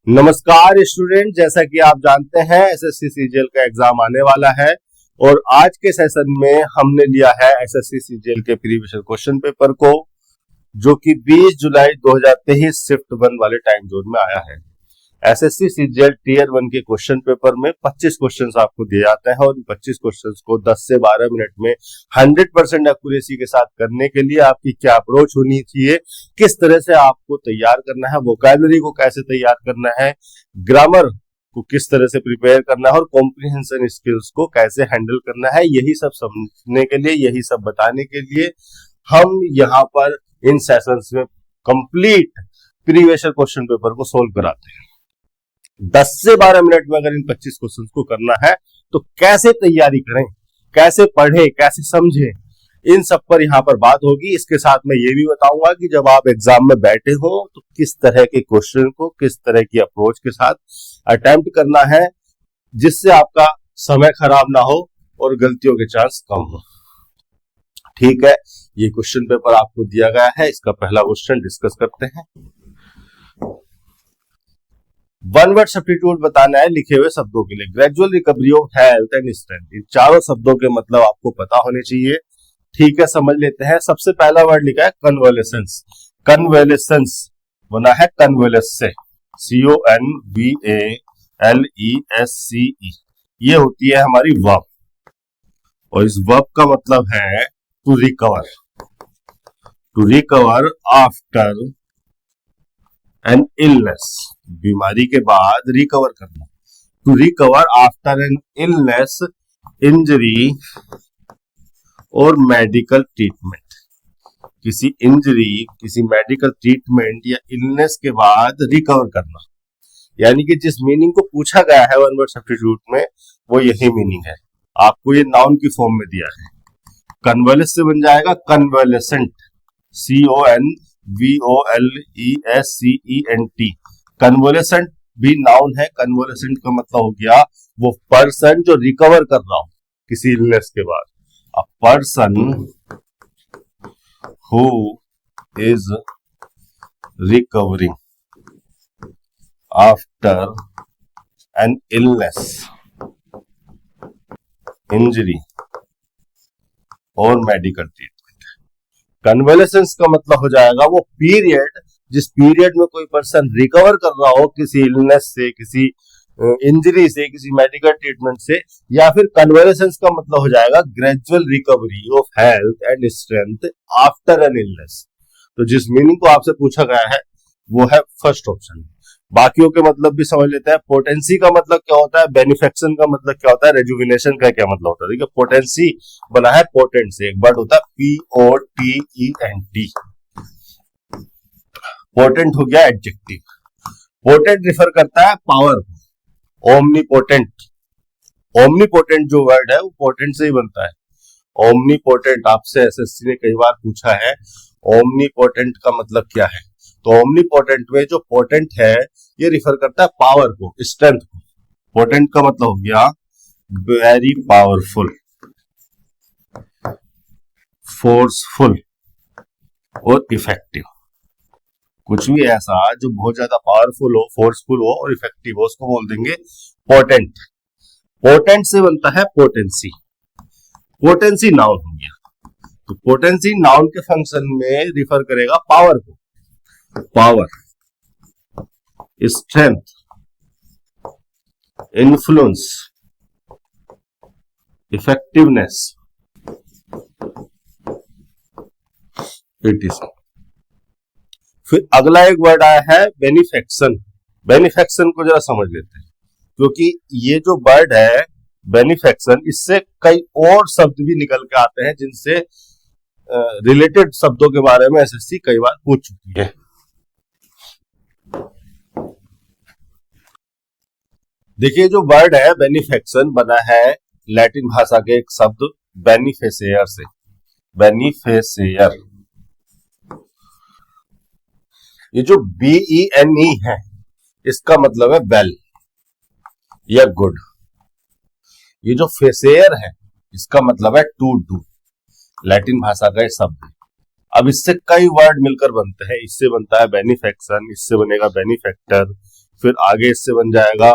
नमस्कार स्टूडेंट, जैसा कि आप जानते हैं एसएससी सीजीएल का एग्जाम आने वाला है और आज के सेशन में हमने लिया है एसएससी सीजीएल के प्रीवियस क्वेश्चन पेपर को, जो कि 20 जुलाई 2023 शिफ्ट 1 वाले टाइम जोन में आया है। एसएससी सीजीएल टीयर 1 के क्वेश्चन पेपर में 25 क्वेश्चंस आपको दिए जाते हैं और 25 क्वेश्चंस को 10 से 12 मिनट में 100% एक्यूरेसी के साथ करने के लिए आपकी क्या अप्रोच होनी चाहिए, किस तरह से आपको तैयार करना है, वोकैबुलरी को कैसे तैयार करना है, ग्रामर को किस तरह से प्रिपेयर करना है और कॉम्प्रिहेंशन स्किल्स को कैसे हैंडल करना है, यही सब समझने के लिए, यही सब बताने के लिए हम यहाँ पर इन सेशंस में कंप्लीट प्रीवियस क्वेश्चन पेपर को सोल्व कराते हैं। 10 से 12 मिनट में अगर इन 25 क्वेश्चंस को करना है तो कैसे तैयारी करें, कैसे पढ़ें, कैसे समझें, इन सब पर यहाँ पर बात होगी। इसके साथ मैं ये भी बताऊंगा कि जब आप एग्जाम में बैठे हो तो किस तरह के क्वेश्चन को किस तरह की अप्रोच के साथ अटेम्प्ट करना है, जिससे आपका समय खराब ना हो और गलतियों के चांस कम हो। ठीक है, ये क्वेश्चन पेपर आपको दिया गया है, इसका पहला क्वेश्चन डिस्कस करते हैं। वन वर्ड सब्स्टिट्यूट बताना है लिखे हुए शब्दों के लिए। Gradual recovery of health and strength, इन चारों शब्दों के मतलब आपको पता होने चाहिए। ठीक है, समझ लेते हैं। सबसे पहला वर्ड लिखा है कन्वॉलेसेंस। कन्वॉलेसेंस बना है कन्वॉलेस से, CONVALESCE। ये होती है हमारी वर्ब और इस वर्ब का मतलब है to recover. To recover after an illness, बीमारी के बाद रिकवर करना। To recover after an illness, injury और मेडिकल ट्रीटमेंट। किसी इंजरी, किसी मेडिकल ट्रीटमेंट या इलनेस के बाद रिकवर करना, यानी कि जिस मीनिंग को पूछा गया है वन वर्ड सब्स्टिट्यूट में वो यही मीनिंग है। आपको ये नाउन की फॉर्म में दिया है। कन्वॉलेस से बन जाएगा कन्वॉलेसेंट, CONVOLESCENT। कन्वॉलेसेंट भी नाउन है। कन्वॉलेसेंट का मतलब हो गया वो पर्सन जो रिकवर कर रहा हो किसी इलनेस के बाद। अ person who is recovering after an illness, injury और मेडिकल ट्रीटमेंट। कन्वॉलेसेंस का मतलब हो जाएगा वो पीरियड जिस पीरियड में कोई पर्सन रिकवर कर रहा हो किसी इलनेस से, किसी इंजरी से, किसी मेडिकल ट्रीटमेंट से। या फिर कन्वॉलेसेंस का मतलब हो जाएगा gradual recovery of health and strength after an illness. तो जिस मीनिंग को आपसे पूछा गया है वो है फर्स्ट ऑप्शन। बाकियों के मतलब भी समझ लेते हैं। पोटेंसी का मतलब क्या होता है, बेनिफेक्शन का मतलब क्या होता है, रेजुविनेशन का क्या मतलब होता है। देखिए, पोटेंसी बना है पोटेंट से, एक वर्ड होता है POTENT। पोटेंट हो गया एडजेक्टिव। पोटेंट रिफर करता है पावर को। ओमनीपोटेंट, ओमनीपोटेंट जो वर्ड है वो पोटेंट से ही बनता है। ओमनीपोटेंट आपसे एसएससी ने कई बार पूछा है, ओमनीपोटेंट का मतलब क्या है। तो ओमनीपोटेंट में जो पोटेंट है ये रिफर करता है पावर को, स्ट्रेंथ को। पोटेंट का मतलब हो गया वेरी पावरफुल, फोर्सफुल और इफेक्टिव। कुछ भी ऐसा जो बहुत ज्यादा पावरफुल हो, फोर्सफुल हो और इफेक्टिव हो, उसको बोल देंगे पोटेंट। पोटेंट से बनता है पोटेंसी। पोटेंसी नाउन हो गया, तो पोटेंसी नाउन के फंक्शन में रिफर करेगा पावर को। Power, strength, influence, effectiveness, it. फिर अगला एक वर्ड आया है बेनिफेक्शन। बेनिफेक्शन को जरा समझ लेते हैं, क्योंकि ये जो वर्ड है बेनिफेक्शन, इससे कई और शब्द भी निकल के आते हैं जिनसे रिलेटेड शब्दों के बारे में एसएससी कई बार पूछ चुकी है। देखिए, जो वर्ड है बेनिफेक्शन बना है लैटिन भाषा के एक शब्द बेनिफेसियर से। बेनिफेसियर, ये जो BENE है इसका मतलब है वेल या गुड। ये जो फेसेयर है इसका मतलब है टू डू, लैटिन भाषा का शब्द है। अब इससे कई वर्ड मिलकर बनते हैं। इससे बनता है बेनिफेक्शन, इससे बनेगा बेनिफेक्टर, फिर आगे इससे बन जाएगा,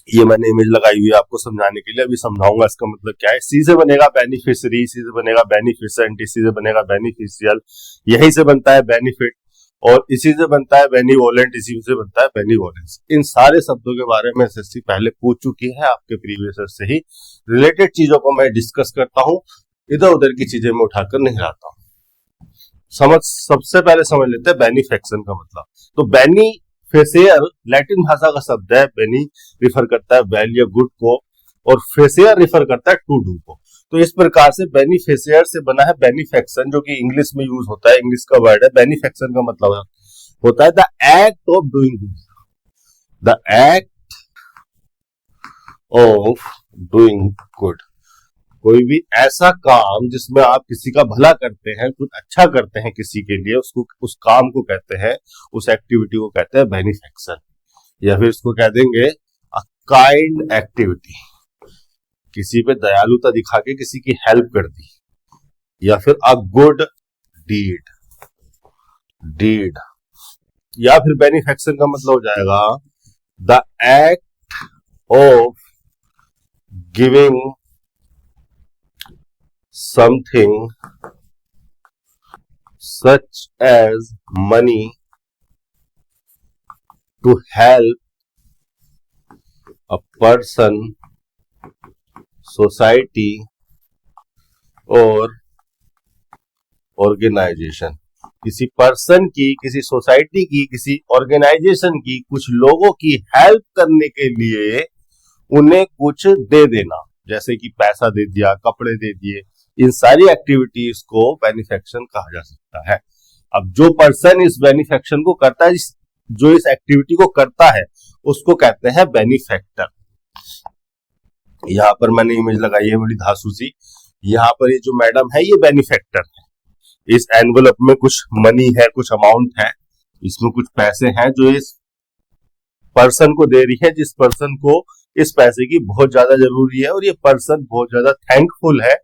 ये मैंने इमेज लगाई हुई है आपको समझाने के लिए, अभी समझाऊंगा इसका मतलब क्या है। सी से बनेगा बेनिफिशियरी, सी से बनेगा बेनिफिसेंट, इसी से बनेगा बेनिफिशियल, यही से बनता है बेनिफिट, और इसी से बनता है बेनिवोलेंट, इसी से बनता है बेनिवोलेंस। इन सारे शब्दों के बारे में एसएससी पहले पूछ चुकी है आपके प्रीवियस से ही। रिलेटेड चीजों को मैं डिस्कस करता हूं, इधर उधर की चीजें मैं उठाकर नहीं लाता हूं। सबसे पहले समझ लेते हैं बेनिफेक्शन का मतलब। तो बेनिफेसियर लैटिन भाषा का शब्द है। बेनी रिफर करता है वेल या गुड को, और फेसियर रिफर करता है टू डू को। तो इस प्रकार से बेनिफेसियर से बना है बेनिफेक्शन, जो कि इंग्लिश में यूज होता है, इंग्लिश का वर्ड है। बेनिफेक्शन का मतलब होता है the act of doing good, the act of doing good. कोई भी ऐसा काम जिसमें आप किसी का भला करते हैं, कुछ अच्छा करते हैं किसी के लिए, उसको उस काम को कहते हैं, उस एक्टिविटी को कहते हैं बेनिफेक्शन, या फिर इसको कह देंगे अ काइंड एक्टिविटी। किसी पे दयालुता दिखा के किसी की हेल्प कर दी, या फिर अ गुड डीड, या फिर बेनिफेक्शन का मतलब हो जाएगा the act of giving something such as money to help a person, society or organization। किसी पर्सन की, किसी सोसाइटी की, किसी ऑर्गेनाइजेशन की, कुछ लोगों की हेल्प करने के लिए उन्हें कुछ दे देना, जैसे कि पैसा दे दिया, कपड़े दे दिए, इन सारी एक्टिविटीज को बेनिफेक्शन कहा जा सकता है। अब जो पर्सन इस बेनिफेक्शन को करता है, जो इस एक्टिविटी को करता है, उसको कहते हैं बेनिफेक्टर। यहां पर मैंने इमेज लगाई है बड़ी धांसू सी, यहां पर ये जो मैडम है ये बेनिफेक्टर है। इस एनवलप में कुछ मनी है, कुछ अमाउंट है, इसमें कुछ पैसे हैं जो इस पर्सन को दे रही है, जिस पर्सन को इस पैसे की बहुत ज्यादा जरूरी है, और ये पर्सन बहुत ज्यादा थैंकफुल है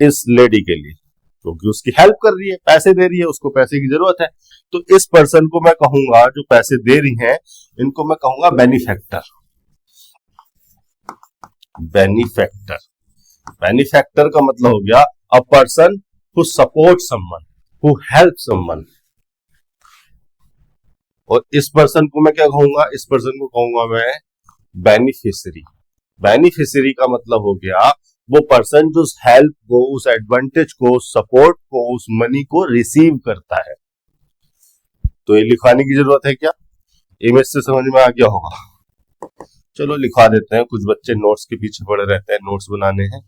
इस लेडी के लिए, क्योंकि उसकी हेल्प कर रही है, पैसे दे रही है, उसको पैसे की जरूरत है। तो इस पर्सन को मैं कहूंगा, जो पैसे दे रही हैं, इनको मैं कहूंगा बेनिफेक्टर। बेनिफेक्टर बेनिफेक्टर का मतलब हो गया a person who support someone, who help someone. और इस पर्सन को मैं क्या कहूंगा, इस पर्सन को कहूंगा मैं बेनिफिशियरी। बेनिफिशियरी का मतलब हो गया वो पर्सन जो उस हेल्प को, उस एडवांटेज को, उस सपोर्ट को, उस मनी को रिसीव करता है। तो ये लिखवाने की जरूरत है क्या? इमेज से समझ में आ गया होगा। चलो लिखवा देते हैं, कुछ बच्चे नोट्स के पीछे पड़े रहते हैं, नोट्स बनाने हैं।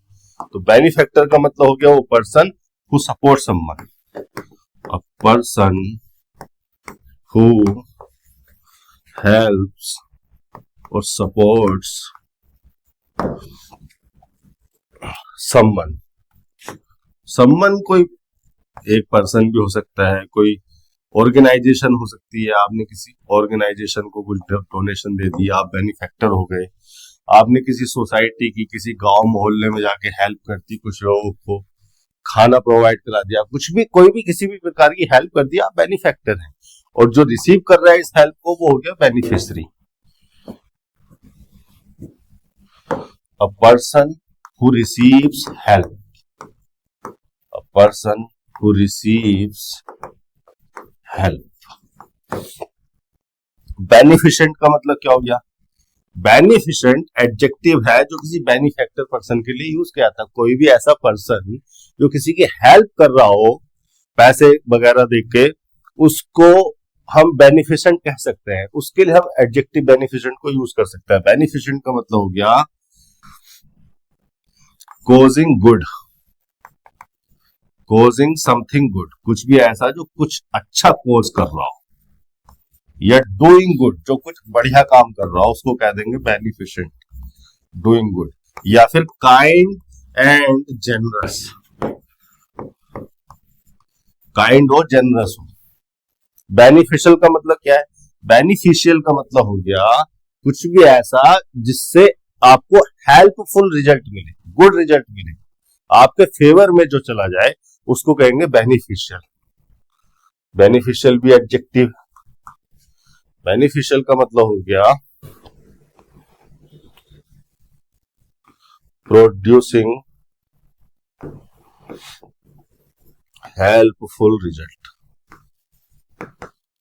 तो बेनिफेक्टर का मतलब हो गया वो person who support someone, a person who helps और सपोर्ट्स समवन कोई एक पर्सन भी हो सकता है, कोई ऑर्गेनाइजेशन हो सकती है। आपने किसी ऑर्गेनाइजेशन को कुछ डोनेशन दे दिया, आप बेनिफेक्टर हो गए। आपने किसी सोसाइटी की, किसी गांव मोहल्ले में जाके हेल्प कर दी, कुछ लोगों को खाना प्रोवाइड करा दिया, कुछ भी, कोई भी किसी भी प्रकार की हेल्प कर दिया, आप बेनिफेक्टर हैं। और जो रिसीव कर रहा है इस हेल्प को, वो हो गया beneficiary. A person who receives help, a person who receives help। Beneficent का मतलब क्या हो गया? बेनिफिशेंट एडजेक्टिव है जो किसी बेनिफेक्टर पर्सन के लिए यूज किया था। कोई भी ऐसा पर्सन जो किसी की हेल्प कर रहा हो पैसे वगैरह देके, उसको हम बेनिफिशेंट कह सकते हैं। उसके लिए हम एडजेक्टिव बेनिफिशेंट को यूज कर सकते हैं। बेनिफिशेंट का मतलब हो गया causing good, causing something good, कुछ भी ऐसा जो कुछ अच्छा कोज कर रहा हो, या doing good, जो कुछ बढ़िया काम कर रहा हो, उसको कह देंगे बेनिफिशेंट, doing good। या फिर kind and generous, kind हो, generous हो। बेनिफिशियल का मतलब क्या है? बेनिफिशियल का मतलब हो गया कुछ भी ऐसा जिससे आपको हेल्पफुल रिजल्ट मिले, गुड रिजल्ट मिले, आपके फेवर में जो चला जाए, उसको कहेंगे बेनिफिशियल। बेनिफिशियल भी एडजेक्टिव, बेनिफिशियल का मतलब हो गया प्रोड्यूसिंग हेल्पफुल रिजल्ट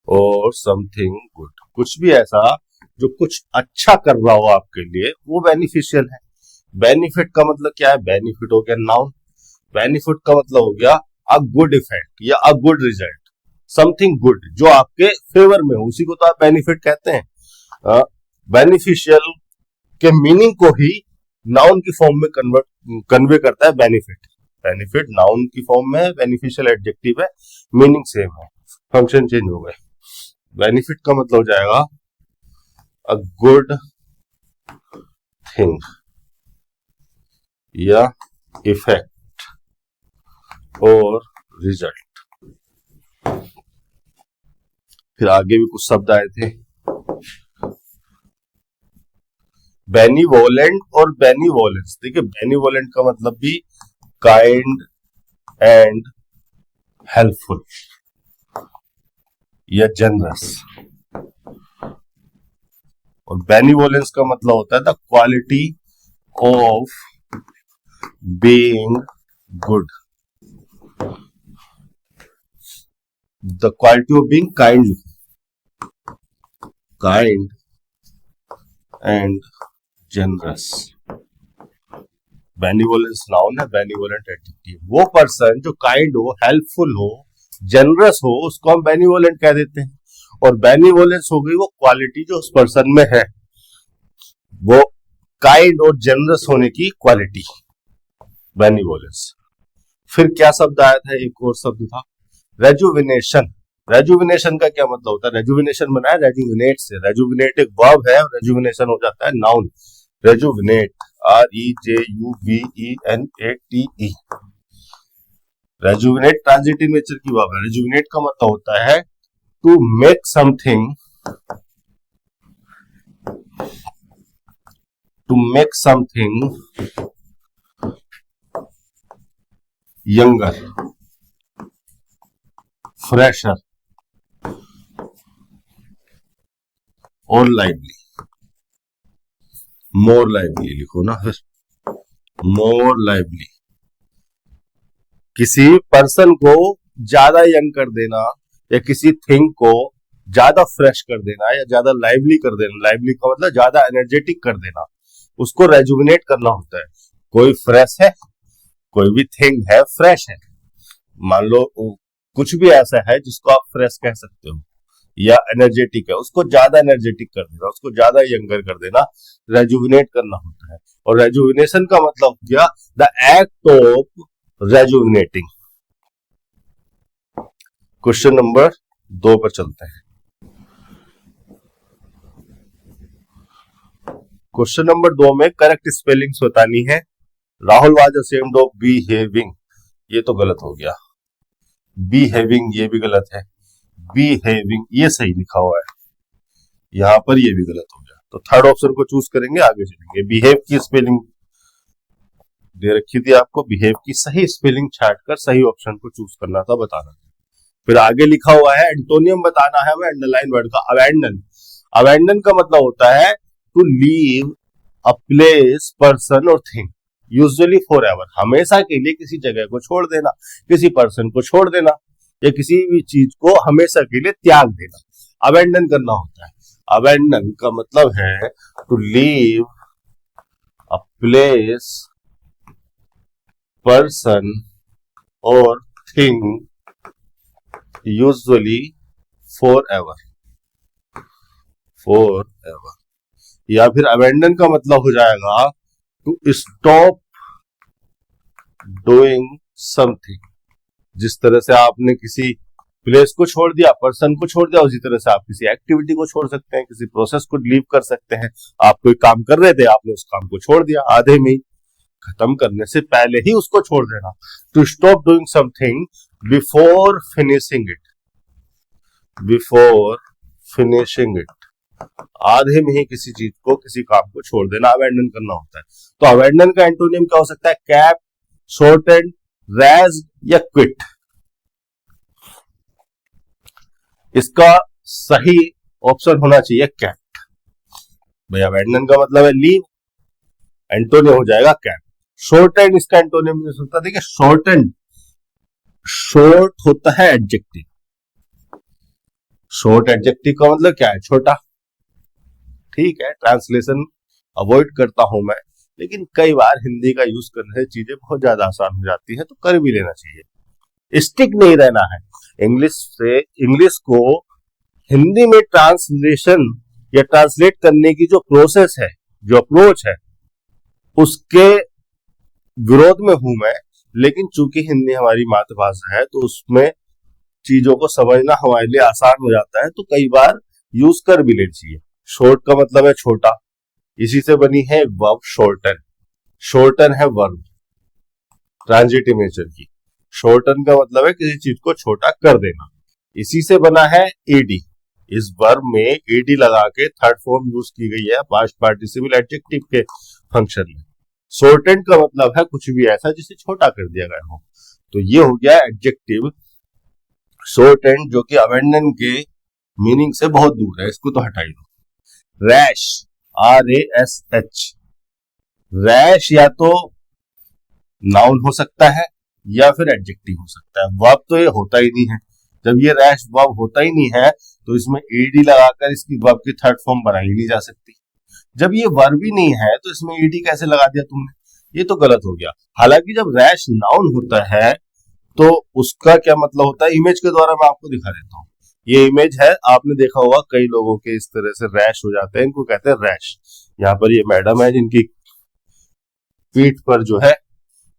और समथिंग गुड, कुछ भी ऐसा जो कुछ अच्छा कर रहा हो आपके लिए, वो बेनिफिशियल है। बेनिफिट का मतलब क्या है? बेनिफिट हो गया नाउन। बेनिफिट का मतलब हो गया अ गुड इफेक्ट या a good result, something good जो आपके फेवर में हो, उसी को तो आप बेनिफिट कहते हैं। बेनिफिशियल के मीनिंग को ही नाउन की फॉर्म में कन्वे करता है बेनिफिट। बेनिफिट नाउन की फॉर्म में है, बेनिफिशियल एडजेक्टिव है, मीनिंग सेम है, फंक्शन चेंज हो गए। बेनिफिट का मतलब हो जाएगा अ गुड थिंग या इफेक्ट और रिजल्ट। फिर आगे भी कुछ शब्द आए थे, बेनिवोलेंट और बेनिवोलेंस। देखिए बेनिवोलेंट का मतलब भी काइंड एंड हेल्पफुल या जनरस, और बेनिवोलेंस का मतलब होता है the quality of being good, the quality of being kind and generous. Benevolence noun है, बेनिवोलेंट एडजेक्टिव। वो पर्सन जो काइंड हो, हेल्पफुल हो, जनरस हो, उसको हम बेनिवोलेंट कह देते हैं। और बेनिवोलेंस हो गई वो क्वालिटी जो उस पर्सन में है, वो काइंड और जनरस होने की क्वालिटी, बेनिवोलेंस। फिर क्या शब्द आया था? एक और शब्द था रेजुविनेशन। रेजुविनेशन का क्या मतलब होता है? रेजुविनेशन बना है रेजुविनेट से। रेजुविनेट एक वर्ब है और रेजुविनेशन हो जाता है noun. Rejuvenate, REJUVENATE। Rejuvenate transitive nature की वर्ब है। रेजुविनेट का मतलब होता है to make something, younger, fresher और लाइवली। मोर लाइवली लिखो ना, फिर मोर लाइवली। किसी पर्सन को ज्यादा यंग कर देना या किसी थिंग को ज्यादा फ्रेश कर देना या ज्यादा लाइवली कर देना, लाइवली का मतलब ज्यादा एनर्जेटिक कर देना, उसको रेजुविनेट करना होता है। कोई फ्रेश है, कोई भी थिंग है फ्रेश है, मान लो कुछ भी ऐसा है जिसको आप फ्रेश कह सकते हो या एनर्जेटिक है, उसको ज्यादा एनर्जेटिक कर देना, उसको ज्यादा यंगर कर देना, रेजुविनेट करना होता है। और रेजुविनेशन का मतलब क्या? The act of rejuvenating. Question number 2 पर चलते हैं। क्वेश्चन नंबर 2 में करेक्ट स्पेलिंग्स बतानी है। Rahul was ashamed of behaving, ये तो गलत हो गया। बिहेविंग ये भी गलत है। बिहेविंग ये सही लिखा हुआ है, यहां पर ये भी गलत हो गया। तो थर्ड ऑप्शन को चूज करेंगे, आगे चलेंगे। बिहेव की स्पेलिंग दे रखी थी आपको, बिहेव की सही स्पेलिंग छाट कर सही ऑप्शन को चूज करना था, बताना था। फिर आगे लिखा हुआ है एंटोनियम बताना है हमें, अंडरलाइन वर्ड का अबैंडन। अबैंडन का मतलब होता है to leave a place, person और थिंग यूजुअली फॉर एवर, हमेशा के लिए किसी जगह को छोड़ देना, किसी पर्सन को छोड़ देना या किसी भी चीज को हमेशा के लिए त्याग देना, अबैंडन करना होता है। अबैंडन का मतलब है to leave a place, person और थिंग यूजुअली फॉर एवर, या फिर अबैंडन का मतलब हो जाएगा टू स्टॉप डूइंग समथिंग। जिस तरह से आपने किसी प्लेस को छोड़ दिया, पर्सन को छोड़ दिया, उसी तरह से आप किसी एक्टिविटी को छोड़ सकते हैं, किसी प्रोसेस को लीव कर सकते हैं। आप कोई काम कर रहे थे, आपने उस काम को छोड़ दिया, आधे में ही, खत्म करने से पहले ही उसको छोड़ देना। To stop doing something before finishing it, आधे में ही किसी चीज को, किसी काम को छोड़ देना, अबैंडन करना होता है। तो अबैंडन का एंटोनियम क्या हो सकता है? कैप, शॉर्टेंड, रेज या क्विट। इसका सही ऑप्शन होना चाहिए कैट। भाई अबैंडन का मतलब है लीव, एंटोनिम हो जाएगा कैट। शॉर्ट एंड इसका एंटोनिम नहीं होता, देखिए शॉर्ट एंड, शॉर्ट होता है एडजेक्टिव, शॉर्ट एडजेक्टिव का मतलब क्या है, छोटा। ठीक है, ट्रांसलेशन अवॉइड करता हूं मैं, लेकिन कई बार हिंदी का यूज करने से चीजें बहुत ज्यादा आसान हो जाती है, तो कर भी लेना चाहिए, स्टिक नहीं रहना है। इंग्लिश से इंग्लिश को हिंदी में ट्रांसलेशन या ट्रांसलेट करने की जो प्रोसेस है, जो अप्रोच है, उसके विरोध में हूं मैं, लेकिन चूंकि हिंदी हमारी मातृभाषा है तो उसमें चीजों को समझना हमारे लिए आसान हो जाता है, तो कई बार यूज कर भी लेनी चाहिए। शॉर्ट का मतलब है छोटा, इसी से बनी है वर्ब शॉर्टन। शॉर्टन है वर्ब ट्रांजिटिव नेचर की, शॉर्टन का मतलब है किसी चीज को छोटा कर देना, इसी से बना है एडी। इस वर्ब में एडी लगा के थर्ड फॉर्म यूज की गई है पास्ट पार्टिसिपल एडजेक्टिव के फंक्शन में। शॉर्टेंड का मतलब है कुछ भी ऐसा जिसे छोटा कर दिया गया हो, तो ये हो गया एडजेक्टिव शॉर्टेंड, जो कि अबैंडन के मीनिंग से बहुत दूर है, इसको तो हटाई दो। रैश, RASH, रैश या तो नाउन हो सकता है या फिर एडजेक्टिव हो सकता है, वर्ब तो ये होता ही नहीं है। जब ये रैश वर्ब होता ही नहीं है तो इसमें एडी लगाकर इसकी वर्ब की थर्ड फॉर्म बनाई नहीं जा सकती। जब ये वर्ब ही नहीं है तो इसमें ईडी कैसे लगा दिया तुमने, ये तो गलत हो गया। हालांकि जब रैश नाउन होता है तो उसका क्या मतलब होता है, इमेज के द्वारा मैं आपको दिखा देता हूँ। ये इमेज है, आपने देखा होगा कई लोगों के इस तरह से रैश हो जाते हैं, इनको कहते हैं रैश। यहाँ पर ये मैडम है जिनकी पीठ पर जो है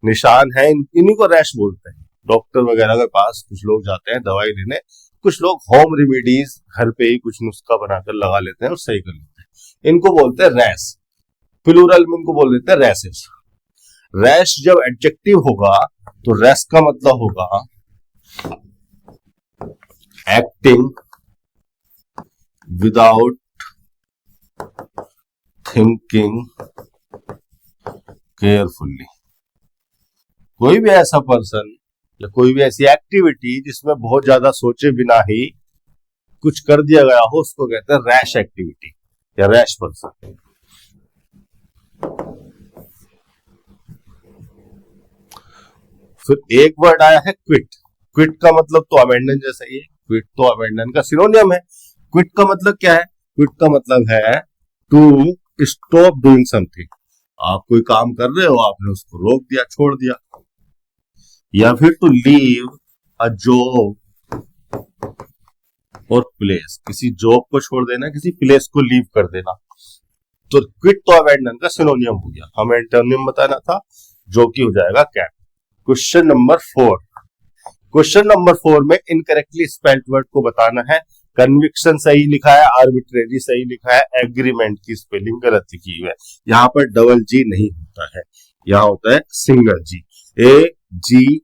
निशान है, इन्हीं को रैश बोलते हैं। डॉक्टर वगैरह के पास कुछ लोग जाते हैं दवाई लेने, कुछ लोग होम रेमेडीज घर पे ही कुछ नुस्खा बनाकर लगा लेते हैं और सही कर लेते हैं, इनको बोलते हैं रैश। प्लूरल में इनको बोल देते हैं रैशेस। रैश जब एडजेक्टिव होगा तो रैश का मतलब होगा एक्टिंग विदाउट थिंकिंग केयरफुल्ली। कोई भी ऐसा पर्सन या कोई भी ऐसी एक्टिविटी जिसमें बहुत ज्यादा सोचे बिना ही कुछ कर दिया गया हो, उसको कहते हैं रैश एक्टिविटी या रैश पर्सन। फिर एक वर्ड आया है क्विट। क्विट का मतलब तो अबैंडन जैसा ही है, क्विट तो अबैंडन का सिनोनियम है। क्विट का मतलब क्या है, क्विट का मतलब है टू स्टॉप डूइंग समथिंग। आप कोई काम कर रहे हो, आपने उसको रोक दिया, छोड़ दिया। या फिर टू लीव अ जॉब और प्लेस, किसी जॉब को छोड़ देना, किसी प्लेस को लीव कर देना। तो क्विट तो अबैंडन का सिनोनियम हो गया, हमें एंटोनिम बताना था जो कि हो जाएगा cat. Question number 4, question number 4 में इनकरेक्टली स्पेल्ड वर्ड को बताना है। कन्विक्शन सही लिखा है, आर्बिट्रेरी सही लिखा है, एग्रीमेंट की स्पेलिंग गलत लिखी हुई है। यहाँ पर डबल जी नहीं होता है, यहाँ होता है सिंगल जी। AGREE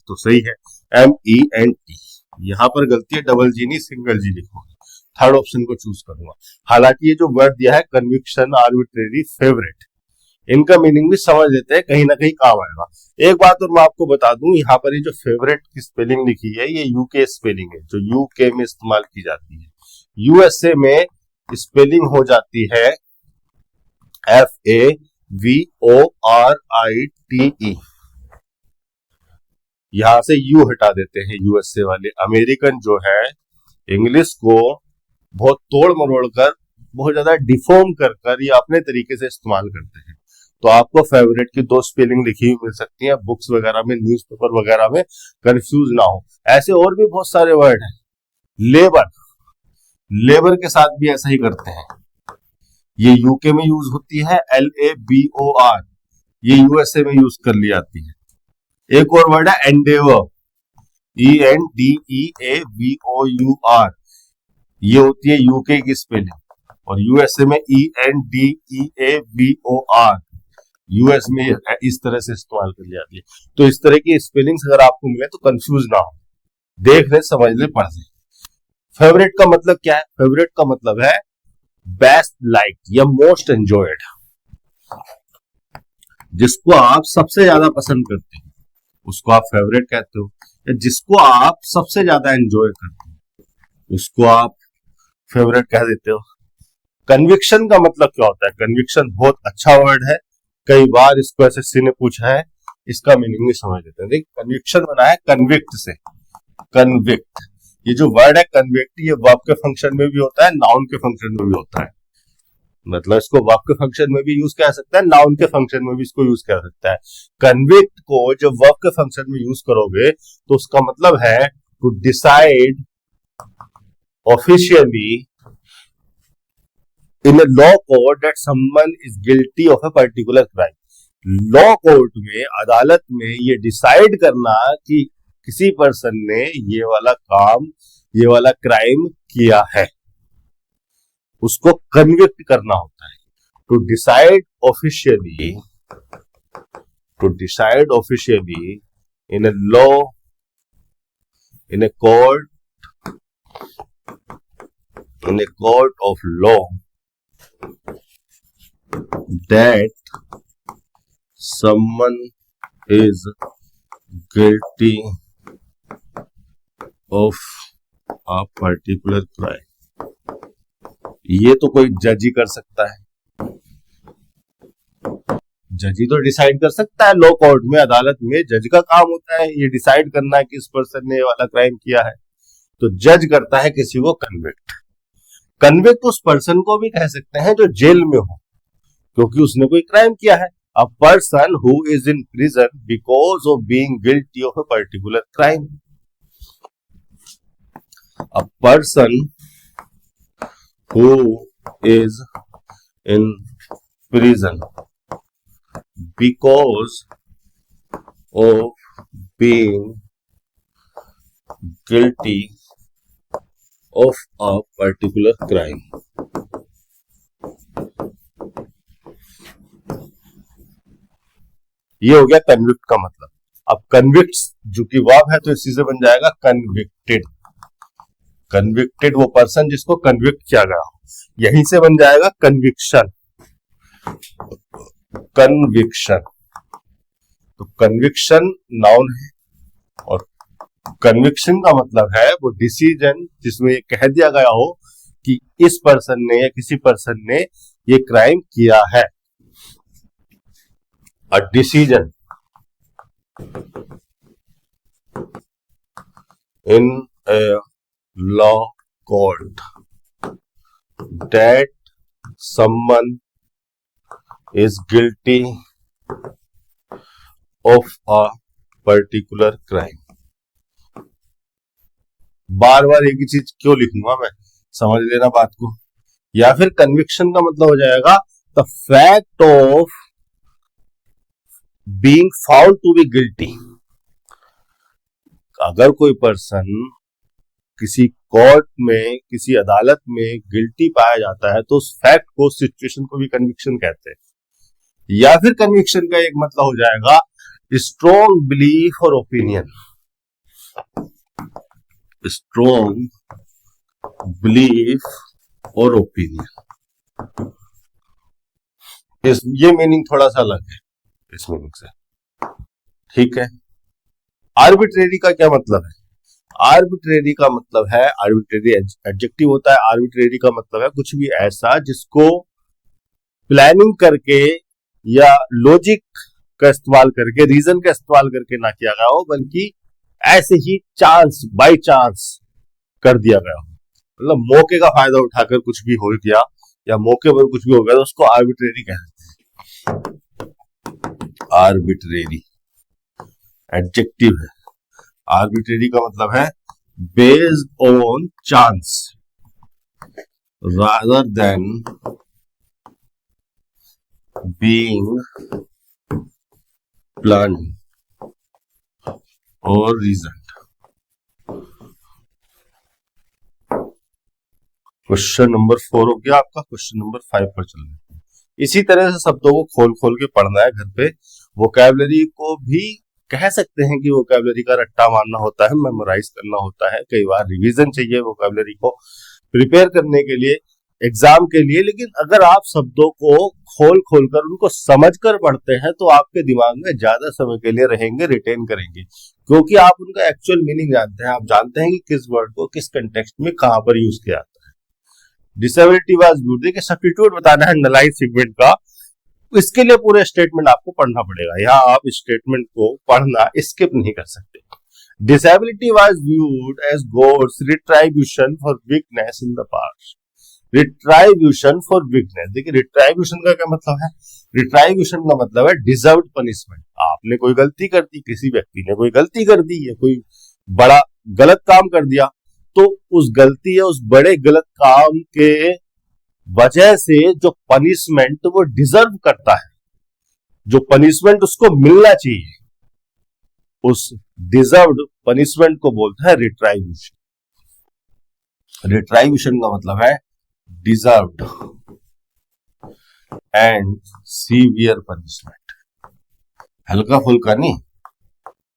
तो सही है, MENT। यहाँ पर गलती है, डबल जी नहीं सिंगल जी लिखो। थर्ड ऑप्शन को चूज करूंगा। हालांकि ये जो वर्ड दिया है कन्विक्शन, आर्बिट्रेरी, फेवरेट, इनका मीनिंग भी समझ लेते हैं, कहीं ना कहीं काम आएगा। एक बात और मैं आपको बता दूं, यहाँ पर ये जो फेवरेट की स्पेलिंग लिखी है ये यूके स्पेलिंग है, जो यूके में इस्तेमाल की जाती है। यूएसए में स्पेलिंग हो जाती है FAVORITE। यहां से यू हटा देते हैं यूएसए वाले। अमेरिकन जो है इंग्लिश को बहुत तोड़ मरोड़ कर, बहुत ज्यादा डिफॉर्म कर कर ये अपने तरीके से इस्तेमाल करते हैं। तो आपको फेवरेट की 2 स्पेलिंग लिखी हुई मिल सकती है बुक्स वगैरह में, न्यूज़पेपर वगैरह में, कंफ्यूज ना हो। ऐसे और भी बहुत सारे वर्ड हैं। लेबर, लेबर के साथ भी ऐसा ही करते हैं, ये यूके में यूज होती है LABOR, ये यूएसए में यूज कर ली जाती है। एक और वर्ड है एंडेवर, ENDEAVOUR, ये होती है यूके की स्पेलिंग, और यूएसए में ENDEAVOR, यूएस में इस तरह से इस्तेमाल कर ली जाती है। तो इस तरह की स्पेलिंग्स अगर आपको मिले तो कंफ्यूज ना हो, देख ले, समझ ले, पढ़ ले। फेवरेट का मतलब क्या है, फेवरेट का मतलब है बेस्ट लाइक या मोस्ट एंजॉयड, जिसको आप सबसे ज्यादा पसंद करते हो उसको आप फेवरेट कहते हो, या जिसको आप सबसे ज्यादा एंजॉय करते हो उसको आप फेवरेट कह देते हो। कन्विक्शन का मतलब क्या होता है? कन्विक्शन बहुत अच्छा वर्ड है, कई बार इसको एसएससी ने पूछा है, इसका मीनिंग भी समझ लेते हैं। देखिए कन्विक्शन बना है कन्विक्ट से, कन्विक्ट, ये जो वर्ड है कन्विक्ट, ये वर्ब के फंक्शन में भी होता है, नाउन के फंक्शन में भी होता है। मतलब इसको वर्ब के फंक्शन में भी यूज किया सकता है, नाउन के फंक्शन में भी इसको यूज किया सकता है। कन्विक्ट को जब वर्ब के फंक्शन में यूज करोगे तो उसका मतलब है to decide officially in a law court that someone is guilty of a particular crime. Law court में, अदालत में ये डिसाइड करना कि किसी पर्सन ने ये वाला काम, ये वाला क्राइम किया है, उसको कन्विक्ट करना होता है। To decide officially, to decide officially in a law, in a court, in a court of law that someone is guilty of a particular crime. ये तो कोई जज ही कर सकता है, जज ही तो डिसाइड कर सकता है। लॉ कोर्ट में, अदालत में जज का काम होता है ये डिसाइड करना है कि इस पर्सन ने ये वाला क्राइम किया है, तो जज करता है किसी को कन्विक्ट। कन्विक्ट उस पर्सन को भी कह सकते हैं जो जेल में हो, क्योंकि उसने कोई क्राइम किया है। अ person who is in prison because of being guilty of a particular crime. A person who is in prison because of being guilty of a particular crime. ये हो गया कन्विक्ट का मतलब। अब कन्विक्ट जो कि वर्ब है तो इसी से बन जाएगा कन्विक्टेड। कन्विक्टेड वो पर्सन जिसको कन्विक्ट किया गया हो, यहीं से बन जाएगा कन्विक्शन। कन्विक्शन, तो कन्विक्शन नाउन है और कन्विक्शन का मतलब है वो डिसीजन जिसमें कह दिया गया हो कि इस पर्सन ने या किसी पर्सन ने ये क्राइम किया है। A decision in a law court that someone is guilty of a particular crime. बार बार एक ही चीज क्यों लिखूंगा मैं, समझ लेना बात को। या फिर कन्विक्शन का मतलब हो जाएगा the fact of being found to be guilty. अगर कोई पर्सन किसी कोर्ट में, किसी अदालत में गिल्टी पाया जाता है तो उस फैक्ट को, सिचुएशन को भी कन्विक्शन कहते हैं। या फिर कन्विक्शन का एक मतलब हो जाएगा स्ट्रॉन्ग बिलीफ और ओपिनियन। स्ट्रॉन्ग बिलीफ और ओपिनियन, ये मीनिंग थोड़ा सा अलग है इस मीनिंग से, ठीक है। आर्बिट्रेरी का क्या मतलब है? आर्बिट्रेरी का मतलब है, आर्बिट्रेरी एडजेक्टिव होता है। आर्बिट्रेरी का मतलब है कुछ भी ऐसा जिसको प्लानिंग करके या लॉजिक का इस्तेमाल करके, रीजन का इस्तेमाल करके ना किया गया हो, बल्कि ऐसे ही चांस, बाय चांस कर दिया गया हो। मतलब मौके का फायदा उठाकर कुछ भी हो गया या मौके पर कुछ भी हो गया तो उसको आर्बिट्रेरी कहते हैं। आर्बिट्रेरी एडजेक्टिव है। आर्बिट्रेरी का मतलब है based on chance rather than being planned or reasoned. Question number 4 हो गया आपका। क्वेश्चन नंबर 5 पर चल रहे हैं। इसी तरह से शब्दों को खोल खोल के पढ़ना है घर पे। वोकैबुलरी को भी कह सकते हैं कि वोकैबुलरी का रट्टा मारना होता है, मेमोराइज करना होता है, कई बार रिवीजन चाहिए वोकैबुलरी को प्रिपेयर करने के लिए, एग्जाम के लिए। लेकिन अगर आप शब्दों को खोल खोल कर उनको समझ कर पढ़ते हैं तो आपके दिमाग में ज्यादा समय के लिए रहेंगे, रिटेन करेंगे, क्योंकि आप उनका एक्चुअल मीनिंग जानते हैं। आप जानते हैं कि किस वर्ड को किस कंटेक्स्ट में कहां पर यूज किया जाता है। डिसेबिलिटी वाज वियूड, देखिए सब्स्टिट्यूट बताना है अंडरलाइन सेगमेंट का, इसके लिए पूरे स्टेटमेंट आपको पढ़ना पड़ेगा। यहाँ आप स्टेटमेंट को पढ़ना स्किप नहीं कर सकते। Disability was viewed as God's retribution for weakness in the past. Retribution for weakness, देखिए रिट्राइब्यूशन का क्या मतलब है? रिट्राइब्यूशन का मतलब है डिजर्व्ड पनिशमेंट। आपने कोई गलती कर दी, किसी व्यक्ति ने कोई गलती कर दी है, कोई बड़ा गलत काम कर दिया, तो उस गलती या उस बड़े गलत काम के वजह से जो पनिशमेंट वो डिजर्व करता है, जो पनिशमेंट उसको मिलना चाहिए, उस डिजर्व्ड पनिशमेंट को बोलता है रिट्राइब्यूशन। रिट्राइब्यूशन का मतलब है डिजर्व्ड एंड सीवियर पनिशमेंट, हल्का फुल्का नहीं,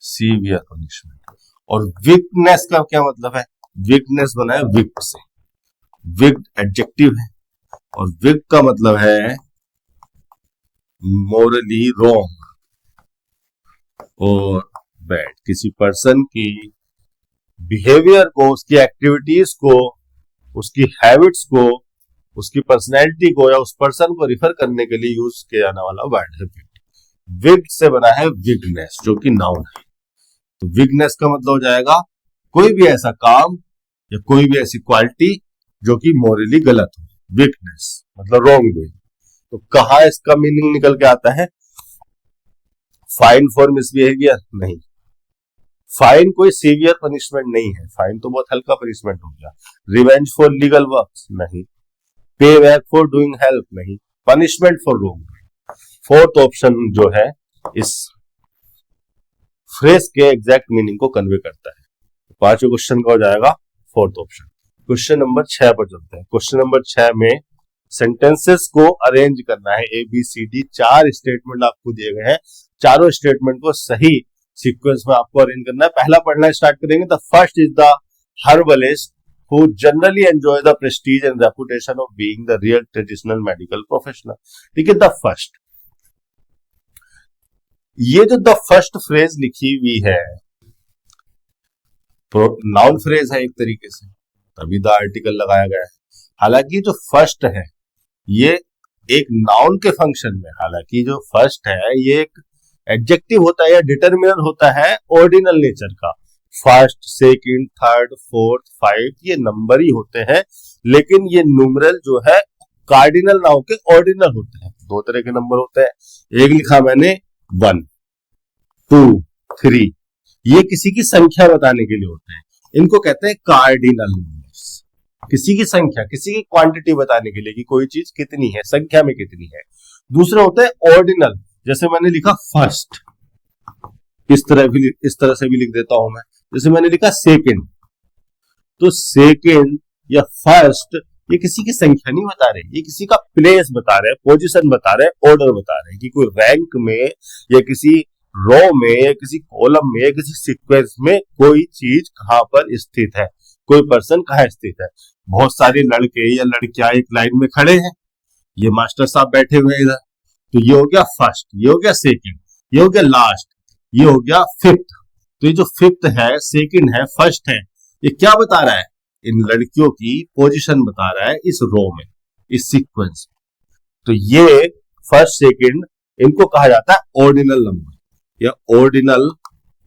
सीवियर पनिशमेंट। और वीकनेस का क्या मतलब है? वीकनेस बना है विक्ड से, विक्ड एडजेक्टिव है, और विक्ड का मतलब है मोरली रॉन्ग और बैड। किसी पर्सन की बिहेवियर को, उसकी एक्टिविटीज को, उसकी हैबिट्स को, उसकी पर्सनैलिटी को या उस पर्सन को रिफर करने के लिए यूज किया जाने वाला वर्ड है विक्ड। विक्ड से बना है विकनेस, जो कि नाउन है। तो विकनेस का मतलब हो जाएगा कोई भी ऐसा काम या कोई भी ऐसी क्वालिटी जो कि मोरली गलत हो। विकनेस मतलब रॉन्ग डूइंग। तो कहा इसका मीनिंग निकल के आता है? फाइन फॉर मिसबिहेवियर नहीं, फाइन कोई सीवियर पनिशमेंट नहीं है, फाइन तो बहुत हल्का पनिशमेंट हो गया। रिवेंज फॉर लीगल वर्क्स नहीं, पे बैक फॉर डूइंग हेल्प नहीं, punishment for wrong. Fourth option जो है इस फ्रेज के एग्जैक्ट मीनिंग को कन्वे करता है। पांचों क्वेश्चन का हो जाएगा फोर्थ ऑप्शन। क्वेश्चन नंबर 6 पर चलते हैं। क्वेश्चन नंबर 6 में सेंटेंसेस को अरेंज करना है। ABCD 4 स्टेटमेंट आपको दिए गए हैं, चारों स्टेटमेंट को सही सीक्वेंस में आपको अरेंज करना है। पहला पढ़ना स्टार्ट करेंगे। The first is the herbalist who generally enjoy the prestige and reputation of being the real traditional medical professional। ठीक है, द फर्स्ट, ये जो द फर्स्ट फ्रेज लिखी हुई है नाउन फ्रेज है एक तरीके से, तभी द आर्टिकल लगाया गया है। हालांकि जो फर्स्ट है ये एक नाउन के फंक्शन में, हालांकि जो फर्स्ट है ये एक एडजेक्टिव होता है या डिटरमिनर होता है ऑर्डिनल नेचर का। First, second, third, fourth, five ये नंबर ही होते हैं, लेकिन ये न्यूमरल जो है कार्डिनल नाउन के ऑर्डिनल होते हैं। दो तरह के नंबर होते हैं, एक लिखा मैंने 1, 2, 3, ये किसी की संख्या बताने के लिए होते हैं, इनको कहते हैं कार्डिनल नंबर्स। किसी की संख्या, किसी की क्वांटिटी बताने के लिए कि कोई चीज कितनी है, संख्या में कितनी है। दूसरे होते हैं ऑर्डिनल, जैसे मैंने लिखा फर्स्ट, इस तरह से भी लिख देता हूं मैं। जैसे मैंने लिखा सेकंड, तो सेकंड या फर्स्ट ये किसी की संख्या नहीं बता रहे, ये किसी का प्लेस बता रहे हैं, पोजीशन बता रहे हैं, ऑर्डर बता रहे हैं कि कोई रैंक में या किसी रो में या किसी कॉलम में या किसी सीक्वेंस में कोई चीज कहां पर स्थित है, कोई पर्सन कहां स्थित है। बहुत सारे लड़के या लड़कियां एक लाइन में खड़े हैं, ये मास्टर साहब बैठे हुए इधर, तो ये हो गया फर्स्ट, ये हो गया सेकंड, ये हो गया लास्ट, ये हो गया फिफ्थ। तो ये जो फिफ्थ है, सेकंड है, फर्स्ट है, ये क्या बता रहा है? इन लड़कियों की पोजीशन बता रहा है इस रो में, इस सीक्वेंस में। तो ये फर्स्ट, सेकंड, इनको कहा जाता है ऑर्डिनल नंबर या ऑर्डिनल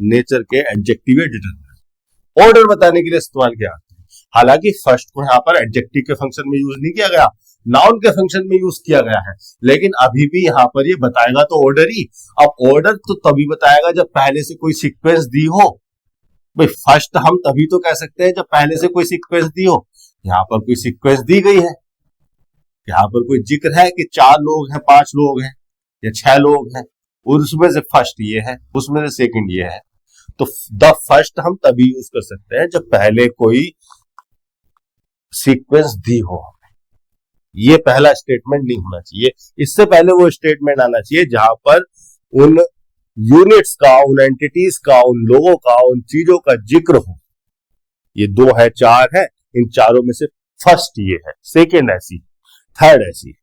नेचर के एडजेक्टिव या डिटरमिनर। ऑर्डर बताने के लिए इस्तेमाल किया जाता है। हालांकि फर्स्ट को यहाँ पर एडजेक्टिव के फंक्शन में यूज नहीं किया गया, नाउन के फंक्शन में यूज किया गया है, लेकिन अभी भी यहाँ पर ये बताएगा तो ऑर्डर ही। अब ऑर्डर तो तभी बताएगा जब पहले से कोई सीक्वेंस दी हो। भाई फर्स्ट हम तभी तो कह सकते हैं जब पहले से कोई सीक्वेंस दी हो। यहाँ पर कोई सीक्वेंस दी गई है, यहाँ पर कोई जिक्र है कि 4 लोग हैं, 5 लोग हैं या 6 लोग हैं, उसमें से फर्स्ट ये है, उसमें से सेकंड ये है। तो द फर्स्ट हम तभी यूज कर सकते हैं जब पहले कोई सीक्वेंस दी हो। ये पहला स्टेटमेंट नहीं होना चाहिए, इससे पहले वो स्टेटमेंट आना चाहिए जहां पर उन यूनिट्स का, उन एंटिटीज का, उन लोगों का, उन चीजों का जिक्र हो। ये 2 है, 4 है, इन चारों में से फर्स्ट ये है, सेकंड ऐसी, थर्ड ऐसी।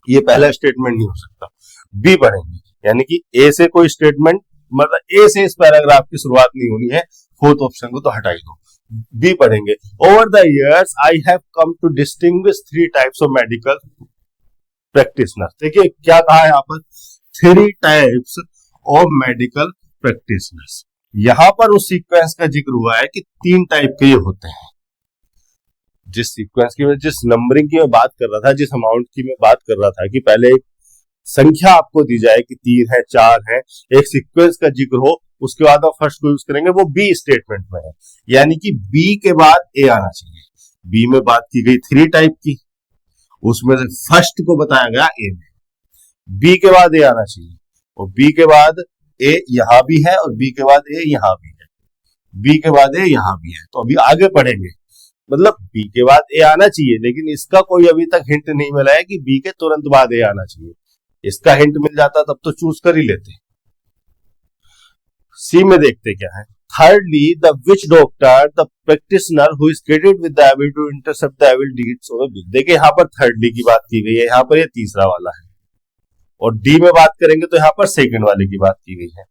ये पहला स्टेटमेंट नहीं हो सकता। बी पढ़ेंगे, यानी कि ए से कोई स्टेटमेंट, मतलब ए से इस पैराग्राफ की शुरुआत नहीं होनी है। फोर्थ ऑप्शन को तो हटा ही दो। बी पढ़ेंगे। Over the years I have come to distinguish 3 types of medical practitioner. देखिए क्या कहा है यहाँ पर, 3 टाइप्स ऑफ मेडिकल प्रैक्टिशनर्स। यहां पर उस सीक्वेंस का जिक्र हुआ है कि 3 टाइप के ये होते हैं। जिस सीक्वेंस की, जिस नंबरिंग की मैं बात कर रहा था, जिस अमाउंट की मैं बात कर रहा था कि पहले एक संख्या आपको दी जाए कि 3 है 4 है, एक सीक्वेंस का जिक्र हो, उसके बाद आप फर्स्ट को यूज करेंगे, वो बी स्टेटमेंट में है, यानी कि बी के बाद ए आना चाहिए। बी में बात की गई 3 टाइप की, उसमें से फर्स्ट को बताया गया ए में, बी के बाद ए आना चाहिए, और बी के बाद ए यहां भी है और बी के बाद ए यहां भी है, बी के बाद ए यहां भी है। तो अभी आगे पढ़ेंगे, मतलब बी के बाद ए आना चाहिए, लेकिन इसका कोई अभी तक हिंट नहीं मिला है कि बी के तुरंत बाद ए आना चाहिए। इसका हिंट मिल जाता तब तो चूज कर ही लेते। सी में देखते क्या है, thirdly the witch doctor the practitioner who is credited with the ability to intercept the evil deeds of a. देखिए यहाँ पर थर्डली की बात की गई है, यहाँ पर ये तीसरा वाला है, और डी में बात करेंगे तो यहाँ पर सेकंड वाले की बात की गई है।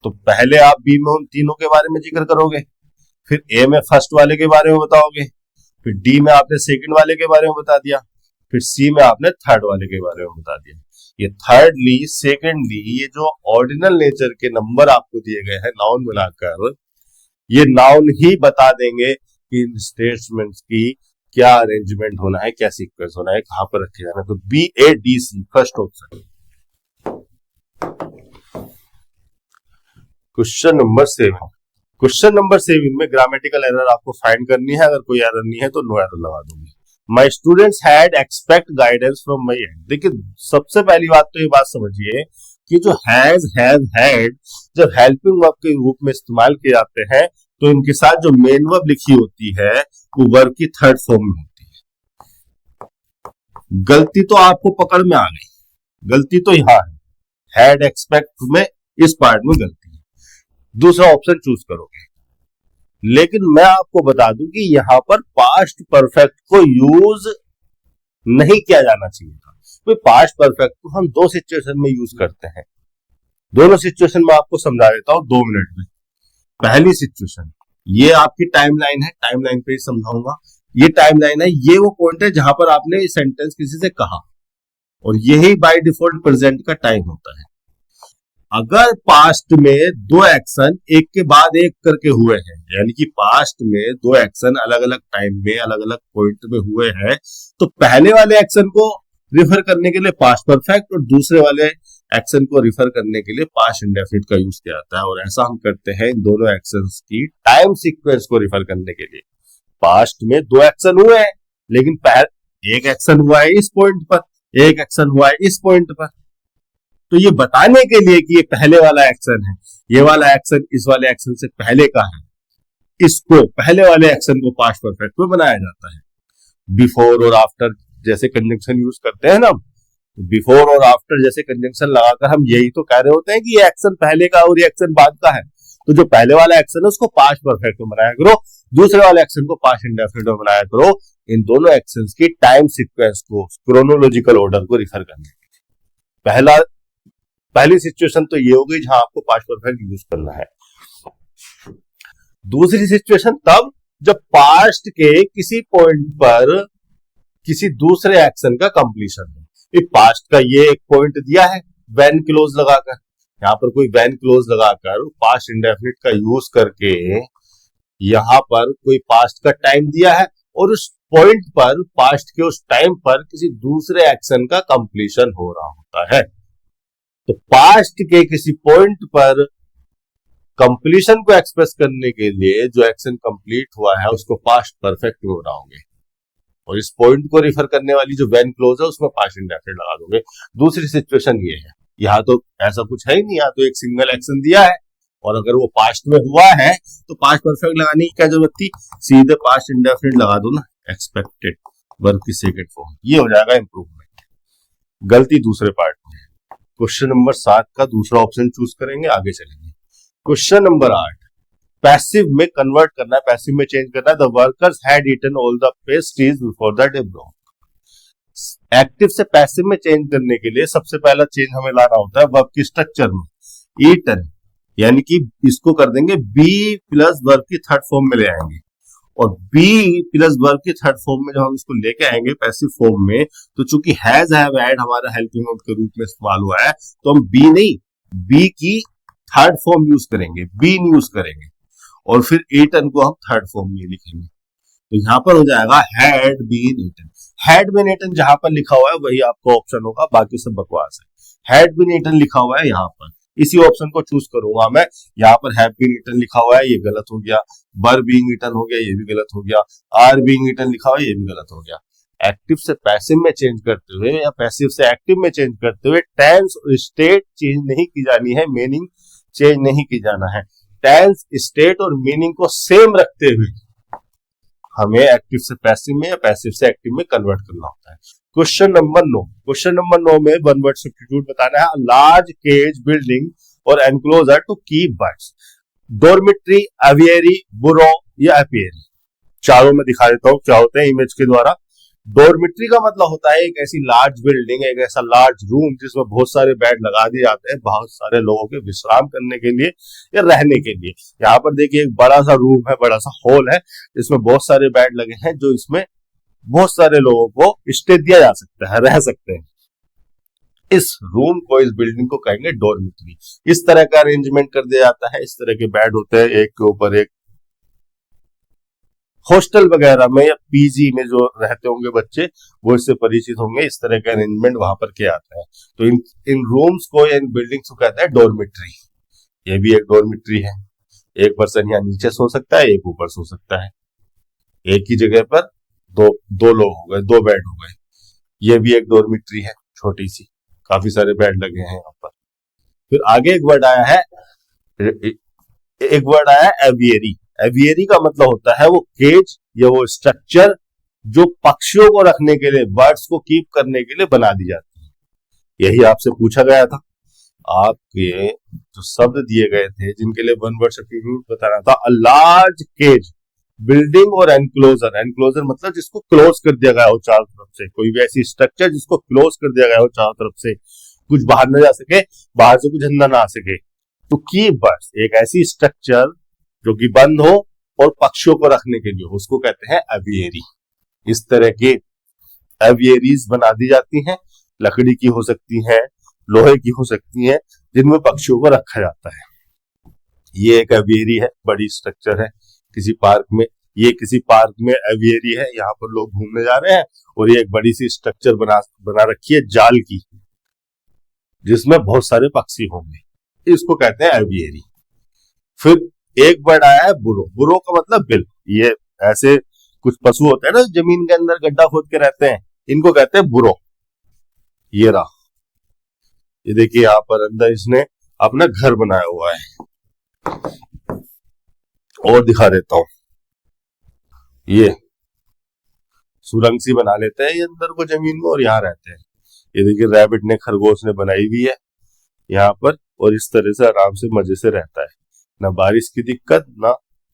तो पहले आप बी में उन तीनों के बारे में जिक्र करोगे, फिर ए में फर्स्ट वाले के बारे में बताओगे, फिर डी में आपने सेकंड वाले के बारे में बता दिया, फिर सी में आपने थर्ड वाले के बारे में बता दिया। ये थर्डली सेकेंडली, ये जो ऑर्डिनल नेचर के नंबर आपको दिए गए हैं नाउन मिलाकर, ये नाउन ही बता देंगे कि इन स्टेटमेंट्स की क्या अरेंजमेंट होना है, क्या सीक्वेंस होना है, कहां पर रखे जाना है। तो B A D C first option. Question number 7। Question number 7 में ग्रामेटिकल एरर आपको फाइंड करनी है, अगर कोई एरर नहीं है तो नो एरर लगा दूंगी। My students had expect guidance from my and. देखिए सबसे पहली बात तो ये बात समझिए कि जो हैज, हैव, हैड जब हेल्पिंग वर्ब के रूप में इस्तेमाल किए जाते हैं तो इनके साथ जो मेन वर्ब लिखी होती है वो वर्ब की थर्ड फॉर्म में होती है। गलती तो आपको पकड़ में आ गई, गलती तो यहां है, हैड एक्सपेक्ट में इस पार्ट में गलती है, दूसरा ऑप्शन चूज करोगे। लेकिन मैं आपको बता दूं कि यहां पर पास्ट परफेक्ट को यूज नहीं किया जाना चाहिए था। तो पास्ट परफेक्ट को हम 2 सिचुएशन में यूज करते हैं, दोनों सिचुएशन में आपको समझा देता हूं 2 मिनट में। पहली सिचुएशन, ये आपकी टाइमलाइन है, टाइमलाइन पे ही समझाऊंगा। ये टाइमलाइन है, ये वो पॉइंट है जहां पर आपने सेंटेंस किसी से कहा, और यही बाय डिफॉल्ट प्रेजेंट का टाइम होता है। अगर पास्ट में 2 एक्शन एक के बाद एक करके हुए हैं, यानी कि पास्ट में 2 एक्शन अलग अलग टाइम में अलग अलग पॉइंट में हुए हैं, तो पहले वाले एक्शन को रिफर करने के लिए पास्ट परफेक्ट और दूसरे वाले एक्शन को रिफर करने के लिए पास्ट इंडेफिनिट का यूज किया जाता है। और ऐसा हम करते हैं इन दोनों एक्शंस की टाइम सीक्वेंस को रिफर करने के लिए। पास्ट में 2 एक्शन हुए हैं, लेकिन एक एक्शन हुआ है इस पॉइंट पर, एक एक्शन हुआ है इस पॉइंट पर। तो ये बताने के लिए कि ये पहले वाला एक्शन है, ये वाला एक्शन इस वाले एक्शन से पहले का है, इसको पहले वाले एक्शन को पास्ट परफेक्ट में बनाया जाता है। बिफोर और आफ्टर जैसे कंजंक्शन यूज करते हैं ना, बिफोर और आफ्टर जैसे कंजंक्शन लगाकर हम यही तो कह रहे होते हैं कि ये एक्शन पहले का और ये एक्शन बाद का है। तो जो पहले वाला एक्शन है उसको पास्ट परफेक्ट में बनाया करो, दूसरे वाले एक्शन को पास्ट इंडेफिनिट में बनाया करो। इन दोनों एक्शंस की टाइम सीक्वेंस को, क्रोनोलॉजिकल ऑर्डर को रिफर करने के लिए। पहली सिचुएशन तो ये हो गई जहां आपको पास्ट परफेक्ट यूज करना है। दूसरी सिचुएशन तब जब पास्ट के किसी पॉइंट पर किसी दूसरे एक्शन का कंप्लीशन हो। पास्ट का ये एक पॉइंट दिया है व्हेन क्लोज लगाकर, यहां पर कोई व्हेन क्लोज लगाकर पास्ट इंडेफिनिट का यूज करके यहां पर कोई पास्ट का टाइम दिया है और उस पॉइंट पर पास्ट के उस टाइम पर किसी दूसरे एक्शन का कंप्लीशन हो रहा होता है। तो पास्ट के किसी पॉइंट पर कंप्लीशन को एक्सप्रेस करने के लिए जो एक्शन कंप्लीट हुआ है उसको पास्ट परफेक्ट में बनाओगे, और इस पॉइंट को रिफर करने वाली जो व्हेन क्लोज है उसमें पास्ट इंडेफिनिट लगा दोगे। दूसरी सिचुएशन ये है, यहाँ तो ऐसा कुछ है ही नहीं, यहाँ तो एक सिंगल एक्शन दिया है और अगर वो पास्ट में हुआ है तो पास्ट परफेक्ट लगाने की क्या जरूरत थी, सीधे पास्ट इंडेफिनिट लगा दो ना, एक्सपेक्टेड वर्ब की सेकंड फॉर्म, ये हो जाएगा इंप्रूवमेंट। गलती दूसरे पार्ट में है। क्वेश्चन नंबर 7 का दूसरा ऑप्शन चूज करेंगे, आगे चलेंगे। क्वेश्चन नंबर 8, पैसिव में कन्वर्ट करना है, पैसिव में चेंज करना है। The workers had eaten all the pastries before the day broke. Active से पैसिव में चेंज करने के लिए सबसे पहला चेंज हमें लाना होता है वर्ब की स्ट्रक्चर में। ईटन यानी कि इसको कर देंगे बी प्लस वर्ब की थर्ड फॉर्म में ले आएंगे, और बी प्लस वर्ब के थर्ड फॉर्म में जब हम इसको लेके आएंगे पैसिव फॉर्म में, तो चूंकि हैज हैव हैड हमारा हेल्पिंग वर्ब के रूप में इस्तेमाल हुआ है, तो हम बी नहीं, बी की थर्ड फॉर्म यूज करेंगे, बीन यूज करेंगे, और फिर ईटन को हम थर्ड फॉर्म में लिखेंगे। तो यहां पर हो जाएगा had been eaten. Had been eaten जहां पर लिखा हुआ है वही आपका ऑप्शन होगा, बाकी सब बकवास है। हैड बीन ईटन लिखा हुआ है यहाँ पर, इसी ऑप्शन को चूज करूंगा मैं। यहाँ पर हैव बीन ईटन लिखा हुआ है, ये गलत हो गया। बर बीइंग ईटन हो गया, ये भी गलत हो गया। आर बीइंग ईटन लिखा हुआ है, ये भी गलत हो गया। एक्टिव से पैसिव में चेंज करते हुए या पैसिव से एक्टिव में चेंज करते हुए टेंस और स्टेट चेंज नहीं की जानी है, मीनिंग चेंज नहीं की जाना है। टेंस, स्टेट और मीनिंग को सेम रखते हुए हमें एक्टिव से पैसिव में या पैसिव से एक्टिव में कन्वर्ट करना होता है। क्वेश्चन नंबर 9, क्वेश्चन नंबर 9 में वन वर्ड सब्स्टिट्यूट बताना है। लार्ज केज बिल्डिंग और enclosure to keep birds. Dormitory, aviary, burrow या एपियरी, चारों में दिखा देता हूं क्या होते हैं इमेज के द्वारा। डॉर्मिट्री का मतलब होता है एक ऐसी लार्ज बिल्डिंग, एक ऐसा लार्ज रूम जिसमें बहुत सारे बेड लगा दिए जाते हैं बहुत सारे लोगों के विश्राम करने के लिए या रहने के लिए। यहाँ पर देखिए एक बड़ा सा रूम है, बड़ा सा हॉल है, इसमें बहुत सारे बेड लगे हैं, जो इसमें बहुत सारे लोगों को स्टे दिया जा सकता है, रह सकते हैं। इस रूम को, इस बिल्डिंग को कहेंगे डॉर्मिट्री। इस तरह का अरेंजमेंट कर दिया जाता है, इस तरह के बेड होते हैं एक के ऊपर एक। हॉस्टल वगैरह में या पीजी में जो रहते होंगे बच्चे, वो इससे परिचित होंगे, इस तरह का अरेंजमेंट वहां पर किया जाता है। तो इन रूम्स को या इन बिल्डिंग्स को कहते हैं डॉर्मिट्री। ये भी एक डॉर्मिट्री है। एक पर्सन यहाँ नीचे सो सकता है, एक ऊपर सो सकता है, एक ही जगह पर दो लोग हो गए, दो बेड हो गए। ये भी एक डॉर्मिट्री है, छोटी सी, काफी सारे बेड लगे हैं यहाँ पर। फिर आगे एक वर्ड आया है, एवियरी। एवियरी का मतलब होता है वो केज या वो स्ट्रक्चर जो पक्षियों को रखने के लिए, बर्ड्स को कीप करने के लिए बना दी जाती है। यही आपसे पूछा गया था। आपके जो शब्द दिए गए थे जिनके लिए वन वर्ड सब्स्टिट्यूट बताना था, अ लार्ज केज बिल्डिंग और एनक्लोजर। एनक्लोजर मतलब जिसको क्लोज कर दिया गया हो चारों तरफ से, कोई भी ऐसी स्ट्रक्चर जिसको क्लोज कर दिया गया हो चारों तरफ से, कुछ बाहर न जा सके, बाहर से कुछ अंदर ना आ सके। तो कीप बर्ड्स, एक ऐसी स्ट्रक्चर जो कि बंद हो और पक्षियों को रखने के लिए, उसको कहते हैं एवियरी। इस तरह के एवियरीज बना दी जाती हैं, लकड़ी की हो सकती हैं, लोहे की हो सकती हैं, जिनमें पक्षियों को रखा जाता है। ये एक एवियरी है, बड़ी स्ट्रक्चर है किसी पार्क में। ये किसी पार्क में एवियरी है, यहाँ पर लोग घूमने जा रहे हैं और ये एक बड़ी सी स्ट्रक्चर बना रखी है जाल की, जिसमें बहुत सारे पक्षी होंगे, इसको कहते हैं एवियरी। फिर एक वर्ड आया है बुरो। बुरो का मतलब बिल। ये ऐसे कुछ पशु होते हैं ना जमीन के अंदर गड्ढा खोद के रहते हैं, इनको कहते हैं बुरो। ये रहा, ये देखिए यहाँ पर अंदर इसने अपना घर बनाया हुआ है। और दिखा देता हूं, ये सुरंग सी बना लेते हैं ये अंदर को जमीन में और यहाँ रहते हैं। ये देखिए रैबिट ने, खरगोश ने बनाई हुई है यहाँ पर, और इस तरह से आराम से मजे से रहता है, ना बारिश की दिक्कत ना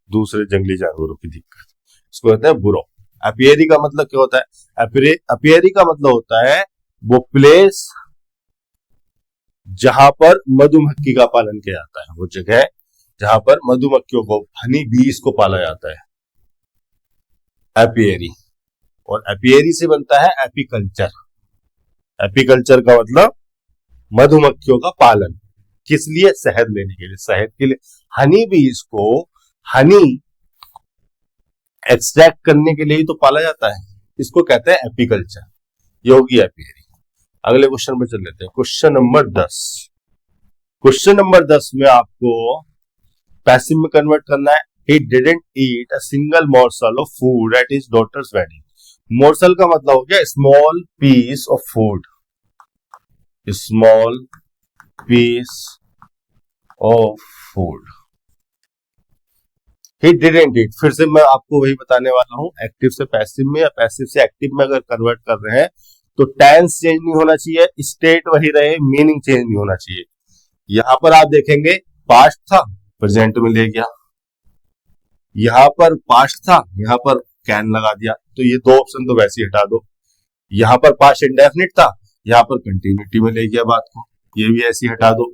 दूसरे जंगली जानवरों की दिक्कत। इसको कहते हैं बुरो। एपियरी का मतलब क्या होता है? एपियरी का मतलब होता है वो प्लेस जहां पर मधुमक्खी का पालन किया जाता है, वो जगह जहां पर मधुमक्खियों को, हनी बीज को पाला जाता है, एपियरी। और एपियरी से बनता है एपीकल्चर। एपीकल्चर का मतलब मधुमक्खियों का पालन, किस लिए? शहद लेने के लिए, शहद के लिए। हनी बीज को हनी एक्सट्रैक्ट करने के लिए ही तो पाला जाता है, इसको कहते हैं एपीकल्चर। ये होगी एपियरी। अगले क्वेश्चन पे चल लेते हैं, क्वेश्चन नंबर 10। क्वेश्चन नंबर 10 में आपको पैसिव में कन्वर्ट करना है। He didn't eat a single morsel of food at his daughter's wedding. Morsel का मतलब हो गया small piece of food, small piece of food. He didn't eat, फिर से मैं आपको वही बताने वाला हूं, एक्टिव से पैसिव में या पैसिव से एक्टिव में अगर कन्वर्ट कर रहे हैं तो टेंस चेंज नहीं होना चाहिए, स्टेट वही रहे, मीनिंग चेंज नहीं होना चाहिए। यहां पर आप देखेंगे पास्ट था, प्रेजेंट में ले गया, यहां पर पास्ट था, यहां पर कैन लगा दिया, तो ये दो ऑप्शन तो वैसे ही हटा दो। यहां पर पास्ट इंडेफिनिट था, यहां पर कंटिन्यूटी में ले गया बात को, ये भी ऐसे ही हटा दो।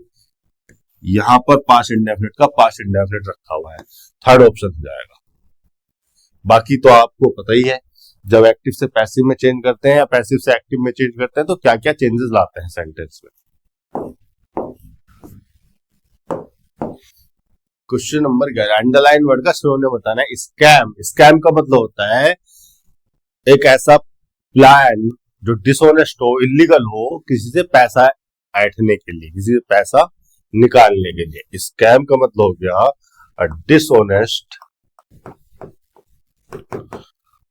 यहां पर पास्ट इंडेफिनिट का पास्ट इंडेफिनिट रखा हुआ है, थर्ड ऑप्शन हो जाएगा। बाकी तो आपको पता ही है, जब एक्टिव से पैसिव में चेंज करते हैं या पैसिव से एक्टिव में चेंज करते हैं तो क्या क्या चेंजेस लाते हैं सेंटेंस में। क्वेश्चन नंबर 11, अंडरलाइन वर्ड का सिनोनिम बताना है। स्कैम। स्कैम का मतलब होता है एक ऐसा प्लान जो डिसऑनेस्ट हो, इलीगल हो, किसी से पैसा ऐंठने के लिए, किसी से पैसा निकालने के लिए। स्कैम का मतलब हो गया डिसऑनेस्ट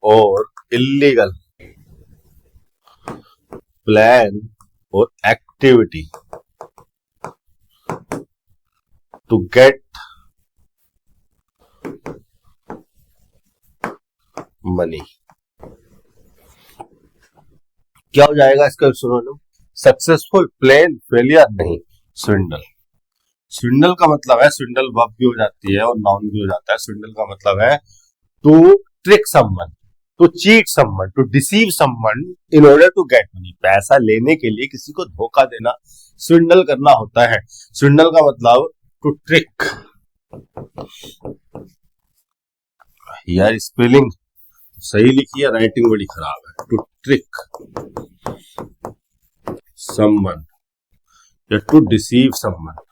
और इलीगल प्लान और एक्टिविटी टू गेट मनी। क्या हो जाएगा इसका सिनोनिम? सक्सेसफुल, प्लेन, फेलियर नहीं, स्विंडल। स्विंडल का मतलब है, स्विंडल वर्ब भी हो जाती है और नाउन भी हो जाता है। स्विंडल का मतलब है to trick someone, to cheat someone, to deceive someone in order to get money. पैसा लेने के लिए किसी को धोखा देना स्विंडल करना होता है। स्विंडल का मतलब टू ट्रिक। यार स्पेलिंग सही लिखी है, राइटिंग बड़ी खराब है। टू ट्रिक समवन या to deceive someone.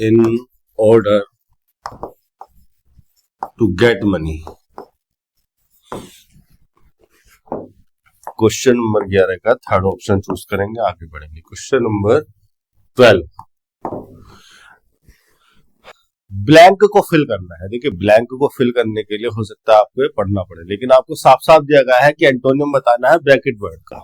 In order to get money. Question number 11 का थर्ड ऑप्शन चूज करेंगे, आगे बढ़ेंगे। क्वेश्चन नंबर 12, ब्लैंक को फिल करना है। देखिए ब्लैंक को फिल करने के लिए हो सकता है आपको ये पढ़ना पड़े, लेकिन आपको साफ साफ दिया गया है कि एंटोनियम बताना है ब्रैकेट वर्ड का।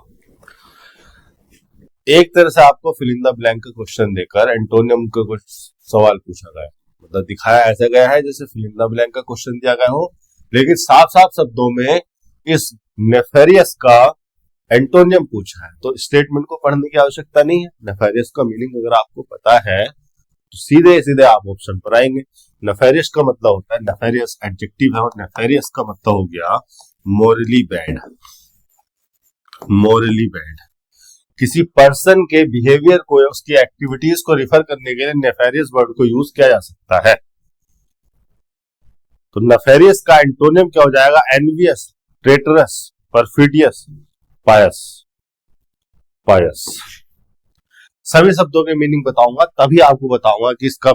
एक तरह से आपको फिल इन द ब्लैंक का क्वेश्चन देकर एंटोनियम का कुछ सवाल पूछा गया, मतलब दिखाया ऐसा गया है जैसे फिल इन द ब्लैंक का क्वेश्चन दिया गया हो, लेकिन साफ साफ शब्दों में इस नेफेरियस का एंटोनियम पूछा है। तो स्टेटमेंट को पढ़ने की आवश्यकता नहीं है। नेफेरियस का मीनिंग अगर आपको पता है तो सीधे सीधे आप ऑप्शन पर आएंगे। नेफेरियस का मतलब होता है, नेफेरियस एडजेक्टिव है और नेफेरियस का मतलब हो गया मोरली बैड। मोरली बैड किसी पर्सन के बिहेवियर को या उसकी एक्टिविटीज को रिफर करने के लिए नेफेरियस वर्ड को यूज किया जा सकता है। तो नेफेरियस का एंटोनियम क्या हो जाएगा? एनवियस, ट्रेटरस, परफिडियस, पायस। पायस। सभी शब्दों के मीनिंग बताऊंगा, तभी आपको बताऊंगा कि इसका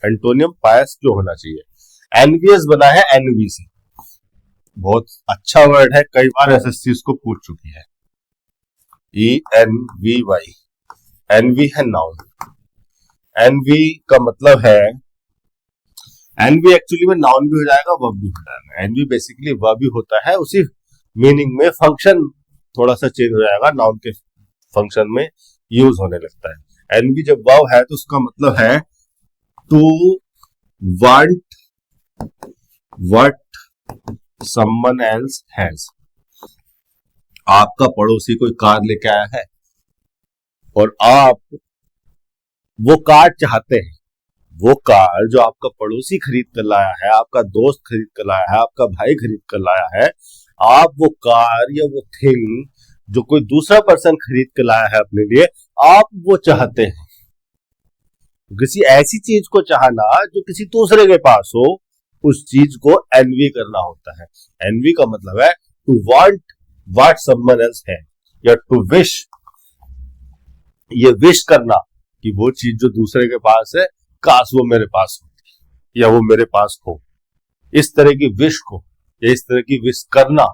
एंटोनियम पायस क्यों होना चाहिए। एनवियस बना है एनवी से, बहुत अच्छा वर्ड है, कई बार एसएससी इसको पूछ चुकी है। ENVY, एनवी है नाउन। एनवी का मतलब है, एनवी एक्चुअली में नाउन भी हो जाएगा, वर्ब भी हो जाएगा। एनवी बेसिकली वर्ब भी होता है, उसी मीनिंग में फंक्शन थोड़ा सा चेंज हो जाएगा, नाउन के फंक्शन में यूज होने लगता है। एनवी जब वर्ब है तो उसका मतलब है to want what someone else has. आपका पड़ोसी कोई कार लेके आया है और आप वो कार चाहते हैं, वो कार जो आपका पड़ोसी खरीद कर लाया है, आपका दोस्त खरीद कर लाया है, आपका भाई खरीद कर लाया है, आप वो कार या वो थिंग जो कोई दूसरा पर्सन खरीद कर लाया है अपने लिए, आप वो चाहते हैं। किसी ऐसी चीज को चाहना जो किसी दूसरे के पास हो, उस चीज को एनवी करना होता है। एनवी का मतलब है to want what someone else है, या टू विश, ये विश करना कि वो चीज जो दूसरे के पास है काश वो मेरे पास होती या वो मेरे पास हो। इस तरह की विश को या इस तरह की विश करना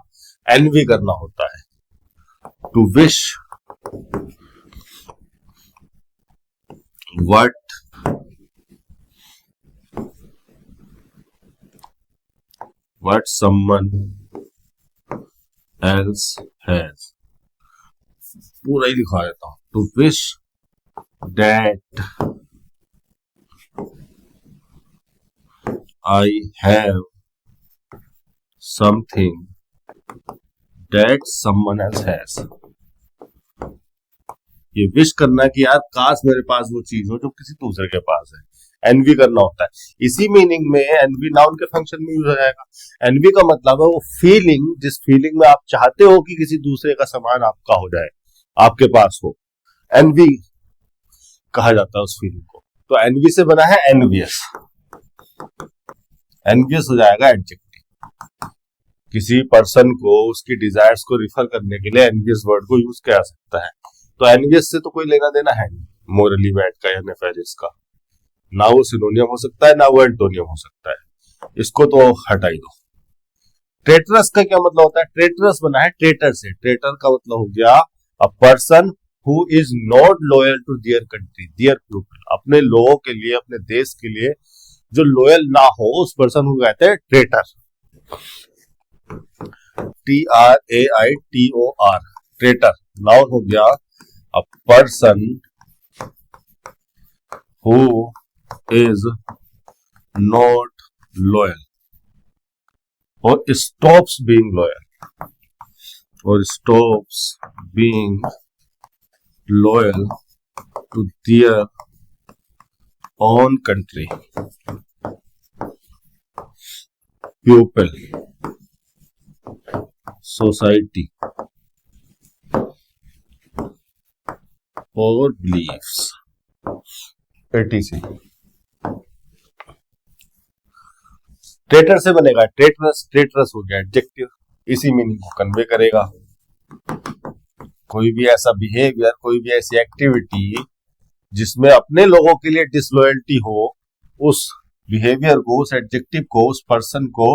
एनवी करना होता है। To wish what someone else has. पूरा ही दिखा देता हूं। To wish that I have something that someone else has. ये विश करना कि यार काश मेरे पास वो चीज हो जो किसी दूसरे के पास है। एनवी करना होता है। इसी मीनिंग में एनवी नाउन के फंक्शन में यूज हो जाएगा। एनवी का मतलब है वो फीलिंग, जिस फीलिंग में आप चाहते हो कि किसी दूसरे का सामान आपका हो जाए, आपके पास हो, एनवी कहा जाता है उस फीलिंग को। तो एनवी से बना है एनवियस, एनवियस हो जाएगा एडजेक्टिव। किसी पर्सन को उसकी डिजायर्स को रिफर करने के लिए एनवियस वर्ड को यूज किया जा सकता है। तो एनवियस से तो कोई लेना देना है नहीं मोरली बैड का या नेफेरियस का, ना वो सिनोनियम हो सकता है ना वो एंटोनियम हो सकता है, इसको तो हटा ही दो। ट्रेटरस का क्या मतलब होता है? ट्रेटरस बना है ट्रेटर से। ट्रेटर का मतलब हो गया a person who is not loyal to their country, their people, अपने लोगों के लिए, अपने देश के लिए जो लॉयल ना हो उस पर्सन को कहते हैं ट्रेटर। TRAITOR, traitor. नाउन हो गया a person who is not loyal और स्टॉप्स बीइंग लॉयल, और stops being loyal to their own country, people, society or beliefs, etc. Traitor से बनेगा ट्रेटरस, ट्रेटरस हो गया एडजेक्टिव, इसी मीनिंग को कन्वे करेगा। कोई भी ऐसा बिहेवियर, कोई भी ऐसी एक्टिविटी जिसमें अपने लोगों के लिए डिसलॉयल्टी हो, उस बिहेवियर को, उस एडजेक्टिव को, उस पर्सन को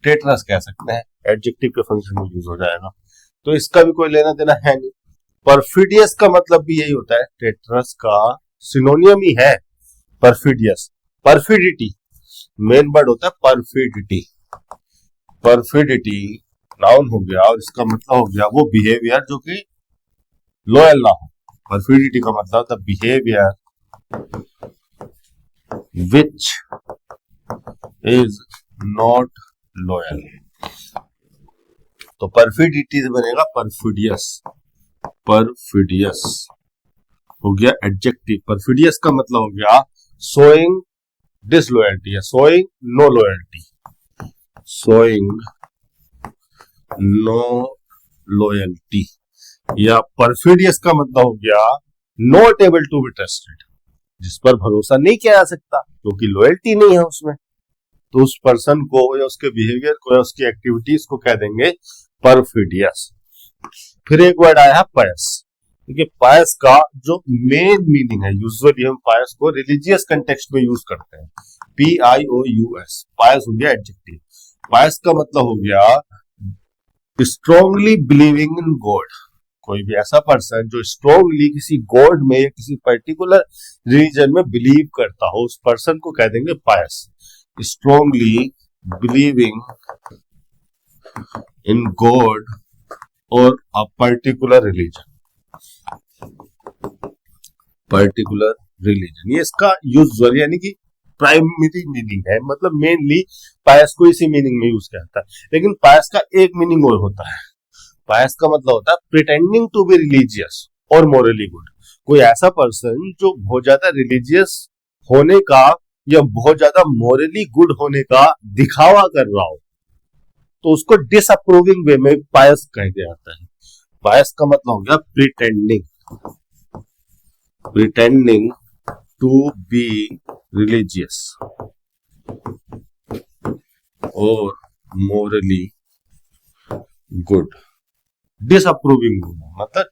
ट्रेटरस कह सकते हैं। एडजेक्टिव के फंक्शन में यूज हो जाएगा, तो इसका भी कोई लेना देना है नहीं। परफिडियस का मतलब भी यही होता है, ट्रेटरस का सिनोनियम ही है परफिडियस। परफिडिटी मेन वर्ड होता है परफिडिटी। परफिडिटी नाउन हो गया और इसका मतलब हो गया वो बिहेवियर जो कि लॉयल ना हो। परफिडिटी का मतलब the behaviour which is not loyal. तो परफिडिटी से बनेगा परफिडियस। परफिडियस हो गया एडजेक्टिव। परफिडियस का मतलब हो गया शोइंग डिसलॉयल्टी या showing no loyalty, showing no loyalty. या परफिडियस का मतलब हो गया not able to be trusted, जिस पर भरोसा नहीं किया जा सकता क्योंकि लॉयल्टी नहीं है उसमें, तो उस पर्सन को या उसके बिहेवियर को या उसकी एक्टिविटीज को कह देंगे परफिडियस। फिर एक वर्ड आया है पायस। देखिए पायस का जो मेन मीनिंग है, यूजुअली हम पायस को रिलीजियस कंटेक्स्ट में यूज करते हैं, PIOUS। पायस हो गया एडजेक्टिव। पायस का मतलब हो गया स्ट्रांगली बिलीविंग इन गॉड। कोई भी ऐसा पर्सन जो स्ट्रांगली किसी गॉड में या किसी पर्टिकुलर रिलीजन में बिलीव करता हो, उस पर्सन को कह देंगे पायस। स्ट्रांगली बिलीविंग इन गॉड और a particular religion, particular religion, ये इसका यूजुअल यानी कि प्राइमरी मीनिंग है, मतलब मेनली पायस को इसी मीनिंग में यूज किया जाता है। लेकिन पायस का एक मीनिंग और होता है। पायस का मतलब होता है प्रिटेंडिंग टू बी रिलीजियस और मोरली गुड। कोई ऐसा पर्सन जो बहुत ज्यादा रिलीजियस होने का या बहुत ज्यादा मोरली गुड होने का दिखावा कर रहा हो, तो उसको डिसअप्रूविंग वे में पायस कह दिया जाता है। पायस का मतलब हो गया pretending, pretending to be religious और मोरली गुड। डिसअप्रूविंग मतलब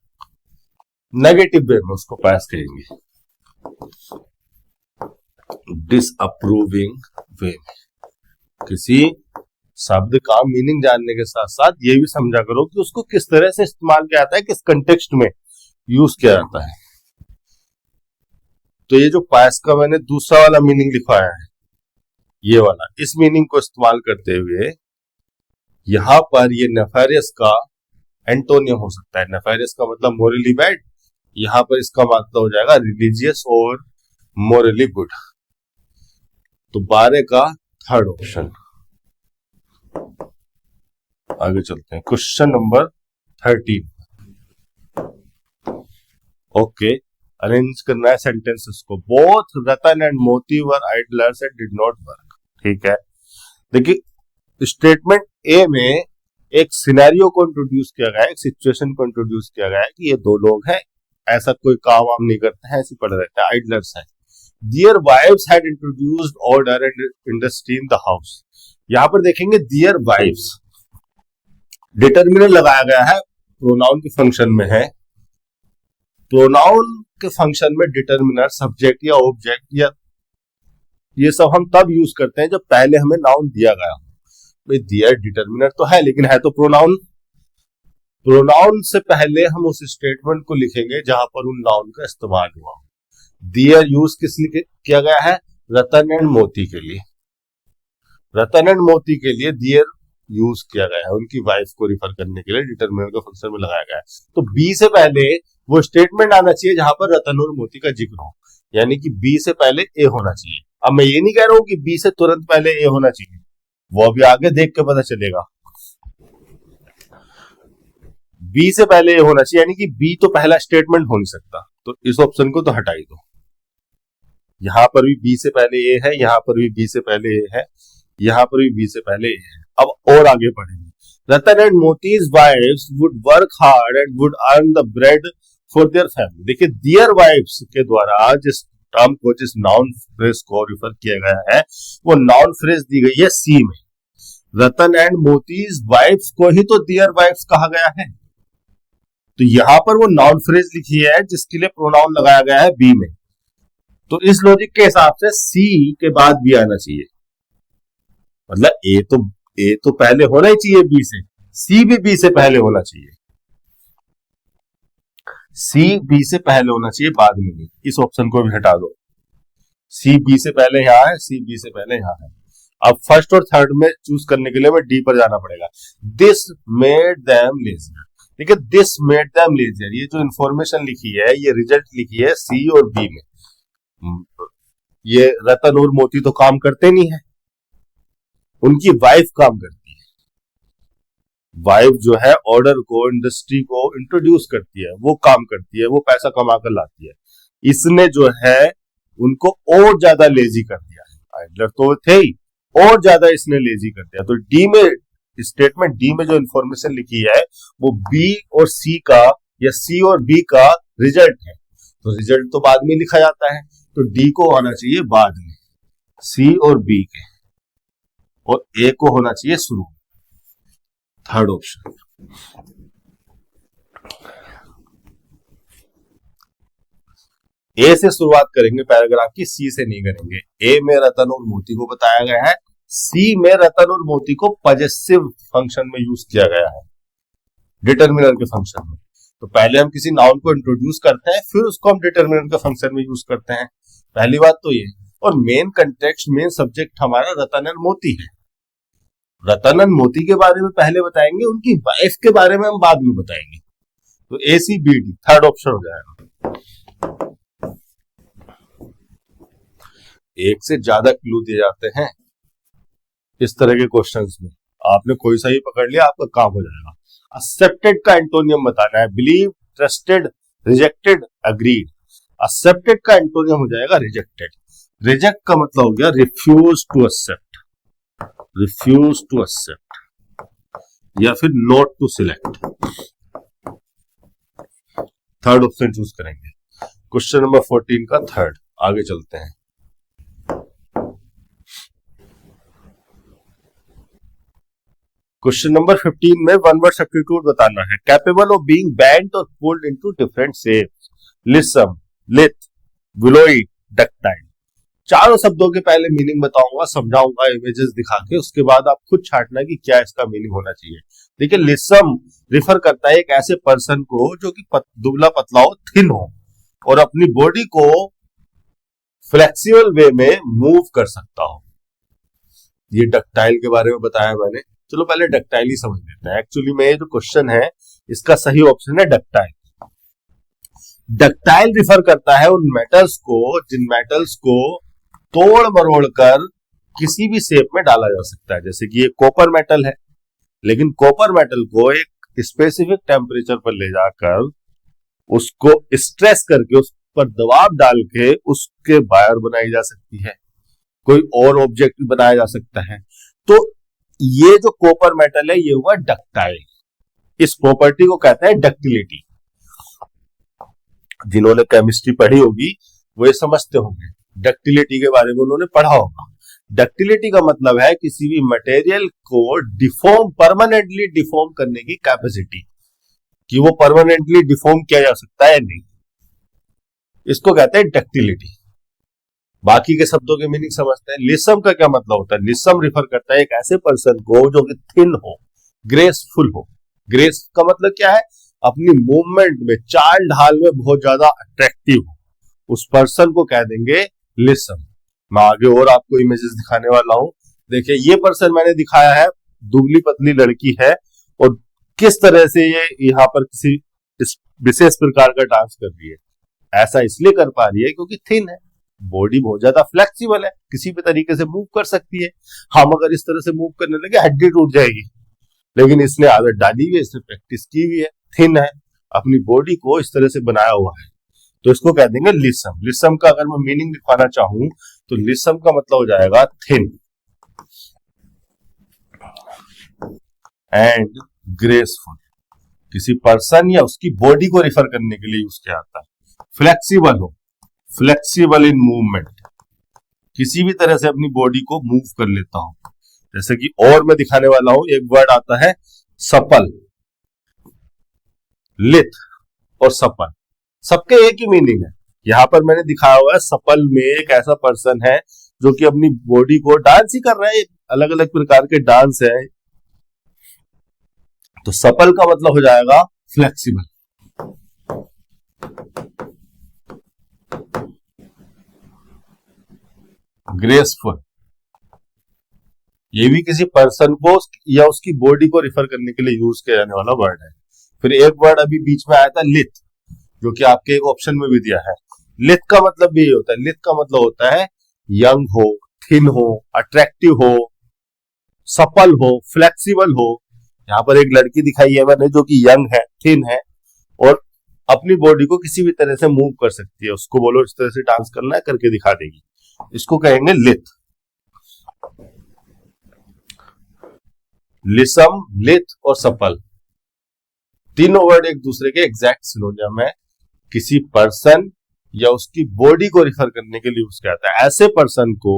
नेगेटिव वे में उसको पायस कहेंगे, डिसअप्रूविंग वे में। किसी शब्द का मीनिंग जानने के साथ साथ ये भी समझा करो कि उसको किस तरह से इस्तेमाल किया जाता है, किस कंटेक्स्ट में यूज किया जाता है। तो ये जो पायस का मैंने दूसरा वाला मीनिंग लिखवाया है, ये वाला, इस मीनिंग को इस्तेमाल करते हुए यहां पर ये नेफेरियस का एंटोनियम हो सकता है। नेफेरियस का मतलब मोरली बैड, यहां पर इसका मतलब हो जाएगा रिलीजियस और मोरली गुड। तो 12 का थर्ड ऑप्शन। आगे चलते हैं क्वेश्चन नंबर 13। ओके, अरेंज करना है सेंटेंसेस को। Both Ratan and Moti were idlers and did not work. ठीक है, देखिए स्टेटमेंट ए में एक सिनेरियो को इंट्रोड्यूस किया गया है, एक सिचुएशन को इंट्रोड्यूस किया गया है कि ये दो लोग हैं, ऐसा कोई काम वाम नहीं करते हैं, ऐसे पड़े रहते हैं, आइडलर्स हैं। Their wives had introduced order and industry in the house. यहां पर देखेंगे their wives, डिटर्मिनर लगाया गया है, प्रोनाउन के फंक्शन में है। प्रोनाउन के फंक्शन में डिटर्मिनर सब्जेक्ट या ऑब्जेक्ट या ये सब हम तब यूज करते हैं जब पहले हमें नाउन दिया गया हो। भाई दियर डिटर्मिनर तो है लेकिन है तो प्रोनाउन। प्रोनाउन से पहले हम उस स्टेटमेंट को लिखेंगे जहां पर उन नाउन का इस्तेमाल हुआ हो। दियर यूज किस लिए किया गया है? रतन एंड मोती के लिए। रतन एंड मोती के लिए दियर यूज किया गया है, उनकी वाइफ को रिफर करने के लिए डिटर्मिनर का फंक्शन में लगाया गया है। तो बी से पहले वो स्टेटमेंट आना चाहिए जहां पर रतन और मोती का जिक्र हो, यानी कि बी से पहले ए होना चाहिए। अब मैं ये नहीं कह रहा हूं कि बी से तुरंत पहले ए होना चाहिए, वो अभी आगे देख के पता चलेगा। बी से पहले ए होना चाहिए, यानी कि बी तो पहला स्टेटमेंट हो नहीं सकता, तो इस ऑप्शन को तो हटा ही दो। यहां पर भी बी से पहले ए है, यहां पर भी बी से पहले ए है, यहां पर भी बी से पहले ए है। अब और आगे पढ़ेंगे। Ratan and Moti's wives would work hard and would earn the bread for their family. देखिए दियर वाइफ्स के द्वारा जिस टर्म को, जिस नाउन फ्रेज को रिफर किया गया है, वो नाउन फ्रेज दी गई है सी में। रतन एंड मोतीज वाइफ्स को ही तो दियर वाइफ्स कहा गया है, तो यहां पर वो नाउन फ्रेज लिखी है जिसके लिए प्रोनाउन लगाया गया है बी में। तो इस लॉजिक के हिसाब से सी के बाद बी आना चाहिए, मतलब ए तो पहले होना ही चाहिए बी से, सी भी बी से पहले होना चाहिए। सी बी से पहले होना चाहिए, बाद में नहीं। इस ऑप्शन को भी हटा दो। सी बी से पहले यहां है, सी बी से पहले यहां है। अब फर्स्ट और थर्ड में चूज करने के लिए मैं डी पर जाना पड़ेगा। This made them leisure. देखिए दिस मेड देम लेजियर, ये जो इंफॉर्मेशन लिखी है, ये रिजल्ट लिखी है सी और बी में। ये रतन और मोती तो काम करते नहीं है, उनकी वाइफ काम करती है। वाइफ जो है ऑर्डर को, इंडस्ट्री को इंट्रोड्यूस करती है, वो काम करती है, वो पैसा कमा कर लाती है। इसने जो है उनको और ज्यादा लेजी कर दिया है। आइडलर तो थे ही, और ज्यादा इसने लेजी कर दिया। तो डी में, स्टेटमेंट डी में जो इंफॉर्मेशन लिखी है वो बी और सी का या सी और बी का रिजल्ट है। तो रिजल्ट तो बाद में लिखा जाता है, तो डी को होना चाहिए बाद में, सी और बी के, और ए को होना चाहिए शुरू। Third option. ए से शुरुआत करेंगे पैराग्राफ की, सी से नहीं करेंगे। ए में रतन और मोती को बताया गया है, सी में रतन और मोती को पजेसिव फंक्शन में यूज किया गया है, डिटर्मिनर के फंक्शन में। तो पहले हम किसी नाउन को इंट्रोड्यूस करते हैं, फिर उसको हम डिटर्मिनर के फंक्शन में यूज करते हैं। पहली बात तो ये, और मेन कंटेक्स्ट, मेन सब्जेक्ट हमारा रतन और मोती है। रतन और मोती के बारे में पहले बताएंगे, उनकी वाइफ के बारे में हम बाद में बताएंगे। तो A C B D third option हो जाएगा। एक से ज्यादा क्लू दिए जाते हैं इस तरह के क्वेश्चंस में, आपने कोई सा ही पकड़ लिया आपका काम हो जाएगा। एक्सेप्टेड का एंटोनियम बताना है, believe, trusted, rejected, agreed. Accepted का एंटोनियम हो जाएगा रिजेक्टेड। रिजेक्ट का मतलब हो गया refuse to accept, refuse to accept, या फिर not to select. Third option choose करेंगे। क्वेश्चन नंबर 14 का थर्ड, आगे चलते हैं। क्वेश्चन नंबर 15 में वन वर्ड सब्स्टिट्यूट बताना है। कैपेबल ऑफ बीइंग बेंट और pulled into different shapes, लिसम, लिथ, विलोइड, ductile. चारों शब्दों के पहले मीनिंग बताऊंगा, समझाऊंगा इमेजेस दिखा के, उसके बाद आप खुद छांटना कि क्या इसका मीनिंग होना चाहिए। देखिए लिसम रिफर करता है एक ऐसे पर्सन को जो कि दुबला पतला हो, थिन हो, और अपनी बॉडी को फ्लेक्सिबल वे में मूव कर सकता हो। ये डक्टाइल के बारे में बताया मैंने। चलो पहले डक्टाइल ही समझ लेते हैं। एक्चुअली में ये जो क्वेश्चन है इसका सही ऑप्शन है डक्टाइल। डक्टाइल रिफर करता है उन मेटल्स को जिन मेटल्स को तोड़ मरोड़ कर किसी भी शेप में डाला जा सकता है। जैसे कि ये कॉपर मेटल है, लेकिन कॉपर मेटल को एक स्पेसिफिक टेम्परेचर पर ले जाकर उसको स्ट्रेस करके, उस पर दबाव डाल के उसके वायर बनाई जा सकती है, कोई और ऑब्जेक्ट बनाया जा सकता है। तो ये जो कॉपर मेटल है ये हुआ डक्टाइल। इस प्रॉपर्टी को कहते हैं डक्टिलिटी। जिन्होंने केमिस्ट्री पढ़ी होगी वो ये समझते होंगे डक्टिलिटी के बारे में उन्होंने पढ़ा होगा। डक्टिलिटी का मतलब है किसी भी मटेरियल को डिफॉर्म, परमानेंटली डिफॉर्म करने की कैपेसिटी, कि वो परमानेंटली डिफॉर्म किया जा सकता है नहीं, इसको कहते हैं डक्टिलिटी। बाकी के शब्दों के मीनिंग समझते हैं। लिसम का क्या मतलब होता है? लिसम रिफर करता है एक ऐसे पर्सन को जो कि थिन हो, ग्रेसफुल हो। ग्रेस का मतलब क्या है? अपनी मूवमेंट में, चाल ढाल में बहुत ज्यादा अट्रैक्टिव हो, उस पर्सन को कह देंगे लिसम। मैं आगे और आपको इमेजेस दिखाने वाला हूं। देखिए ये पर्सन मैंने दिखाया है, दुबली पतली लड़की है और किस तरह से ये यहाँ पर किसी विशेष प्रकार का डांस कर रही है। ऐसा इसलिए कर पा रही है क्योंकि थिन है, बॉडी बहुत ज्यादा फ्लेक्सिबल है, किसी भी तरीके से मूव कर सकती है। हम अगर इस तरह से मूव करने लगे हड्डी टूट जाएगी, लेकिन इसने आदत डाली हुई है, इसने प्रैक्टिस की हुई है, थिन है, अपनी बॉडी को इस तरह से बनाया हुआ है, तो इसको कह देंगे लिसम। लिसम का अगर मैं मीनिंग लिखवाना चाहूं तो लिसम का मतलब हो जाएगा थिन एंड ग्रेसफुल। किसी पर्सन या उसकी बॉडी को रिफर करने के लिए यूज किया जाता है। फ्लेक्सिबल हो, फ्लेक्सिबल इन मूवमेंट, किसी भी तरह से अपनी बॉडी को मूव कर लेता हूं। जैसे कि और मैं दिखाने वाला हूं, एक वर्ड आता है सपल। लिथ और सपल सबके एक ही मीनिंग है। यहां पर मैंने दिखाया हुआ है सपल में एक ऐसा पर्सन है जो कि अपनी बॉडी को डांस ही कर रहा है, अलग अलग प्रकार के डांस है, तो सपल का मतलब हो जाएगा फ्लेक्सिबल। ग्रेसफुल, ये भी किसी पर्सन को या उसकी बॉडी को रिफर करने के लिए यूज किया जाने वाला वर्ड है। फिर एक वर्ड अभी बीच में आया था लिथ, जो कि आपके एक ऑप्शन में भी दिया है। लिथ का मतलब भी ये होता है, लिथ का मतलब होता है यंग हो, थिन हो, अट्रैक्टिव हो, सपल हो, फ्लेक्सिबल हो। यहाँ पर एक लड़की दिखाई है मैंने जो कि यंग है, थिन है और अपनी बॉडी को किसी भी तरह से मूव कर सकती है। उसको बोलो इस तरह से डांस करना है, करके दिखा देगी, इसको कहेंगे लिथ। लिसम, लिथ और सपल तीनों वर्ड एक दूसरे के एग्जैक्ट सिनोनिम है। किसी पर्सन या उसकी बॉडी को रिफर करने के लिए यूज किया जाता है। ऐसे पर्सन को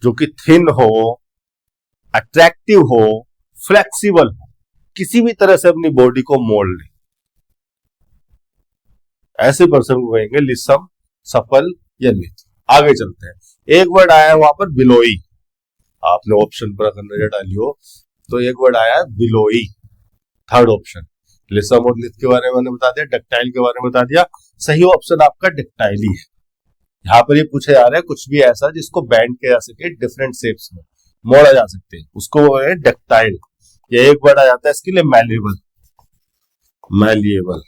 जो कि थिन हो, अट्रैक्टिव हो, फ्लेक्सिबल हो, किसी भी तरह से अपनी बॉडी को मोड़ ले, ऐसे पर्सन को कहेंगे लिसम, सपल या लिथ। आगे चलते हैं। एक वर्ड आया है वहां पर बिलोई, आपने ऑप्शन पर अगर नजर डाली हो तो एक वर्ड आया है बिलोई, थर्ड ऑप्शन। लिसम और लिथ के बारे में मैंने बता दिया, डक्टाइल के बारे में बता दिया। सही ऑप्शन आपका डक्टाइल ही है। यहाँ पर ये पूछा जा रहा है कुछ भी ऐसा जिसको बैंड किया जा सके, डिफरेंट शेप्स में मोड़ा जा सकते हैं, उसको डक्टाइल। या एक वर्ड आ जाता है इसके लिए मैलिएबल, मैलिएबल।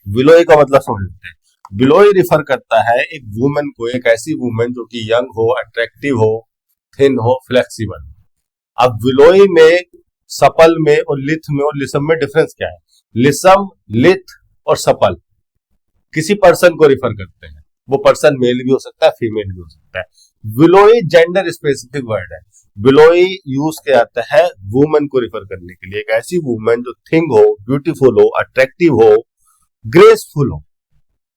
बिलोई का मतलब समझ लेते हैं। बिलोई रिफर करता है एक वुमेन को, एक ऐसी वुमेन जो कि यंग हो, अट्रैक्टिव हो, थिन हो, फ्लेक्सिबल। अब बिलोई में, सपल में और लिथ में और लिसम में डिफरेंस क्या है? लिसम, लिथ और सपल किसी पर्सन को रिफर करते हैं, वो पर्सन मेल भी हो सकता है, फीमेल भी हो सकता है। बिलोई जेंडर स्पेसिफिक वर्ड है। बिलोई यूज किया जाता है वुमेन को रिफर करने के लिए, एक ऐसी वुमेन जो थिंग हो, ब्यूटीफुल हो, अट्रैक्टिव हो, ग्रेसफुल हो,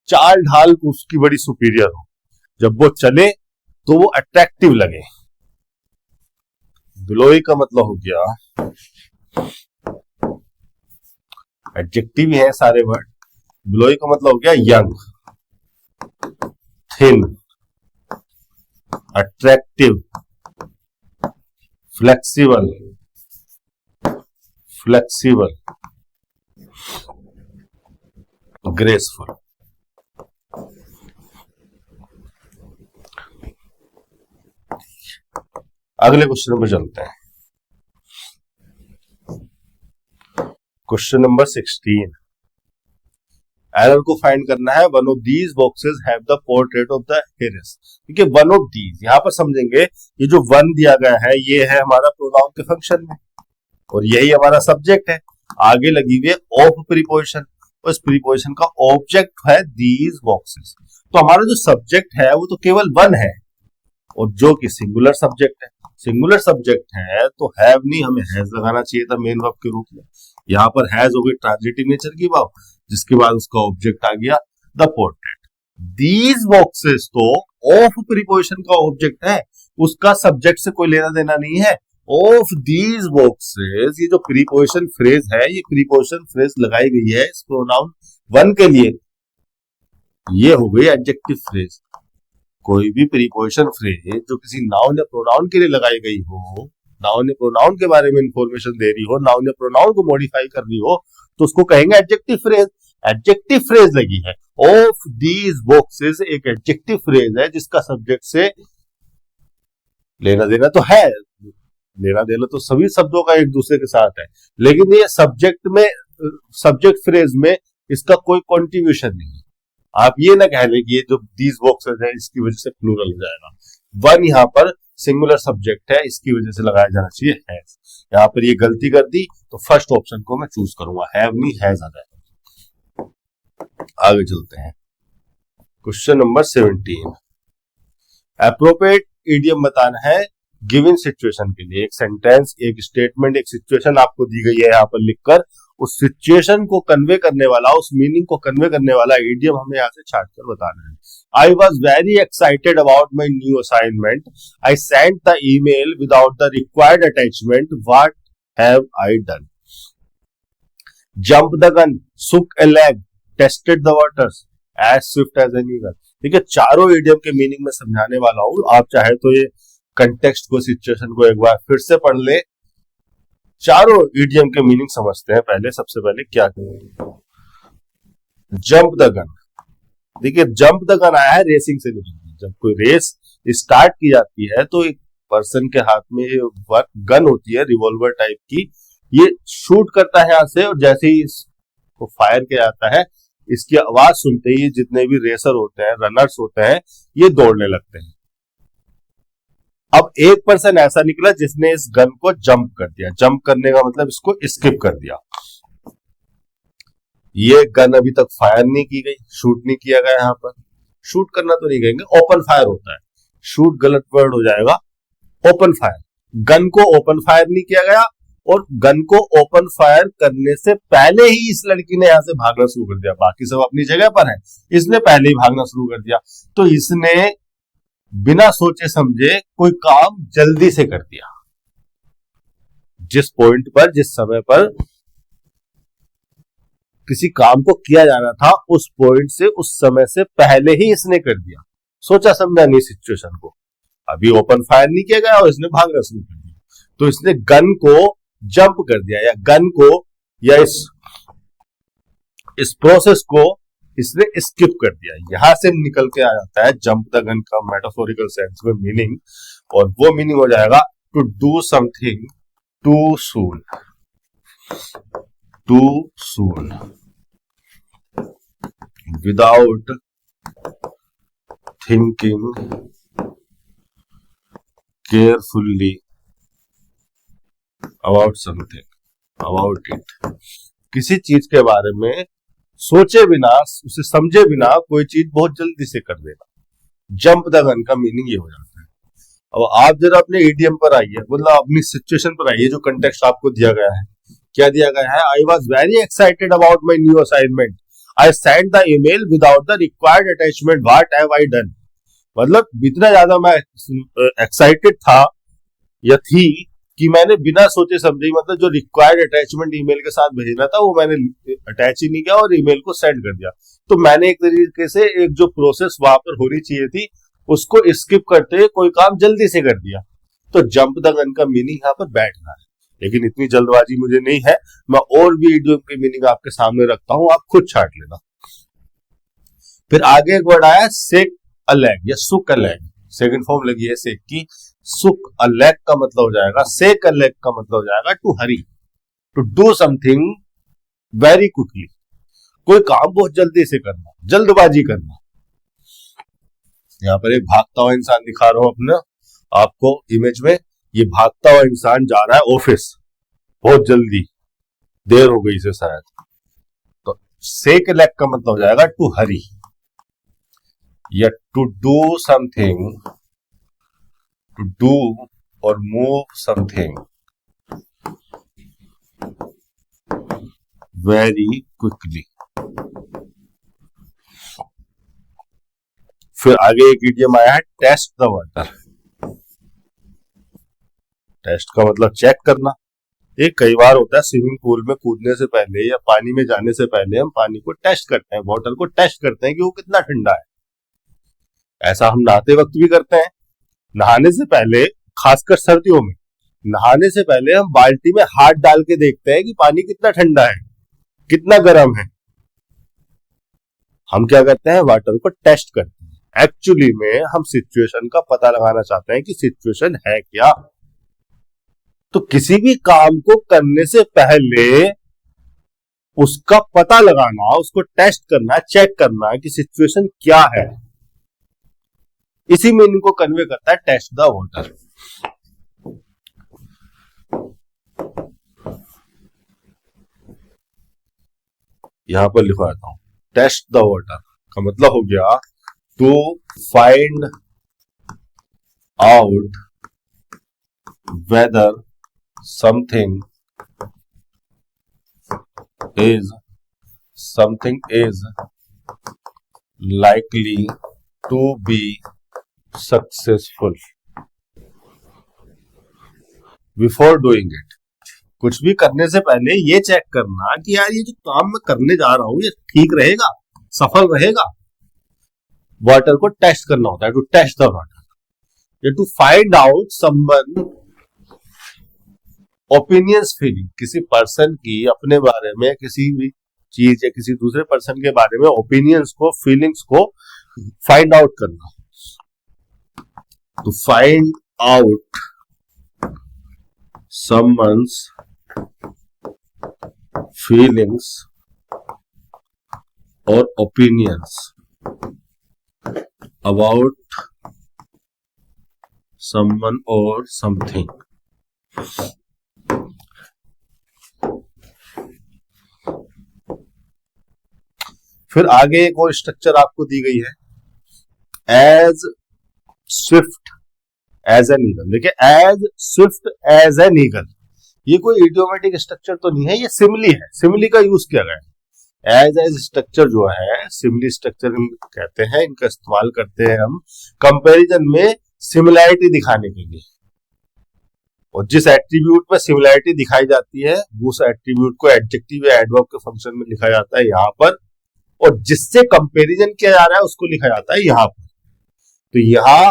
चाल ढाल उसकी बड़ी सुपीरियर हो, जब वो चले तो वो अट्रैक्टिव लगे। बिलोई का मतलब हो गया, एडजेक्टिव है सारे वर्ड। बिलोई का मतलब हो गया young, thin, attractive, flexible, flexible, graceful. अगले क्वेश्चन पर चलते हैं। क्वेश्चन नंबर 16, एरर को फाइंड करना है। One of these boxes have the portrait of the Heres. देखिए वन ऑफ दीज, यहां पर समझेंगे ये जो वन दिया गया है ये है हमारा प्रोनाउन के फंक्शन में और यही हमारा सब्जेक्ट है। आगे लगी हुई है ऑफ प्रीपोजिशन, और इस प्रीपोजिशन का ऑब्जेक्ट है दीज बॉक्सेस। तो हमारा जो सब्जेक्ट है वो तो केवल वन है और जो कि सिंगुलर सब्जेक्ट है। सिंगुलर सब्जेक्ट है तो हैव नहीं, हमें हैज लगाना चाहिए था मेन वर्ब के रूप में। यहाँ पर हैज हो गई ट्रांजिटिव नेचर की वर्ब, जिसके बाद उसका ऑब्जेक्ट आ गया द पोर्ट्रेट। दीज बॉक्सेस तो ऑफ प्रीपोजिशन का ऑब्जेक्ट है, उसका सब्जेक्ट से कोई लेना देना नहीं है। ऑफ दीज बॉक्सेस, ये जो प्रीपोजिशन फ्रेज है, ये प्रीपोजिशन फ्रेज लगाई गई है इस प्रोनाउन वन के लिए, ये हो गई एडजेक्टिव फ्रेज। कोई भी प्रीपोजिशन फ्रेज जो किसी नाउन या प्रोनाउन के लिए लगाई गई हो, नाउन या प्रोनाउन के बारे में इंफॉर्मेशन दे रही हो, नाउन या प्रोनाउन को मॉडिफाई कर रही हो, तो उसको कहेंगे एडजेक्टिव फ्रेज। एडजेक्टिव फ्रेज लगी है। ऑफ दीज बॉक्सेस एक एडजेक्टिव फ्रेज है जिसका सब्जेक्ट से लेना देना तो है, लेना देना तो सभी शब्दों का एक दूसरे के साथ है, लेकिन ये सब्जेक्ट में, सब्जेक्ट फ्रेज में इसका कोई कॉन्ट्रीब्यूशन नहीं है। आप ये ना कह लें कि ये जो दीज बॉक्सेस है इसकी वजह से प्लूरल हो जाएगा। वन यहाँ पर सिंगुलर सब्जेक्ट है, इसकी वजह से लगाया जाना चाहिए हैज। यहाँ पर ये गलती कर दी तो फर्स्ट ऑप्शन को मैं चूज करूंगा, हैव नहीं हैज आ जाएगा। आगे चलते हैं, क्वेश्चन नंबर 17। एप्रोप्रिएट इडियम बताना है गिवन सिचुएशन के लिए। एक सेंटेंस, एक स्टेटमेंट, एक सिचुएशन आपको दी गई है यहाँ पर लिखकर, उस सिचुएशन को कन्वे करने वाला, उस मीनिंग को कन्वे करने वाला इडियम हमें यहाँ से छाट कर बताना है। I was very excited about my new assignment, I sent the email without the required attachment, what have I done. Jump the gun, shake a leg, tested the waters, as swift as an eagle. ठीक है, चारों idiom के meaning में समझाने वाला हूं। आप चाहे तो ये कंटेक्स्ट को, सिचुएशन को एक बार फिर से पढ़ ले। चारों इडियम के मीनिंग समझते हैं पहले। सबसे पहले क्या करेंगे, जंप द गन। देखिए, जंप द गन आया है रेसिंग से रिलेटेड। जब कोई रेस स्टार्ट की जाती है तो एक पर्सन के हाथ में गन होती है, रिवॉल्वर टाइप की, ये शूट करता है यहां से, और जैसे ही इसको फायर किया जाता है, इसकी आवाज सुनते ही जितने भी रेसर होते हैं, रनर्स होते हैं, ये दौड़ने लगते हैं। अब एक पर्सन ऐसा निकला जिसने इस गन को जंप कर दिया। जंप करने का मतलब इसको स्किप कर दिया। ये गन अभी तक फायर नहीं की गई, शूट नहीं किया गया। यहां पर शूट करना तो नहीं कहेंगे, ओपन फायर होता है। शूट गलत वर्ड हो जाएगा, ओपन फायर। गन को ओपन फायर नहीं किया गया, और गन को ओपन फायर करने से पहले ही इस लड़की ने यहां से भागना शुरू कर दिया। बाकी सब अपनी जगह पर है, इसने पहले ही भागना शुरू कर दिया। तो इसने बिना सोचे समझे कोई काम जल्दी से कर दिया। जिस पॉइंट पर, जिस समय पर किसी काम को किया जाना था, उस पॉइंट से, उस समय से पहले ही इसने कर दिया। सोचा समझा नहीं सिचुएशन को। अभी ओपन फायर नहीं किया गया और इसने भागना शुरू कर दिया, तो इसने गन को जंप कर दिया, या गन को, या इस प्रोसेस को इसने स्किप कर दिया। यहां से निकल के आ जाता है जंप द गन का मेटाफोरिकल सेंस में मीनिंग, और वो मीनिंग हो जाएगा to do something too soon. Too soon, without thinking carefully about something, about it. किसी चीज के बारे में सोचे बिना, उसे समझे बिना कोई चीज बहुत जल्दी से कर देना। जंप द गन का मीनिंग ये हो जाता है। अब आप जरा अपने ईडीएम पर आइए, मतलब अपनी सिचुएशन पर आइए, जो कंटेक्स्ट आपको दिया गया है। क्या दिया गया है, I was very excited about my new assignment, I sent the email without the required attachment, what have I done. मतलब इतना ज्यादा मैं एक्साइटेड था या थी कि मैंने बिना सोचे समझे, मतलब जो रिक्वायर्ड अटैचमेंट ईमेल के साथ भेजना था वो मैंने अटैच ही नहीं किया और ईमेल को सेंड कर दिया। तो मैंने एक तरीके से एक जो प्रोसेस वहां पर होनी चाहिए थी उसको स्किप करते हुए कोई काम जल्दी से कर दिया। तो जंप द गन का मीनिंग यहाँ पर बैठना है, लेकिन इतनी जल्दबाजी मुझे नहीं है। मैं और भी इडियम की मीनिंग आपके सामने रखता हूं, आप खुद छाट लेना। फिर आगे एक वर्ड आया सेक अ लेग या सुक अ लेग। सेकंड फॉर्म लगी है सेक की। सुक अ लेग का मतलब हो जाएगा, सेक अ लेग का मतलब हो जाएगा to hurry, to do something very quickly. कोई काम बहुत जल्दी से करना, जल्दबाजी करना। यहाँ पर एक भागता हुआ इंसान दिखा रहा हूं अपने आपको इमेज में। ये भागता हुआ इंसान जा रहा है ऑफिस, बहुत जल्दी, देर हो गई इसे शायद। तो सेक अ लेग का मतलब हो जाएगा टू हरी, या to do something, to do और मूव समथिंग वेरी क्विकली। फिर आगे एक इडियम आया है टेस्ट द वाटर। टेस्ट का मतलब चेक करना। ये कई बार होता है स्विमिंग पूल में कूदने से पहले या पानी में जाने से पहले हम पानी को टेस्ट करते हैं, वाटर को टेस्ट करते हैं कि वो कितना ठंडा है। ऐसा हम नहाते वक्त भी करते हैं। नहाने से पहले, खासकर सर्दियों में, नहाने से पहले हम बाल्टी में हाथ डाल के देखते हैं कि पानी कितना ठंडा है, कितना गर्म है। हम क्या करते हैं, वाटर को टेस्ट करते हैं। एक्चुअली में हम सिचुएशन का पता लगाना चाहते हैं कि सिचुएशन है क्या। तो किसी भी काम को करने से पहले उसका पता लगाना, उसको टेस्ट करना, चेक करना कि सिचुएशन क्या है, इसी मीनिंग को कन्वे करता है टेस्ट द वाटर। यहां पर लिखवा देता हूं, टेस्ट द वाटर का मतलब हो गया to find out whether something is likely to be successful before doing it। कुछ भी करने से पहले ये चेक करना कि यार ये जो काम मैं करने जा रहा हूं ये ठीक रहेगा, सफल रहेगा। वाटर को टेस्ट करना होता है, to test the water. To find out someone opinions feeling, किसी पर्सन की अपने बारे में, किसी भी चीज या किसी दूसरे पर्सन के बारे में ओपिनियंस को, फीलिंग्स को फाइंड आउट करना। To find out someone's feelings और ओपिनियंस अबाउट समवन और समथिंग। फिर आगे एक और स्ट्रक्चर आपको दी गई है, as swift as an eagle. देखिए, as swift as an eagle, ये कोई इडियोमेटिक स्ट्रक्चर तो नहीं है, ये सिमिली है। सिमिली का यूज किया गया है। एज स्ट्रक्चर जो है, सिमिली स्ट्रक्चर कहते हैं, इनका इस्तेमाल करते हैं हम कंपैरिजन में सिमिलैरिटी दिखाने के लिए। और जिस एट्रीब्यूट में सिमिलैरिटी दिखाई जाती है उस एट्रीब्यूट को एडजेक्टिव या एडवर्ब के फंक्शन में लिखा जाता है यहाँ पर, और जिससे कंपैरिजन किया जा रहा है उसको लिखा जाता है यहाँ पर। तो यहाँ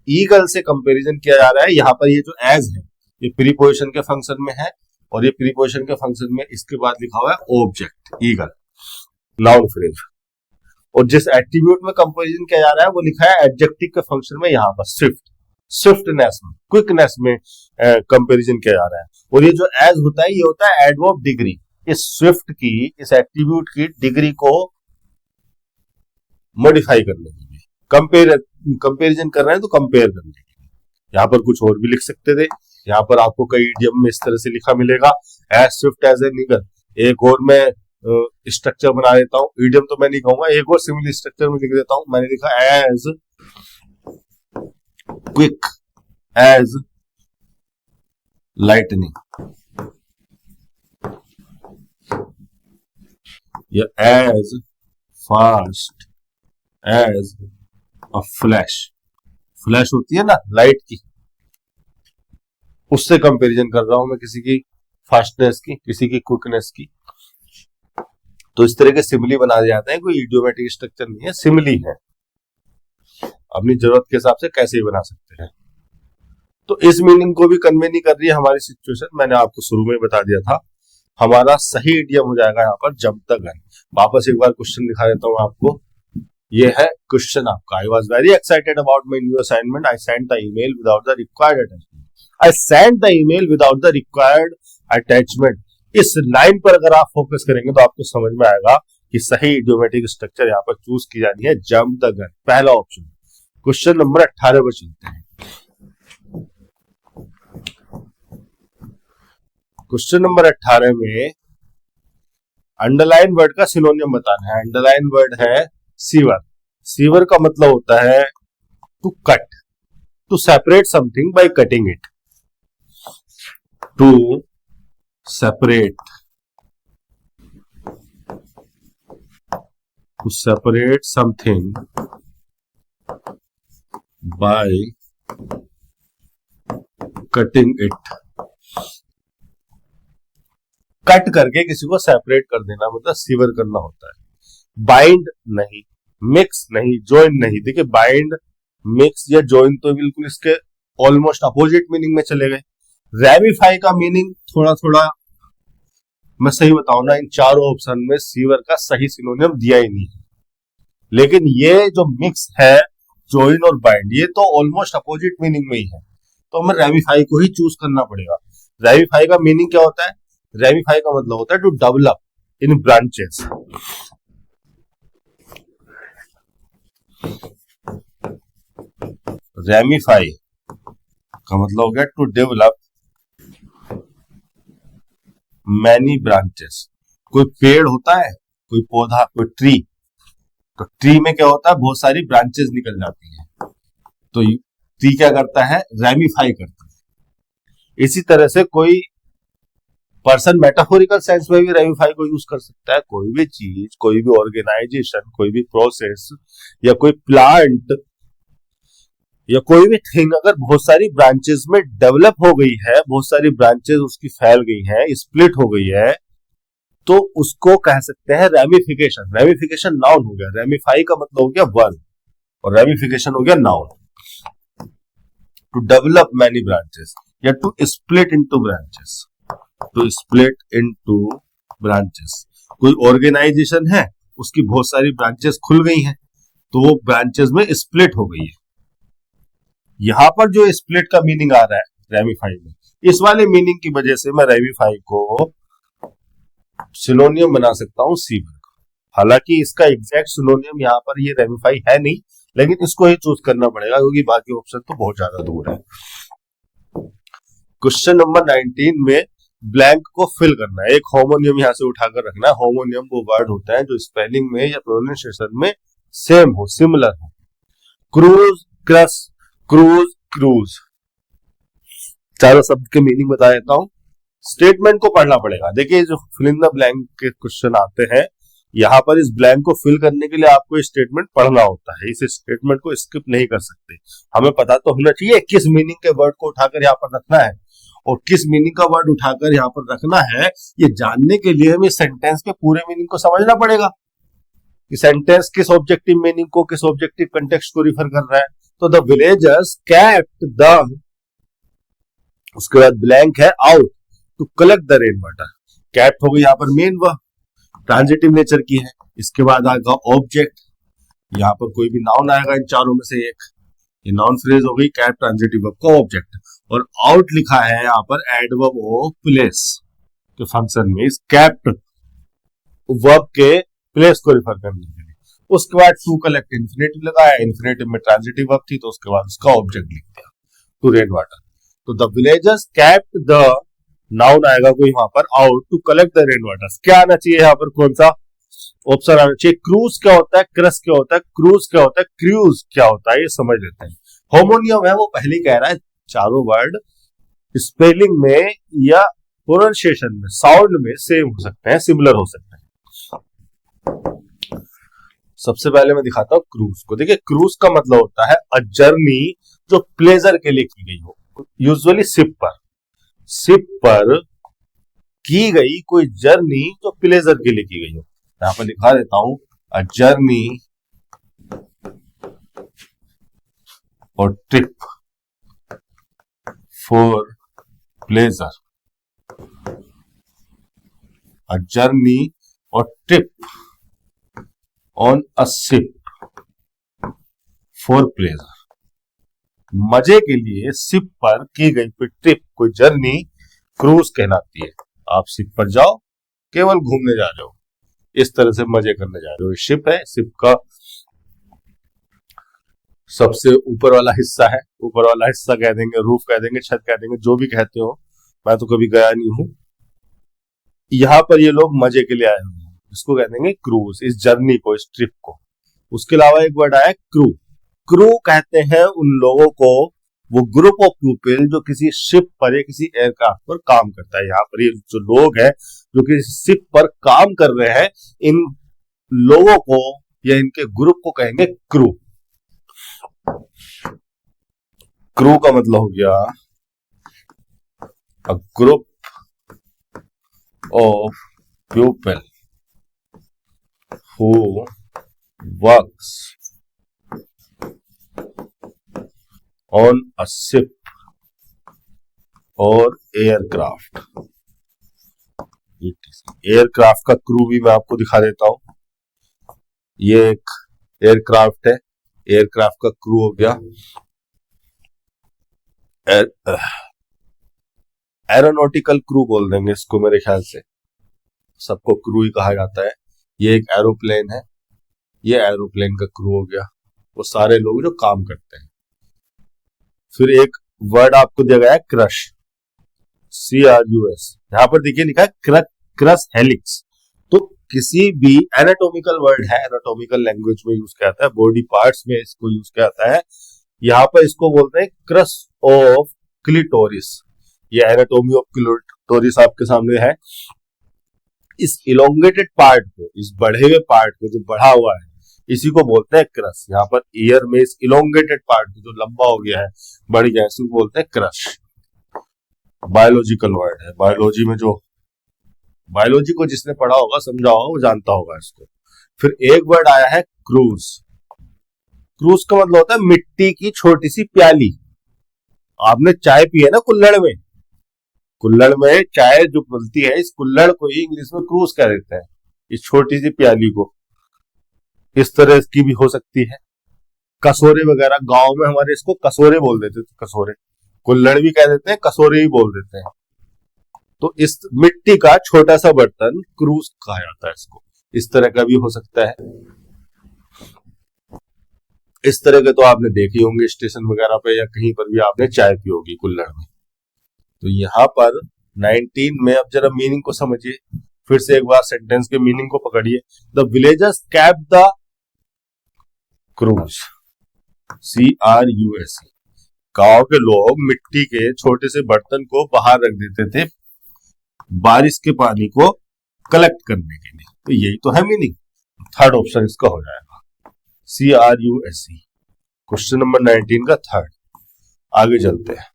ईगल से कंपैरिजन किया जा रहा है। यहाँ पर ये जो एज है ये प्रीपोजिशन के फंक्शन में है, और ये प्रीपोजिशन के फंक्शन में इसके बाद लिखा हुआ है ऑब्जेक्ट, ईगल, नाउन फ्रेज। और जिस एट्रीब्यूट में कंपैरिजन किया जा रहा है वो लिखा है एडजेक्टिव के फंक्शन में यहाँ पर, स्विफ्ट, स्विफ्टनेस में, क्विकनेस में कंपैरिजन किया जा रहा है। और ये जो एज होता है ये होता है एडवर्ब डिग्री। इस स्विफ्ट की, इस एट्रीब्यूट की डिग्री को मॉडिफाई करने के लिए, कंपेरिजन कर रहे हैं तो कंपेयर करने के लिए। यहाँ पर कुछ और भी लिख सकते थे। यहाँ पर आपको कई इडियम में इस तरह से लिखा मिलेगा, as swift as an eagle. एक और मैं स्ट्रक्चर बना देता हूँ, इडियम तो मैं नहीं कहूंगा, एक और सिमिलर स्ट्रक्चर में लिख देता हूं। मैंने लिखा एज क्विक एज लाइटनिंग, या as fast as a flash. Flash होती है ना लाइट की, उससे कंपैरिजन कर रहा हूं मैं, किसी की फास्टनेस की, किसी की क्विकनेस की। तो इस तरह के सिमिली बना दिए जाते हैं, कोई इडियोमेटिक स्ट्रक्चर नहीं है, सिमिली है। अपनी जरूरत के हिसाब से कैसे ही बना सकते हैं। तो इस मीनिंग को भी कन्वे नहीं कर रही है हमारी सिचुएशन। मैंने आपको शुरू में बता दिया था। हमारा सही इडियम हो जाएगा यहाँ पर जब तक है। वापस एक बार क्वेश्चन दिखा देता हूँ आपको। ये है क्वेश्चन आपका। आई was very excited about my new assignment. I sent the email without the required attachment. I sent the email without the required attachment. इस लाइन पर अगर आप फोकस करेंगे तो आपको समझ में आएगा कि सही इडियोमेटिक स्ट्रक्चर यहाँ पर चूज की जानी है, जंप द गन, पहला ऑप्शन। क्वेश्चन नंबर 18 पर चलते हैं। क्वेश्चन नंबर 18 में अंडरलाइन वर्ड का सिनोनियम बताना है। अंडरलाइन वर्ड है सीवर। सीवर का मतलब होता है to cut, to separate something by cutting it, to separate, to separate something by cutting it. Cut करके किसी को सेपरेट कर देना मतलब सीवर करना होता है। बाइंड नहीं, मिक्स नहीं, ज्वाइन नहीं। देखिए बाइंड, मिक्स या ज्वाइन तो बिल्कुल इसके ऑलमोस्ट अपोजिट मीनिंग में चले गए। रैमिफाई का मीनिंग थोड़ा थोड़ा मैं सही बताऊं ना, इन चारों ऑप्शन में सीवर का सही सिनोनियम दिया ही नहीं है। लेकिन ये जो मिक्स है, ज्वाइन और बाइंड, ये तो ऑलमोस्ट अपोजिट मीनिंग में ही है, तो हमें रैमिफाई को ही चूज करना पड़ेगा। रैमिफाई का मीनिंग क्या होता है? रैमिफाई का मतलब होता है टू डेवलप इन ब्रांचेस। रैमिफाई का मतलब हो गया टू डेवलप मैनी ब्रांचेस। कोई पेड़ होता है, कोई पौधा, कोई ट्री, तो ट्री में क्या होता है, बहुत सारी ब्रांचेस निकल जाती है, तो ट्री क्या करता है, रैमिफाई करता है। इसी तरह से कोई पर्सन मेटाफोरिकल सेंस में भी रैमिफाई को यूज कर सकता है। कोई भी चीज, कोई भी ऑर्गेनाइजेशन, कोई भी प्रोसेस या कोई प्लांट या कोई भी थिंग अगर बहुत सारी ब्रांचेस में डेवलप हो गई है, बहुत सारी ब्रांचेस उसकी फैल गई है, स्प्लिट हो गई है, तो उसको कह सकते हैं रैमिफिकेशन। रैमिफिकेशन नाउन हो गया, रैमिफाई का मतलब हो गया वर्ब और रैमिफिकेशन हो गया noun. To develop many branches या to split into branches. To split into branches, कोई ऑर्गेनाइजेशन है, उसकी बहुत सारी ब्रांचेस खुल गई हैं, तो वो ब्रांचेस में स्प्लिट हो गई है। यहां पर जो स्प्लिट का मीनिंग आ रहा है रैमिफाई में, इस वाले मीनिंग की वजह से मैं रैमिफाई को सिनोनियम बना सकता हूं सीवर का। हालांकि इसका एग्जैक्ट सिनोनियम यहाँ पर ये रैमिफाई है नहीं, लेकिन इसको ही चूज करना पड़ेगा क्योंकि बाकी ऑप्शन तो बहुत ज्यादा दूर है। क्वेश्चन नंबर 19 में ब्लैंक को फिल करना है। एक होमोनियम यहां से उठाकर रखना है। होमोनियम वो वर्ड होता है जो स्पेलिंग में या प्रोनाउंसिएशन में सेम हो, सिमिलर हो। क्रूज, क्रस, क्रूज, क्रूज, चारों शब्द के मीनिंग बता देता हूं। स्टेटमेंट को पढ़ना पड़ेगा। देखिए जो फिल इन द ब्लैंक के क्वेश्चन आते हैं, यहाँ पर इस ब्लैंक को फिल करने के लिए आपको स्टेटमेंट पढ़ना होता है। इस स्टेटमेंट को स्किप नहीं कर सकते। हमें पता तो होना चाहिए किस मीनिंग के वर्ड को उठाकर यहाँ पर रखना है और किस मीनिंग का वर्ड उठाकर यहाँ पर रखना है। ये जानने के लिए हमें सेंटेंस के पूरे मीनिंग को समझना पड़ेगा कि सेंटेंस किस ऑब्जेक्टिव मीनिंग को, किस ऑब्जेक्टिव कंटेक्स्ट को रिफर कर रहा है। तो द विलेजर्स केप्ट द, उसके बाद ब्लैंक है out to collect the rain water. Kept हो गई यहाँ पर मेन वर्ब, ट्रांजिटिव नेचर की है। इसके बाद आएगा ऑब्जेक्ट, यहाँ पर कोई भी नाउन आएगा इन चारों में से एक। ये नाउन फ्रेज हो गई कैप्ट ट्रांजिटिव वर्ब का ऑब्जेक्ट। और आउट लिखा है यहाँ पर एडवर्ब ऑफ प्लेस के फंक्शन में, इस कैप्ट वर्ब के प्लेस को रिफर करने के लिए। उसके बाद टू कलेक्ट इन्फिनेटिव लगाया, इन्फिनेटिव में ट्रांजिटिव वर्ब थी तो उसके बाद उसका ऑब्जेक्ट लिख दिया टू रेन वाटर। तो the villagers kept the, noun आएगा कोई वहां पर out to collect the rain water. क्या आना चाहिए यहाँ पर, कौन सा ऑप्शन आना चाहिए? क्रूज क्या होता है, क्रस क्या होता है, क्रूज क्या होता है, क्रूज क्या होता है, ये समझ लेते हैं। होमोनियम है वो पहले कह रहा है चारों वर्ड स्पेलिंग में या प्रोनाउंसिएशन में, साउंड में सेम हो सकते हैं, सिमिलर हो सकते हैं। सबसे पहले मैं दिखाता हूं क्रूज को। देखिए क्रूज का मतलब होता है अ जर्नी जो प्लेजर के लिए की गई हो, यूजुअली शिप पर की गई कोई जर्नी जो प्लेजर के लिए की गई हो। यहां पर लिखा देता हूं अ जर्नी और trip for pleasure. A journey और trip on a ship for pleasure. मजे के लिए शिप पर की गई कोई ट्रिप, कोई जर्नी क्रूज कहलाती है। आप शिप पर जाओ, केवल घूमने जा रहे हो, इस तरह से मजे करने जा रहे हो। शिप है, शिप का सबसे ऊपर वाला हिस्सा है, ऊपर वाला हिस्सा कह देंगे, रूफ कह देंगे, छत कह देंगे, जो भी कहते हो। मैं तो कभी गया नहीं हूं। यहां पर ये लोग मजे के लिए आए हुए हैं, इसको कह देंगे क्रूज, इस जर्नी को, इस ट्रिप को। उसके अलावा एक वर्ड आया क्रू। क्रू कहते हैं उन लोगों को, वो ग्रुप ऑफ पीपल जो किसी शिप पर या किसी एयरक्राफ्ट पर काम करता है। यहाँ पर ये जो लोग हैं जो किसी शिप पर काम कर रहे हैं, इन लोगों को या इनके ग्रुप को कहेंगे क्रू। क्रू का मतलब हो गया a group of people who works on a ship और एयरक्राफ्ट। एयरक्राफ्ट का क्रू भी मैं आपको दिखा देता हूं। ये एक एयरक्राफ्ट है, एयरक्राफ्ट का क्रू हो गया एरोनॉटिकल क्रू बोल देंगे इसको, मेरे ख्याल से सबको क्रू ही कहा जाता है। ये एक एरोप्लेन है, ये एरोप्लेन का क्रू हो गया, वो सारे लोग जो काम करते हैं। फिर एक वर्ड आपको दिया गया है क्रश, CRUS। यहां पर देखिए लिखा है क्रस हेलिक्स। तो किसी भी एनाटॉमिकल वर्ड है, एनाटॉमिकल लैंग्वेज में यूज किया जाता है, बॉडी पार्ट्स में इसको यूज किया जाता है। यहाँ पर इसको बोलते हैं क्रस ऑफ क्लिटोरिस। ये एनाटॉमी ऑफ क्लिटोरिस आपके सामने है। इस इलोंगेटेड पार्ट को, इस बढ़े हुए पार्ट को जो बढ़ा हुआ है, इसी को बोलते हैं क्रस। यहाँ पर ईयर में इस इलोंगेटेड पार्ट को जो लंबा हो गया है, बढ़ गया है, इसको बोलते हैं क्रश। बायोलॉजिकल वर्ड है, बायोलॉजी में जो, बायोलॉजी को जिसने पढ़ा होगा, समझा होगा, वो जानता होगा इसको। फिर एक वर्ड आया है क्रूज। क्रूज का मतलब होता है मिट्टी की छोटी सी प्याली। आपने चाय पी है ना कुल्हड़ में, कुल्हड़ में चाय जो बनती है, इस कुल्हड़ को ही इंग्लिश में क्रूज कह देते हैं, इस छोटी सी प्याली को। इस तरह की भी हो सकती है। कसोरे वगैरह, गांव में हमारे इसको कसोरे बोल देते थे, कसोरे। कुल्हड़ भी कह देते हैं, कसोरे भी बोल देते हैं। तो इस मिट्टी का छोटा सा बर्तन क्रूज कहा जाता है इसको। इस तरह का भी हो सकता है। इस तरह के तो आपने देखे होंगे स्टेशन वगैरह पे, या कहीं पर भी आपने चाय पी होगी कुल्हड़ में। तो यहां पर 19 में अब जरा मीनिंग को समझिए, फिर से एक बार सेंटेंस के मीनिंग को पकड़िए। The villagers kept the cruise, CRUS। गांव के लोग मिट्टी के छोटे से बर्तन को बाहर रख देते थे बारिश के पानी को कलेक्ट करने के लिए। तो यही तो है मीनिंग। थर्ड ऑप्शन इसका हो जाएगा, CRUS। क्वेश्चन नंबर 19 का थर्ड। आगे चलते हैं।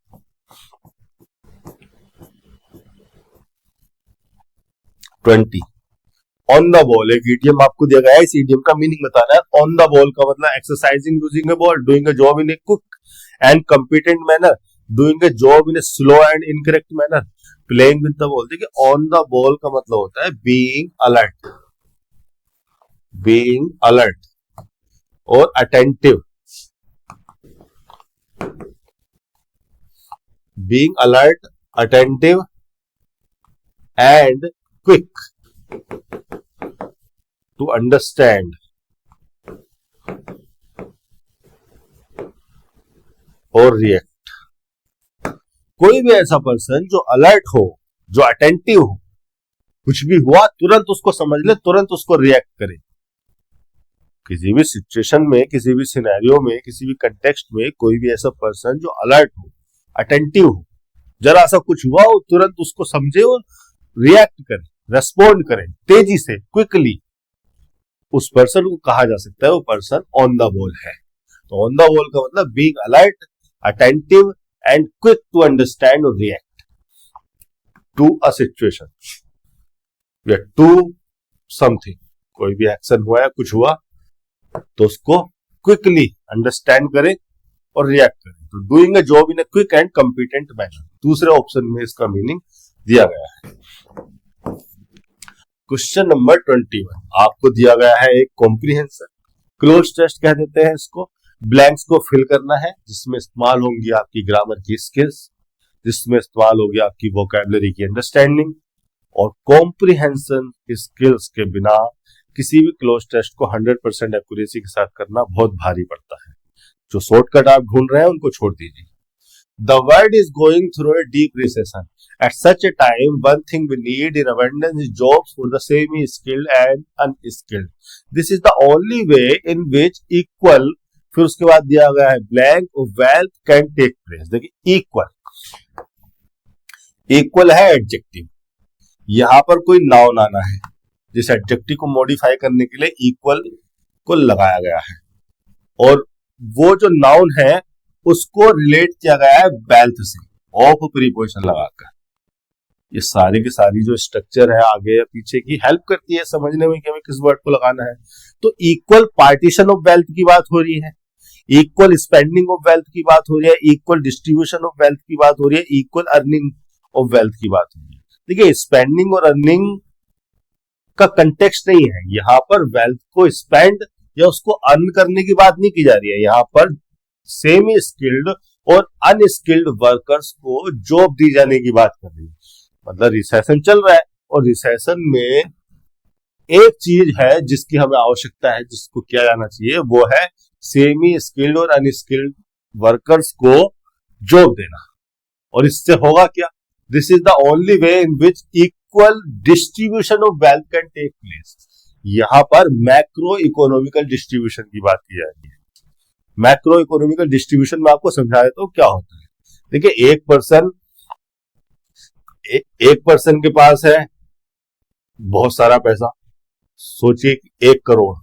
20 ऑन द बॉल, एक इडियम आपको दिया गया है, इस इडियम का मीनिंग बताना है। ऑन द बॉल का मतलब exercising using a ball, doing a job in a quick and competent manner, doing a job in a slow and incorrect manner, playing with the ball. देखिए on the ball का मतलब होता है being alert, being alert और attentive. Being alert, attentive and quick to understand और react. कोई भी ऐसा पर्सन जो अलर्ट हो, जो अटेंटिव हो, कुछ भी हुआ तुरंत उसको समझ ले, तुरंत उसको रिएक्ट करे। किसी भी सिचुएशन में, किसी भी सिनेरियो में, किसी भी कंटेक्स्ट में कोई भी ऐसा पर्सन जो अलर्ट हो, अटेंटिव हो, जरा सा कुछ हुआ हो तुरंत उसको समझे और रिएक्ट करे, रेस्पॉन्ड करे तेजी से, क्विकली, उस पर्सन को कहा जा सकता है वो पर्सन ऑन द बॉल है। तो ऑन द बॉल का मतलब being alert, attentive and quick to understand और रिएक्ट टू अ सिचुएशन या टू समथिंग। कोई भी एक्शन हुआ या कुछ हुआ तो उसको क्विकली अंडरस्टैंड करें और रिएक्ट करें। तो doing a job in a quick and competent manner, दूसरे ऑप्शन में इसका मीनिंग दिया गया है। क्वेश्चन नंबर 21 आपको दिया गया है एक कॉम्प्रिहेंशन क्लोज टेस्ट कह देते हैं इसको। ब्लैंक्स को फिल करना है, जिसमें इस्तेमाल होंगी आपकी ग्रामर की स्किल्स, जिसमें इस्तेमाल होगी आपकी वोकैबुलरी की अंडरस्टैंडिंग। और कॉम्प्रिहेंशन स्किल्स के बिना किसी भी क्लोज टेस्ट को 100% एक्यूरेसी के साथ करना बहुत भारी पड़ता है। जो शॉर्टकट आप ढूंढ रहे हैं उनको छोड़ दीजिए। The world is going through a deep recession. At such a time, one thing we need in abundance is jobs for the semi-skilled and unskilled. This is the only way in which equal, फिर उसके बाद दिया गया है blank of wealth can take place. देखिए equal, equal है adjective, यहां पर कोई नाउन आना है, जिस एडजेक्टिव को मॉडिफाई करने के लिए इक्वल को लगाया गया है। और वो जो नाउन है उसको रिलेट किया गया है वेल्थ से, ऑफ प्रीपोजिशन लगाकर। ये सारी की सारी जो स्ट्रक्चर है आगे या पीछे की हेल्प करती है समझने में कि हमें किस वर्ड को लगाना है। तो इक्वल पार्टीशन ऑफ वेल्थ की बात हो रही है, इक्वल स्पेंडिंग ऑफ वेल्थ की बात हो रही है, इक्वल डिस्ट्रीब्यूशन ऑफ वेल्थ की बात हो रही है, इक्वल अर्निंग ऑफ वेल्थ की बात हो रही है। देखिए स्पेंडिंग और अर्निंग का कंटेक्स्ट नहीं है यहाँ पर, वेल्थ को स्पेंड या उसको अर्न करने की बात नहीं की जा रही है। यहाँ पर सेमी स्किल्ड और अनस्किल्ड वर्कर्स को जॉब दी जाने की बात कर रही है। मतलब रिसेशन चल रहा है और रिसेशन में एक चीज है जिसकी हमें आवश्यकता है, जिसको किया जाना चाहिए, वो है सेमी स्किल्ड और अनस्किल्ड वर्कर्स को जॉब देना। और इससे होगा क्या? This is the only way in which equal distribution of wealth can take place. यहां पर मैक्रो इकोनॉमिकल डिस्ट्रीब्यूशन की बात की जा रही है। मैक्रो इकोनॉमिकल डिस्ट्रीब्यूशन में आपको समझा देता हूं क्या होता है। देखिए एक पर्सन के पास है बहुत सारा पैसा, सोचिए 1 करोड़।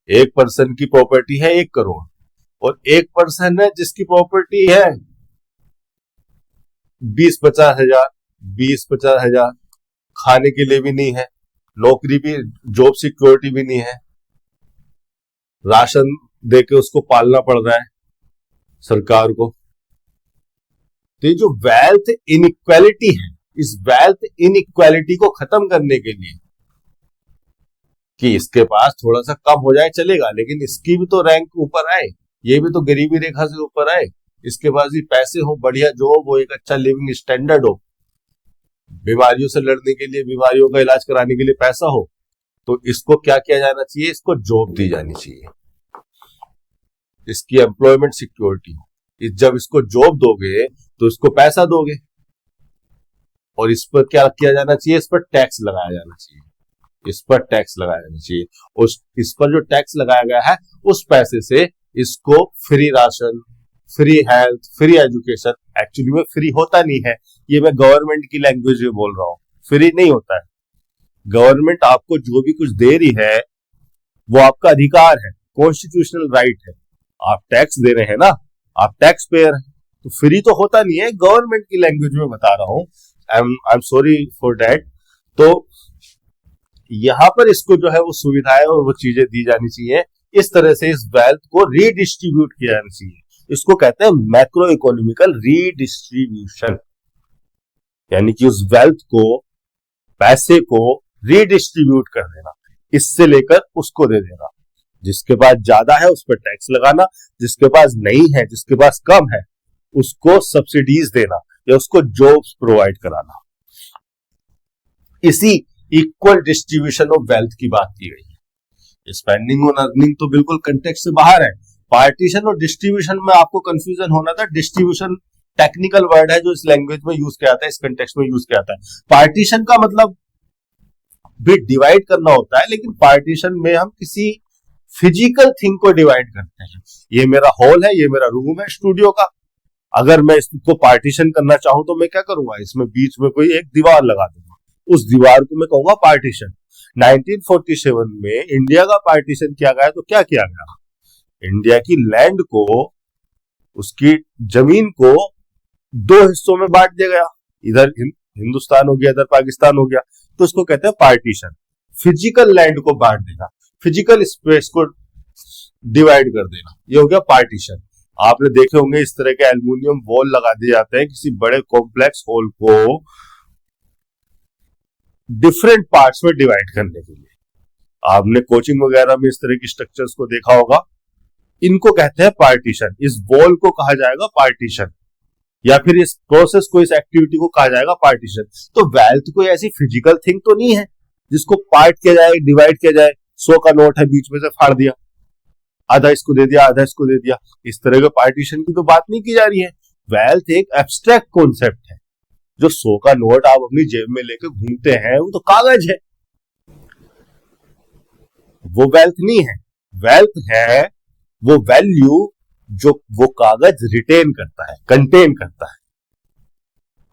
एक पर्सन की प्रॉपर्टी है 1 करोड़ और एक पर्सन है जिसकी प्रॉपर्टी है 20-50 हजार। 20-50 हजार खाने के लिए भी नहीं है, नौकरी भी, जॉब सिक्योरिटी भी नहीं है, राशन देके उसको पालना पड़ रहा है सरकार को। तो ये जो वेल्थ इनइक्वालिटी है, इस वेल्थ इनइक्वालिटी को खत्म करने के लिए कि इसके पास थोड़ा सा कम हो जाए चलेगा, लेकिन इसकी भी तो रैंक ऊपर आए, ये भी तो गरीबी रेखा से ऊपर आए, इसके पास भी पैसे हो, बढ़िया जॉब हो, एक अच्छा लिविंग स्टैंडर्ड हो, बीमारियों से लड़ने के लिए, बीमारियों का इलाज कराने के लिए पैसा हो, तो इसको क्या किया जाना चाहिए? इसको जॉब दी जानी चाहिए, इसकी एम्प्लॉयमेंट सिक्योरिटी। जब इसको जॉब दोगे तो इसको पैसा दोगे और इस पर क्या किया जाना चाहिए? इस पर टैक्स लगाया जाना चाहिए, इस पर टैक्स लगाया जाना चाहिए। इस पर जो टैक्स लगाया गया है उस पैसे से इसको free ration, free health, free education, actually में फ्री होता नहीं है, ये मैं गवर्नमेंट की लैंग्वेज में बोल रहा हूं, फ्री नहीं होता है। गवर्नमेंट आपको जो भी कुछ दे रही है वो आपका अधिकार है, कॉन्स्टिट्यूशनल राइट है। आप टैक्स दे रहे हैं ना, आप टैक्स पेयर हैं, तो फ्री तो होता नहीं है, गवर्नमेंट की लैंग्वेज में बता रहा हूं। I am sorry for that. तो यहां पर इसको जो है वो सुविधाएं और वो चीजें दी जानी चाहिए। इस तरह से इस वेल्थ को रीडिस्ट्रीब्यूट किया जाना चाहिए। इसको कहते हैं मैक्रो इकोनॉमिकल रीडिस्ट्रीब्यूशन, यानी कि उस वेल्थ को, पैसे को रीडिस्ट्रीब्यूट कर देना, इससे लेकर उसको दे देना। जिसके पास ज्यादा है उस पर टैक्स लगाना, जिसके पास नहीं है, जिसके पास कम है, उसको सब्सिडीज देना या उसको जॉब्स प्रोवाइड कराना। इसी इक्वल डिस्ट्रीब्यूशन ऑफ वेल्थ की बात की गई है। स्पेंडिंग और अर्निंग तो बिल्कुल कंटेक्स्ट से बाहर है। पार्टीशन और डिस्ट्रीब्यूशन में आपको कंफ्यूजन होना था। डिस्ट्रीब्यूशन टेक्निकल वर्ड है जो इस लैंग्वेज में यूज किया जाता है, इस कंटेक्स्ट में यूज किया जाता है। पार्टीशन का मतलब भी डिवाइड करना होता है, लेकिन पार्टीशन में हम किसी फिजिकल थिंग को डिवाइड करते हैं। ये मेरा हॉल है, ये मेरा रूम है स्टूडियो का, अगर मैं इसको पार्टीशन करना चाहूं तो मैं क्या करूंगा? इसमें बीच में कोई एक दीवार लगा दूंगा, उस दीवार को मैं कहूंगा पार्टीशन। 1947 में इंडिया का पार्टीशन किया गया, तो क्या किया गया? इंडिया की लैंड को, उसकी जमीन को 2 हिस्सों में बांट दिया गया, इधर हिंदुस्तान हो गया, इधर पाकिस्तान हो गया, तो उसको कहते हैं पार्टीशन। फिजिकल लैंड को बांट देना, फिजिकल स्पेस को डिवाइड कर देना, ये हो गया पार्टीशन। आपने देखे होंगे इस तरह के एल्युमिनियम वॉल लगा दिए जाते हैं किसी बड़े कॉम्प्लेक्स हॉल को डिफरेंट पार्ट्स में डिवाइड करने के लिए। आपने कोचिंग वगैरह में इस तरह की स्ट्रक्चर्स को देखा होगा, इनको कहते हैं पार्टीशन। इस वॉल को कहा जाएगा पार्टीशन, या फिर इस प्रोसेस को, इस एक्टिविटी को कहा जाएगा पार्टीशन। तो वेल्थ कोई ऐसी फिजिकल थिंग तो नहीं है जिसको पार्ट किया जाए, डिवाइड किया जाए। 100 का नोट है, बीच में से फाड़ दिया, आधा इसको दे दिया, आधा इसको दे दिया, इस तरह के पार्टीशन की तो बात नहीं की जा रही है। वेल्थ एक एब्स्ट्रैक्ट कॉन्सेप्ट है। जो 100 का नोट आप अपनी जेब में लेके घूमते हैं वो तो कागज है, वो वेल्थ नहीं है। वेल्थ है वो वैल्यू जो वो कागज रिटेन करता है, कंटेन करता है।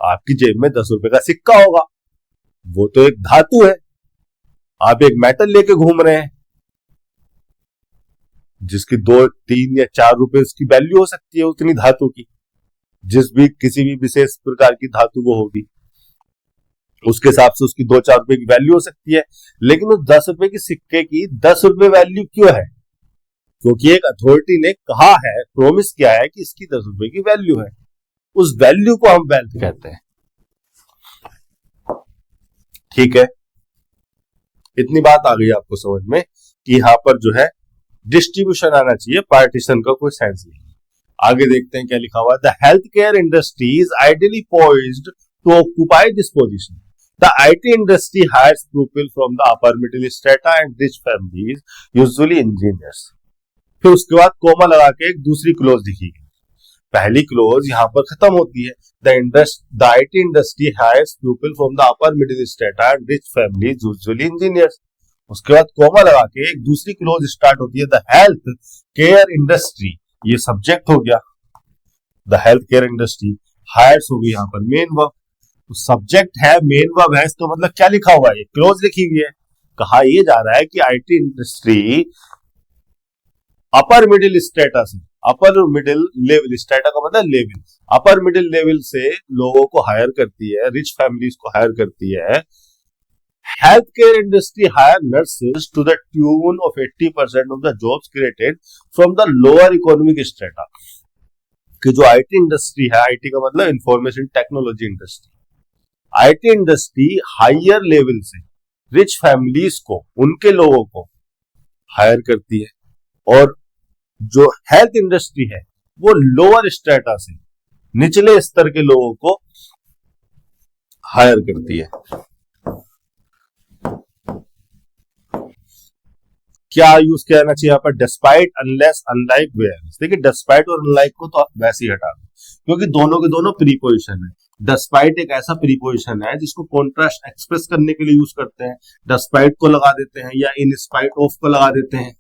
आपकी जेब में 10 रुपए का सिक्का होगा, वो तो एक धातु है, आप एक मेटल लेके घूम रहे हैं। जिसकी 2, 3 या 4 रुपए उसकी वैल्यू हो सकती है उतनी धातु की, जिस भी किसी भी विशेष प्रकार की धातु वो होगी उसके हिसाब से उसकी 2, 4 रुपए की वैल्यू हो सकती है। लेकिन उस 10 रुपए की सिक्के की 10 रुपए वैल्यू क्यों है? क्योंकि एक अथॉरिटी ने कहा है, प्रॉमिस किया है कि इसकी 10 रुपए की वैल्यू है। उस वैल्यू को हम वेल्थ कहते हैं। ठीक है, इतनी बात आ गई आपको समझ में कि यहां पर जो है डिस्ट्रीब्यूशन आना चाहिए, पार्टीशन का कोई सेंस नहीं। आगे देखते हैं क्या लिखा हुआ है। The health care industry is ideally poised to occupy this position. The IT industry hires people from the upper middle strata and rich families, usually engineers. फिर उसके बाद कोमा लगा के एक दूसरी क्लोज लिखी गई। पहली क्लोज यहां पर खत्म होती है, the IT industry hires people from the upper middle strata and rich families, usually engineers. उसके बाद कोमा लगा के एक दूसरी क्लोज स्टार्ट होती है, द हेल्थ केयर इंडस्ट्री। ये सब्जेक्ट हो गया, the health care industry, hires हो गई यहां पर मेन वर्ब। तो सब्जेक्ट है, मेन वर्ब है, तो मतलब क्या लिखा हुआ है, क्लोज लिखी हुई है। कहा यह जा रहा है कि IT industry upper middle strata से, अपर मिडिल लेवल, स्टेटा का मतलब लेवल, अपर मिडिल लेवल से लोगों को हायर करती है, रिच फैमिलीज को हायर करती है। Health care industry hire nurses to the tune of 80% of the jobs created from the lower economic strata. कि जो आईटी इंडस्ट्री है, आईटी का मतलब information technology industry, IT industry hire level से rich families को, उनके लोगों को हायर करती है, और जो हेल्थ इंडस्ट्री है वो लोअर स्ट्रेटा से, निचले स्तर के लोगों को हायर करती है। क्या यूज किया जाना चाहिए यहाँ पर? Despite, unless, unlike, where. देखिए डिस्पाइट और अनलाइक को तो आप वैसे ही हटा दो, क्योंकि दोनों के दोनों प्रीपोजिशन है। डिस्पाइट एक ऐसा प्रीपोजिशन है जिसको कॉन्ट्रास्ट एक्सप्रेस करने के लिए यूज करते हैं, डिस्पाइट को लगा देते हैं या इन स्पाइट ऑफ को लगा देते हैं।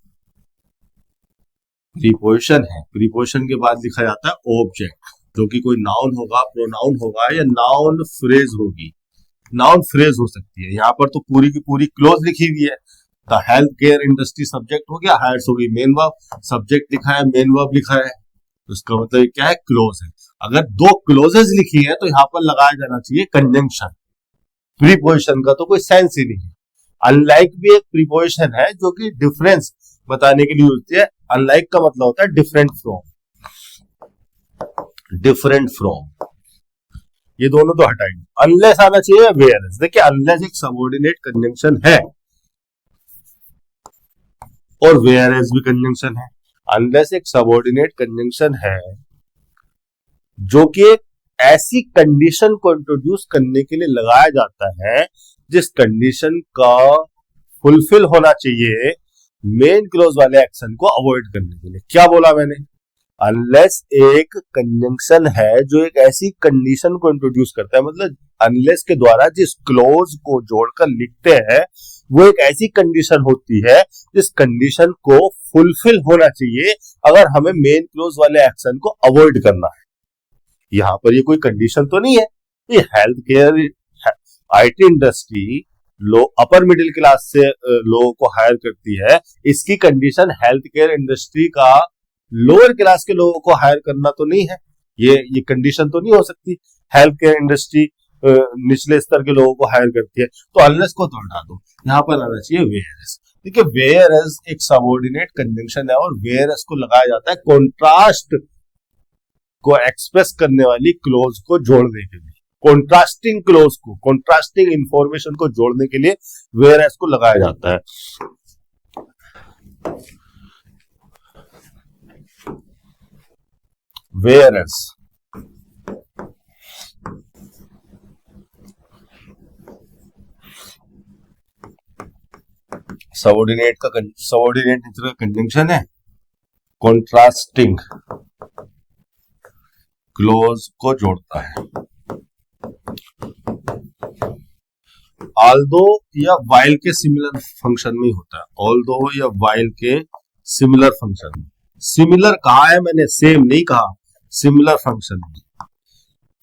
प्रीपोजिशन है, प्रीपोजिशन के बाद लिखा जाता है ऑब्जेक्ट, जो कि कोई नाउन होगा, प्रोनाउन होगा या नाउन फ्रेज होगी। नाउन फ्रेज हो सकती है। यहाँ पर तो पूरी की पूरी क्लोज लिखी हुई है। The health care industry subject हो गया, हायर्स हो गई मेन वर्ब, सब्जेक्ट लिखा है, मेन वर्ब लिखा है, तो इसका मतलब क्या है, क्लोज है। अगर दो क्लोजेस लिखी है तो यहाँ पर लगाया जाना चाहिए कंजंक्शन। प्रीपोजिशन का तो कोई सेंस ही नहीं है। अनलाइक भी एक प्रीपोजिशन है जो कि डिफरेंस बताने के लिए होती है। अनलाइक का मतलब होता है डिफरेंट फ्रॉम, डिफरेंट फ्रॉम। ये दोनों तो हटाएंगे। अनलेस आना चाहिए, वेयरएस। देखिए अनलेस एक सबऑर्डिनेट कंजंक्शन है और वेयरएस भी कंजंक्शन है। अनलेस एक सबऑर्डिनेट कंजंक्शन है जो कि एक ऐसी कंडीशन को इंट्रोड्यूस करने के लिए लगाया जाता है जिस कंडीशन का फुलफिल होना चाहिए मेन क्लोज वाले एक्शन को अवॉइड करने के लिए। क्या बोला मैंने? अनलेस एक कंजंक्शन है जो एक ऐसी कंडीशन को इंट्रोड्यूस करता है, मतलब अनलेस के द्वारा जिस क्लोज को जोड़कर लिखते हैं वो एक ऐसी कंडीशन होती है जिस कंडीशन को फुलफिल होना चाहिए अगर हमें मेन क्लोज वाले एक्शन को अवॉइड करना है। यहां पर ये कोई कंडीशन तो नहीं है। ये health care, IT industry upper middle class से लोगों को हायर करती है, इसकी कंडीशन हेल्थ केयर इंडस्ट्री का लोअर क्लास के लोगों को हायर करना तो नहीं है। ये कंडीशन तो नहीं हो सकती। हेल्थ केयर इंडस्ट्री निचले स्तर के लोगों को हायर करती है, तो अनलेस को तो हटा दो। यहाँ पर आना चाहिए वेयरएस। देखिए वेयरएस एक सबऑर्डिनेट कंजंक्शन है और वेयरएस को लगाया जाता है कॉन्ट्रास्ट को एक्सप्रेस करने वाली क्लोज को जोड़ने के लिए, कॉन्ट्रास्टिंग क्लोज को, कॉन्ट्रास्टिंग इंफॉर्मेशन को जोड़ने के लिए वेयरएस को लगाया जाता है। वेयरएस सबऑर्डिनेट नेचर का कंजंक्शन है, कॉन्ट्रास्टिंग क्लोज को जोड़ता है। ऑल्दो या वाइल के सिमिलर फंक्शन में होता है। ऑल्दो या वाइल के सिमिलर फंक्शन में, सिमिलर कहा है मैंने, सेम नहीं कहा, सिमिलर फंक्शन में।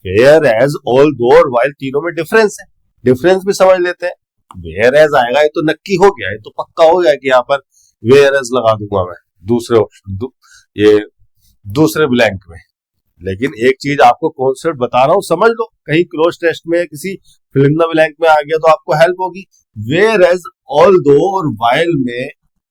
वेयर एज, ऑल्दो और वाइल तीनों में डिफरेंस है, डिफरेंस भी समझ लेते हैं। वेयर एज आएगा ये तो नक्की हो गया, ये तो पक्का हो गया कि यहाँ पर वेयर एज लगा दूंगा मैं। दूसरे ऑप्शन ये दूसरे ब्लैंक में। लेकिन एक चीज आपको कॉन्सेप्ट बता रहा हूं, समझ लो, कहीं क्रॉस टेस्ट में किसी फिल इन द ब्लैंक में आ गया तो आपको हेल्प होगी। वेयर एज, ऑल दो और वाइल में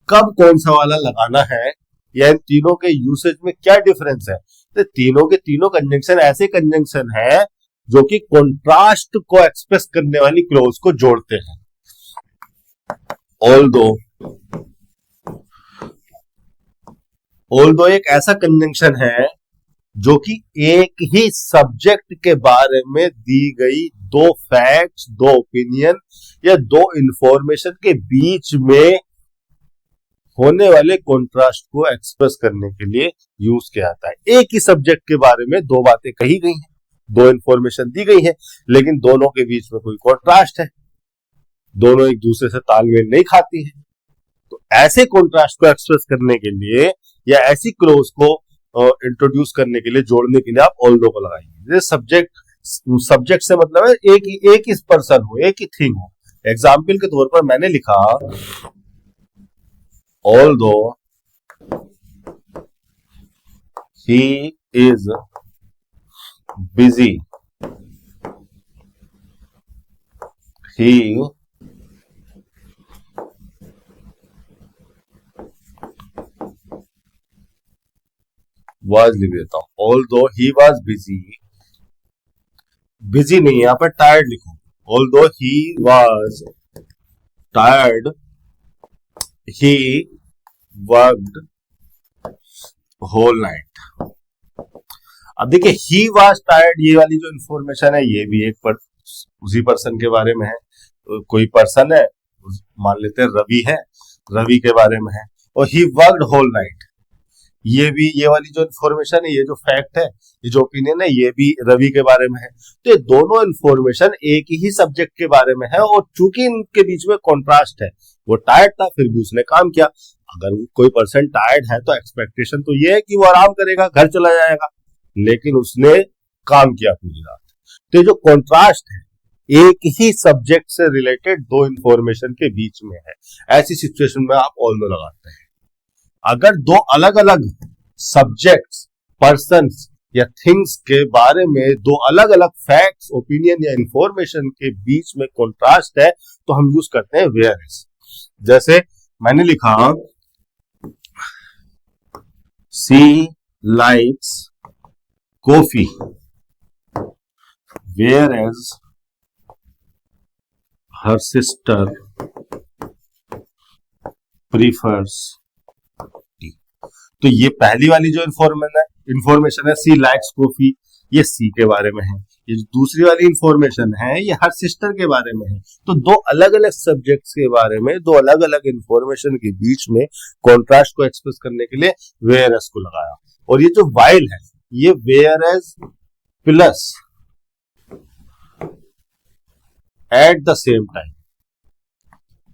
कब कौन सा वाला लगाना है, या इन तीनों के यूसेज में क्या डिफरेंस है। तो तीनों के तीनों कंजंक्शन ऐसे कंजंक्शन है जो कि कॉन्ट्रास्ट को एक्सप्रेस करने वाली क्लोज को जोड़ते हैं। ऑल दो एक ऐसा कंजंक्शन है जो कि एक ही सब्जेक्ट के बारे में दी गई दो फैक्ट्स, दो ओपिनियन या दो इंफॉर्मेशन के बीच में होने वाले कॉन्ट्रास्ट को एक्सप्रेस करने के लिए यूज किया जाता है। एक ही सब्जेक्ट के बारे में दो बातें कही गई हैं, दो इंफॉर्मेशन दी गई है, लेकिन दोनों के बीच में कोई कॉन्ट्रास्ट है, दोनों एक दूसरे से तालमेल नहीं खाती है। तो ऐसे कॉन्ट्रास्ट को एक्सप्रेस करने के लिए या ऐसी क्लोज को इंट्रोड्यूस करने के लिए, जोड़ने के लिए आप ऑल दो को लगाएंगे। सब्जेक्ट से मतलब है एक ही पर्सन हो, एक ही थिंग हो। एग्जाम्पल के तौर पर मैंने लिखा although he is busy, he was, लिख देता हूं although he was busy, busy नहीं है यहाँ पर, टायर्ड लिखो। although he was tired, he worked whole night। अब देखिए he was tired, ये वाली जो इंफॉर्मेशन है ये भी एक उसी पर्सन के बारे में है। कोई पर्सन है, मान लेते हैं रवि है, रवि के बारे में है। और he worked whole night, ये भी, ये वाली जो इंफॉर्मेशन है, ये जो फैक्ट है, ये जो ओपिनियन है, ये भी रवि के बारे में है। तो ये दोनों इंफॉर्मेशन एक ही सब्जेक्ट के बारे में है, और चूंकि इनके बीच में कॉन्ट्रास्ट है, वो टायर्ड था फिर भी उसने काम किया। अगर कोई पर्सन टायर्ड है तो एक्सपेक्टेशन तो ये है कि वो आराम करेगा, घर चला जाएगा, लेकिन उसने काम किया पूरी रात। तो ये जो कॉन्ट्रास्ट है एक ही सब्जेक्ट से रिलेटेड दो इंफॉर्मेशन के बीच में है, ऐसी सिचुएशन में आप ऑल दो लगाते हैं। अगर दो अलग अलग सब्जेक्ट्स, पर्सन्स या थिंग्स के बारे में दो अलग अलग फैक्ट्स, ओपिनियन या इंफॉर्मेशन के बीच में कॉन्ट्रास्ट है तो हम यूज करते हैं वेयर एज। जैसे मैंने लिखा she likes coffee, whereas her sister prefers tea. तो ये पहली वाली जो इंफॉर्मेशन है सी लाइक्स कॉफी, ये सी के बारे में है। ये जो दूसरी वाली इंफॉर्मेशन है ये हर सिस्टर के बारे में है। तो दो अलग अलग सब्जेक्ट्स के बारे में दो अलग अलग इंफॉर्मेशन के बीच में कॉन्ट्रास्ट को एक्सप्रेस करने के लिए वेयर एज को लगाया। और ये जो वाइल है ये whereas plus at the same time,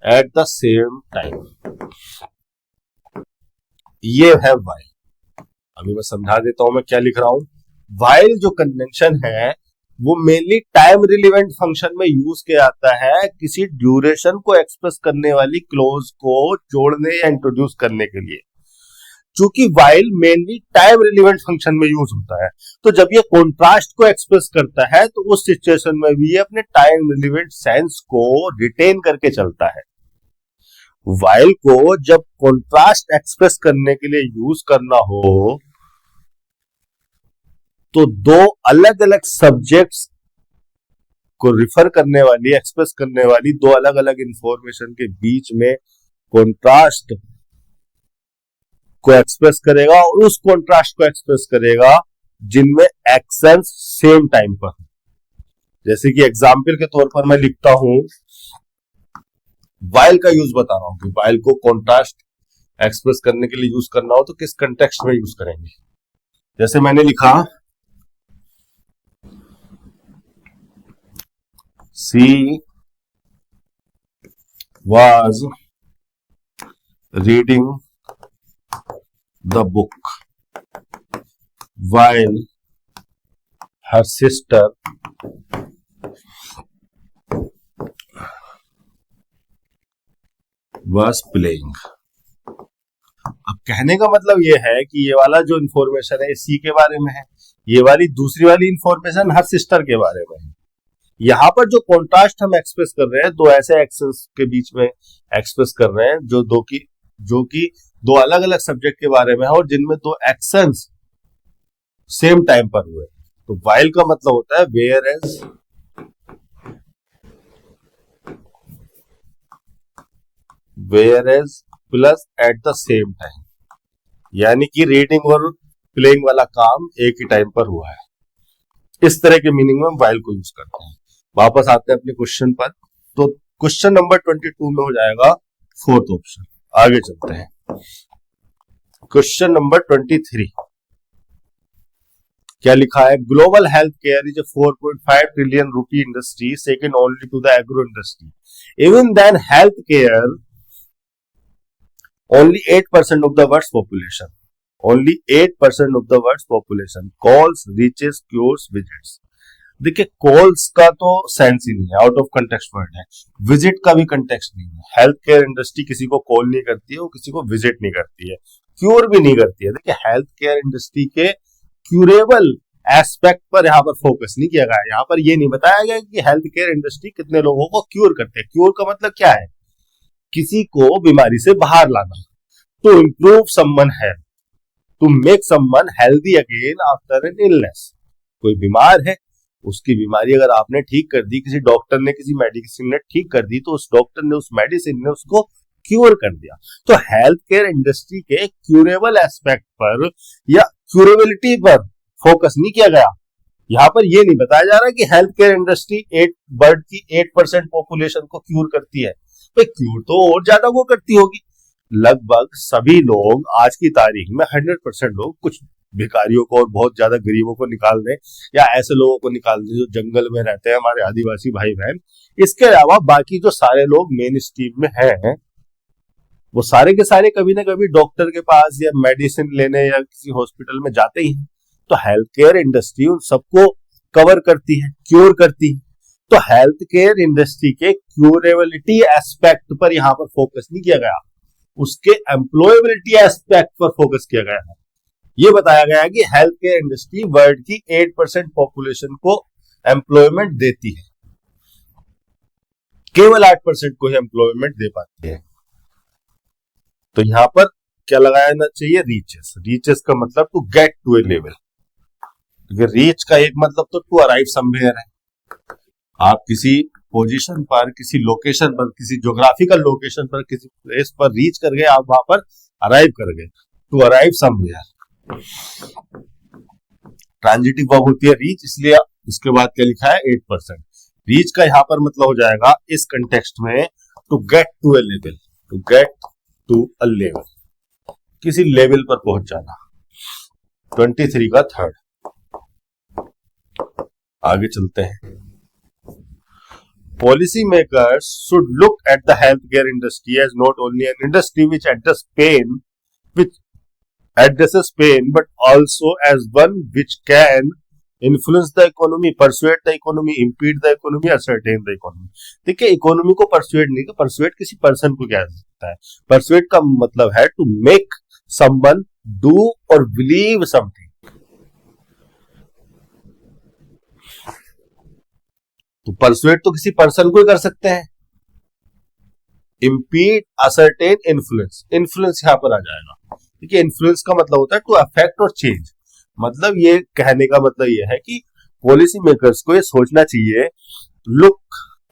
at the same time, ये है वाइल। अभी मैं समझा देता हूं मैं क्या लिख रहा हूं। वाइल जो कन्वेंशन है वो मेनली टाइम रिलेवेंट फंक्शन में यूज किया जाता है किसी ड्यूरेशन को एक्सप्रेस करने वाली क्लोज को जोड़ने या इंट्रोड्यूस करने के लिए। चूंकि while mainly time relevant function में यूज होता है, तो जब ये कॉन्ट्रास्ट को एक्सप्रेस करता है तो उस सिचुएशन में भी ये अपने टाइम रिलेवेंट सेंस को रिटेन करके चलता है। वाइल को जब कॉन्ट्रास्ट एक्सप्रेस करने के लिए यूज करना हो तो दो अलग अलग सब्जेक्ट्स को रिफर करने वाली, एक्सप्रेस करने वाली दो अलग अलग इंफॉर्मेशन के बीच में कॉन्ट्रास्ट को एक्सप्रेस करेगा और उस कॉन्ट्रास्ट को एक्सप्रेस करेगा जिनमें एक्शंस सेम टाइम पर। जैसे कि एग्जाम्पल के तौर पर मैं लिखता हूं, वाइल का यूज बता रहा हूं कि वाइल को कॉन्ट्रास्ट एक्सप्रेस करने के लिए यूज करना हो तो किस कंटेक्स्ट में यूज करेंगे। जैसे मैंने लिखा सी was reading the book while her sister was playing। अब कहने का मतलब ये है कि ये वाला जो इंफॉर्मेशन है सी के बारे में है, ये वाली दूसरी वाली इंफॉर्मेशन हर सिस्टर के बारे में है। यहाँ पर जो कॉन्ट्रास्ट हम एक्सप्रेस कर रहे हैं दो ऐसे एक्शंस के बीच में एक्सप्रेस कर रहे हैं जो कि दो अलग अलग सब्जेक्ट के बारे में है और जिनमें दो एक्शंस सेम टाइम पर हुए। तो वाइल का मतलब होता है whereas plus at the same time, यानी कि रीडिंग और प्लेइंग वाला काम एक ही टाइम पर हुआ है। इस तरह के मीनिंग में हम वाइल को यूज करते हैं। वापस आते हैं अपने क्वेश्चन पर। तो क्वेश्चन नंबर 22 में हो जाएगा फोर्थ ऑप्शन। आगे चलते हैं। क्वेश्चन नंबर 23 क्या लिखा है? Global health care is a 4.5 trillion rupee industry second only to the agro industry. Even then health care only 8% of the world's population, only 8% of the world's population calls, reaches, cures, visits। देखिए calls का तो sense ही नहीं है, out of context word है। Visit का भी context नहीं है। हेल्थ केयर इंडस्ट्री किसी को कॉल नहीं करती है, वो किसी को विजिट नहीं करती है, क्योर भी नहीं करती है। देखिए हेल्थ केयर इंडस्ट्री के क्यूरेबल एस्पेक्ट पर यहाँ पर फोकस नहीं किया गया है। यहाँ पर ये नहीं बताया गया कि हेल्थ केयर इंडस्ट्री कितने लोगों को क्यूर करते हैं। क्यूर का मतलब क्या है? किसी को बीमारी से बाहर लाना। To improve someone health, to make someone healthy again after an illness. कोई बीमार है, उसकी बीमारी अगर आपने ठीक कर दी, किसी डॉक्टर ने किसी मेडिसिन ने ठीक कर दी, तो उस डॉक्टर ने उस मेडिसिन ने उसको क्यूर कर दिया। तो हेल्थ केयर इंडस्ट्री के क्यूरेबल एस्पेक्ट पर या क्यूरेबिलिटी पर फोकस नहीं किया गया। यहाँ पर यह नहीं बताया जा रहा कि हेल्थ केयर इंडस्ट्री वर्ल्ड की 8% पॉपुलेशन को क्यूर करती है। तो क्यूर तो और ज्यादा वो करती होगी। लगभग सभी लोग आज की तारीख में 100% लोग कुछ भिखारियों को और बहुत ज्यादा गरीबों को निकाल दें या ऐसे लोगों को निकाल दें जो जंगल में रहते हैं, हमारे आदिवासी भाई बहन। इसके अलावा बाकी जो सारे लोग मेन स्ट्रीम में हैं वो सारे के सारे कभी ना कभी डॉक्टर के पास या मेडिसिन लेने या किसी हॉस्पिटल में जाते ही हैं। तो हेल्थ केयर इंडस्ट्री उन सबको कवर करती है, क्योर करती है। तो हेल्थ केयर इंडस्ट्री के क्यूरेबिलिटी एस्पेक्ट पर यहां पर फोकस नहीं किया गया, उसके एम्प्लॉयबिलिटी एस्पेक्ट पर फोकस किया गया है। यह बताया गया है कि हेल्थ केयर इंडस्ट्री वर्ल्ड की 8% पॉपुलेशन को एम्प्लॉयमेंट देती है, केवल 8% को ही एम्प्लॉयमेंट दे पाती है। तो यहां पर क्या लगाना चाहिए? रीचेस। रीचेस का मतलब to get to a level. Reach का एक मतलब तो टू अराइव समवेयर है। आप किसी पोजीशन पर, किसी लोकेशन पर, किसी ज्योग्राफिकल लोकेशन पर, किसी प्लेस पर रीच कर गए, आप वहां पर अराइव कर गए। To arrive somewhere transitive verb होती है रीच, इसलिए उसके बाद क्या लिखा है? 8%। रीच का यहां पर मतलब हो जाएगा इस कंटेक्स्ट में to get to a level, to get to a level, किसी लेवल पर पहुंच जाना। 23 का थर्ड। आगे चलते हैं। Policy makers should look at the healthcare industry as not only an industry which addresses pain, but also as one which can influence the economy, persuade the economy, impede the economy, ascertain the economy। देखिए economy को persuade नहीं, persuade किसी person को क्या सकता है। Persuade का मतलब है टू मेक समवन डू और बिलीव समथिंग। तो परसुएट तो किसी पर्सन को ही कर सकते हैं। Impede, ascertain, influence. इन्फ्लुएंस यहां पर आ जाएगा। देखिए इन्फ्लुएंस का मतलब होता है टू अफेक्ट और चेंज। मतलब ये कहने का मतलब ये है कि पॉलिसी मेकर्स को ये सोचना चाहिए, look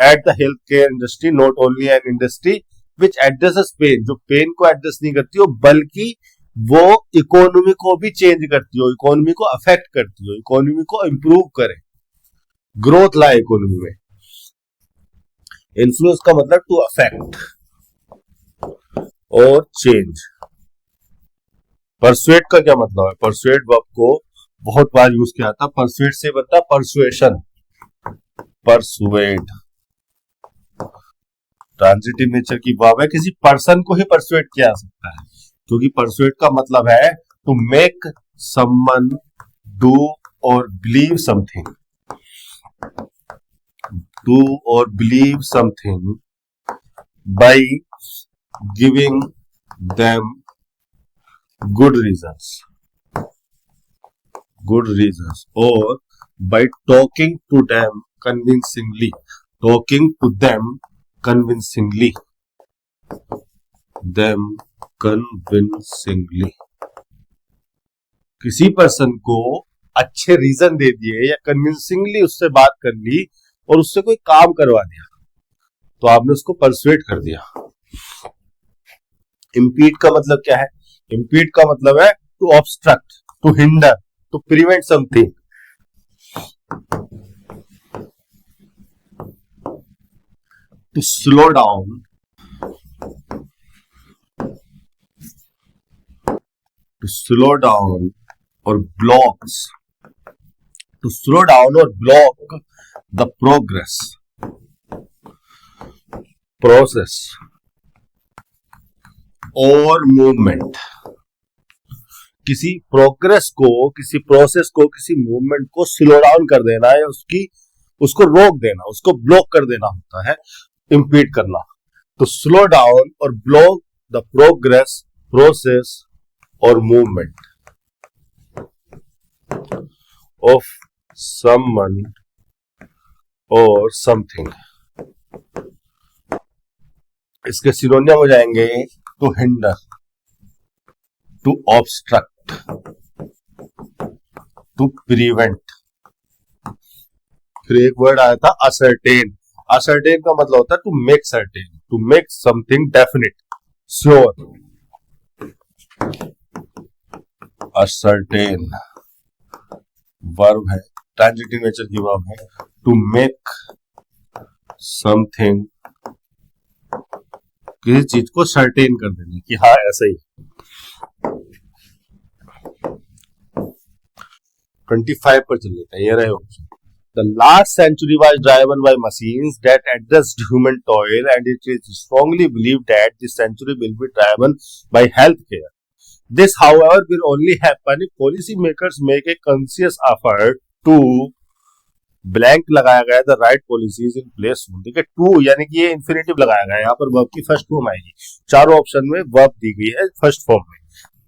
at the health care industry not only an industry which addresses pain, जो पेन को एड्रेस नहीं करती हो बल्कि वो इकोनॉमी को भी चेंज करती हो, इकोनॉमी को अफेक्ट करती हो, इकोनॉमी को इंप्रूव करे, ग्रोथ लाए इकोनॉमी में। इन्फ्लुएंस का मतलब टू अफेक्ट और चेंज। परसुएट का क्या मतलब है? परसुएट वर्ब को बहुत बार यूज किया था। परसुएट से बनता है परसुएशन, परसुएट ट्रांजिटिव नेचर की वर्ब है, किसी पर्सन को ही परसुएट किया जा सकता है, क्योंकि परसुएट का मतलब है टू मेक समवन डू और believe something, do or believe something by giving them good reasons, good reasons, or by talking to them convincingly, talking to them convincingly, them convincingly, किसी पर्सन को अच्छे reason दे दिए या convincingly उससे बात कर ली और उससे कोई काम करवा दिया तो आपने उसको परसुएट कर दिया। इम्पीड का मतलब क्या है? इम्पीड का मतलब है to obstruct, to hinder, to prevent something. To slow down, to slow down or blocks, to slow down or block the process or movement, किसी प्रोग्रेस को, किसी प्रोसेस को, किसी मूवमेंट को स्लो डाउन कर देना या उसको रोक देना, उसको ब्लॉक कर देना होता है इम्पीड करना। तो स्लो डाउन और ब्लॉक द प्रोग्रेस, प्रोसेस और movement of someone or something। इसके सिनोनियम हो जाएंगे to hinder, to obstruct, to prevent. फिर एक वर्ड आया था असर्टेन। असर्टेन का मतलब होता है to make certain, to make something definite, sure. Ascertain verb है, ट्रांजिटिव नेचर की वर्ब है। टू मेक समथिंग, किसी चीज को सर्टेन कर देने कि हाँ ऐसा ही। 25 पर चल लेते हैं, ये रहे option. The last century was driven by machines that addressed human toil, and it is strongly believed that this century will be driven by healthcare. This, however, will only happen if policymakers make a conscious effort to blank लगाया गया the right policies in place। देखिए to यानी कि ये infinitive लगाया गया है, यहाँ पर वर्ब की फर्स्ट फॉर्म आएगी। चारों ऑप्शन में वर्ब दी गई है फर्स्ट फॉर्म में,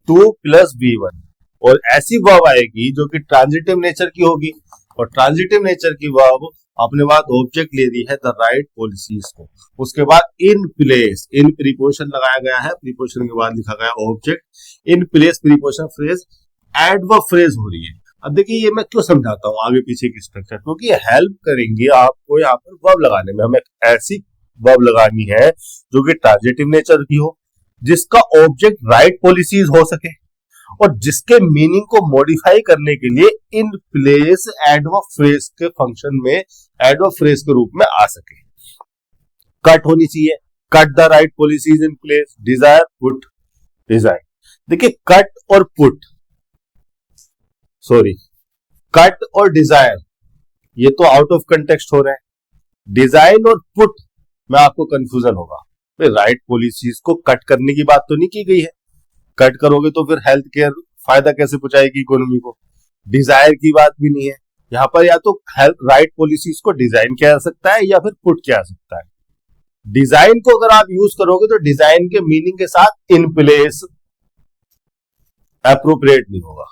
टू प्लस V1, और ऐसी वर्ब आएगी जो कि ट्रांजिटिव नेचर की होगी, और ट्रांजिटिव नेचर की वर्ब अपने बाद ऑब्जेक्ट ले दी है द राइट पॉलिसीज को। उसके बाद इन प्लेस, इन प्रीपोजिशन लगाया गया है, प्रीपोजिशन के बाद लिखा गया object, in place preposition phrase, adverb phrase हो रही है। अब देखिए ये मैं क्यों समझाता हूँ आगे पीछे की स्ट्रक्चर, क्योंकि हेल्प करेंगे आपको यहाँ पर वर्ब लगाने में। हमें ऐसी वर्ब लगानी है जो कि ट्रांजिटिव नेचर की हो, जिसका ऑब्जेक्ट राइट पॉलिसीज हो सके, और जिसके मीनिंग को मॉडिफाई करने के लिए इन प्लेस एडवर्ब फ्रेज के फंक्शन में, एडवर्ब फ्रेज के रूप में आ सके। कट होनी चाहिए, cut the right policies in place, desire, put, design. देखिए कट और पुट, सॉरी, कट और डिजायर ये तो आउट ऑफ कंटेक्स्ट हो रहे हैं। डिजाइन और पुट में आपको कंफ्यूजन होगा, राइट पॉलिसीज को कट करने की बात तो नहीं की गई है। कट करोगे तो फिर हेल्थ केयर फायदा कैसे पहुंचाएगी इकोनॉमी को? डिजायर की बात भी नहीं है यहाँ पर। या तो हेल्थ राइट पॉलिसीज को डिजाइन किया जा सकता है या फिर पुट किया जा सकता है। डिजाइन को अगर आप यूज करोगे तो डिजाइन के मीनिंग के साथ इन प्लेस अप्रोप्रिएट नहीं होगा।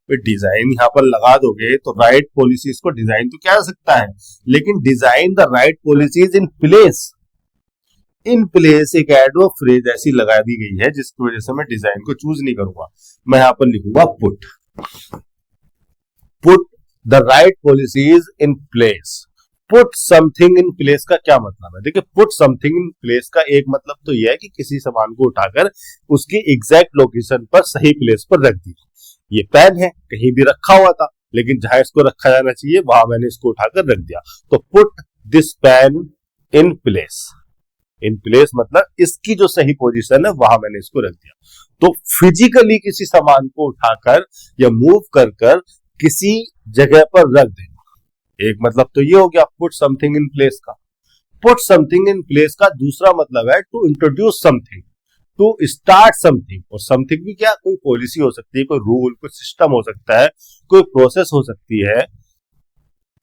फिर डिजाइन यहाँ पर लगा दोगे तो राइट पॉलिसीज को डिजाइन तो किया जा सकता है, लेकिन design the right policies in place, in place एक एडवर्ब फ्रेज ऐसी लगा दी गई है जिसकी वजह से मैं डिजाइन को चूज नहीं करूंगा। मैं यहां पर लिखूंगा put, put the right policies in place. Put something in place का क्या मतलब है? देखिए पुट समथिंग इन प्लेस का एक मतलब तो यह है कि किसी सामान को उठाकर उसकी एग्जैक्ट लोकेशन पर, सही प्लेस पर रख दिया। ये पेन है, कहीं भी रखा हुआ था, लेकिन जहां इसको रखा जाना चाहिए वहां मैंने इसको उठाकर रख दिया। तो put this pain in place, in place मतलब इसकी जो सही पोजीशन है वहां मैंने इसको रख दिया। तो फिजिकली किसी सामान को उठाकर या मूव कर कर किसी जगह पर रख देना, एक मतलब तो ये हो गया पुट समथिंग इन प्लेस का। पुट समथिंग इन प्लेस का दूसरा मतलब है to introduce something, to start something. और समथिंग भी क्या, कोई पॉलिसी हो सकती है, कोई रूल, कोई सिस्टम हो सकता है, कोई प्रोसेस हो सकती है,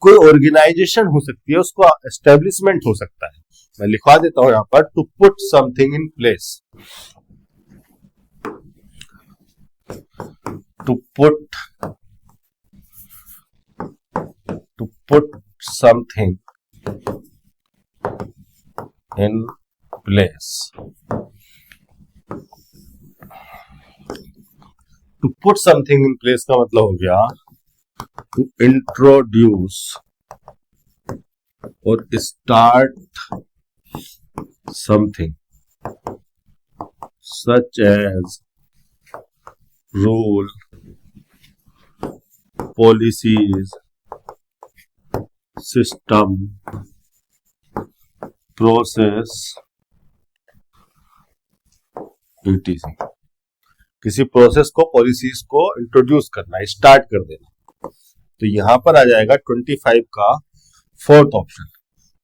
कोई ऑर्गेनाइजेशन हो सकती है, उसको एस्टेब्लिशमेंट हो सकता है। मैं लिखवा देता हूं यहां पर to put something in place. to put something in place. To put something in place का मतलब हो गया to introduce or start something such as rule, policies, system, process, etc. किसी प्रोसेस को, पॉलिसीज को इंट्रोड्यूस करना, स्टार्ट कर देना। तो यहां पर आ जाएगा 25 का fourth option,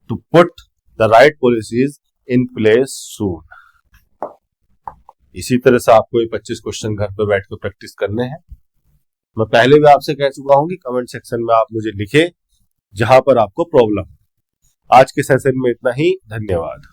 to put the right policies in place soon. इसी तरह से आपको ये 25 क्वेश्चन घर पे बैठ के प्रैक्टिस करने हैं। मैं पहले भी आपसे कह चुका हूं कि कमेंट सेक्शन में आप मुझे लिखे जहां पर आपको प्रॉब्लम। आज के सेशन में इतना ही, धन्यवाद।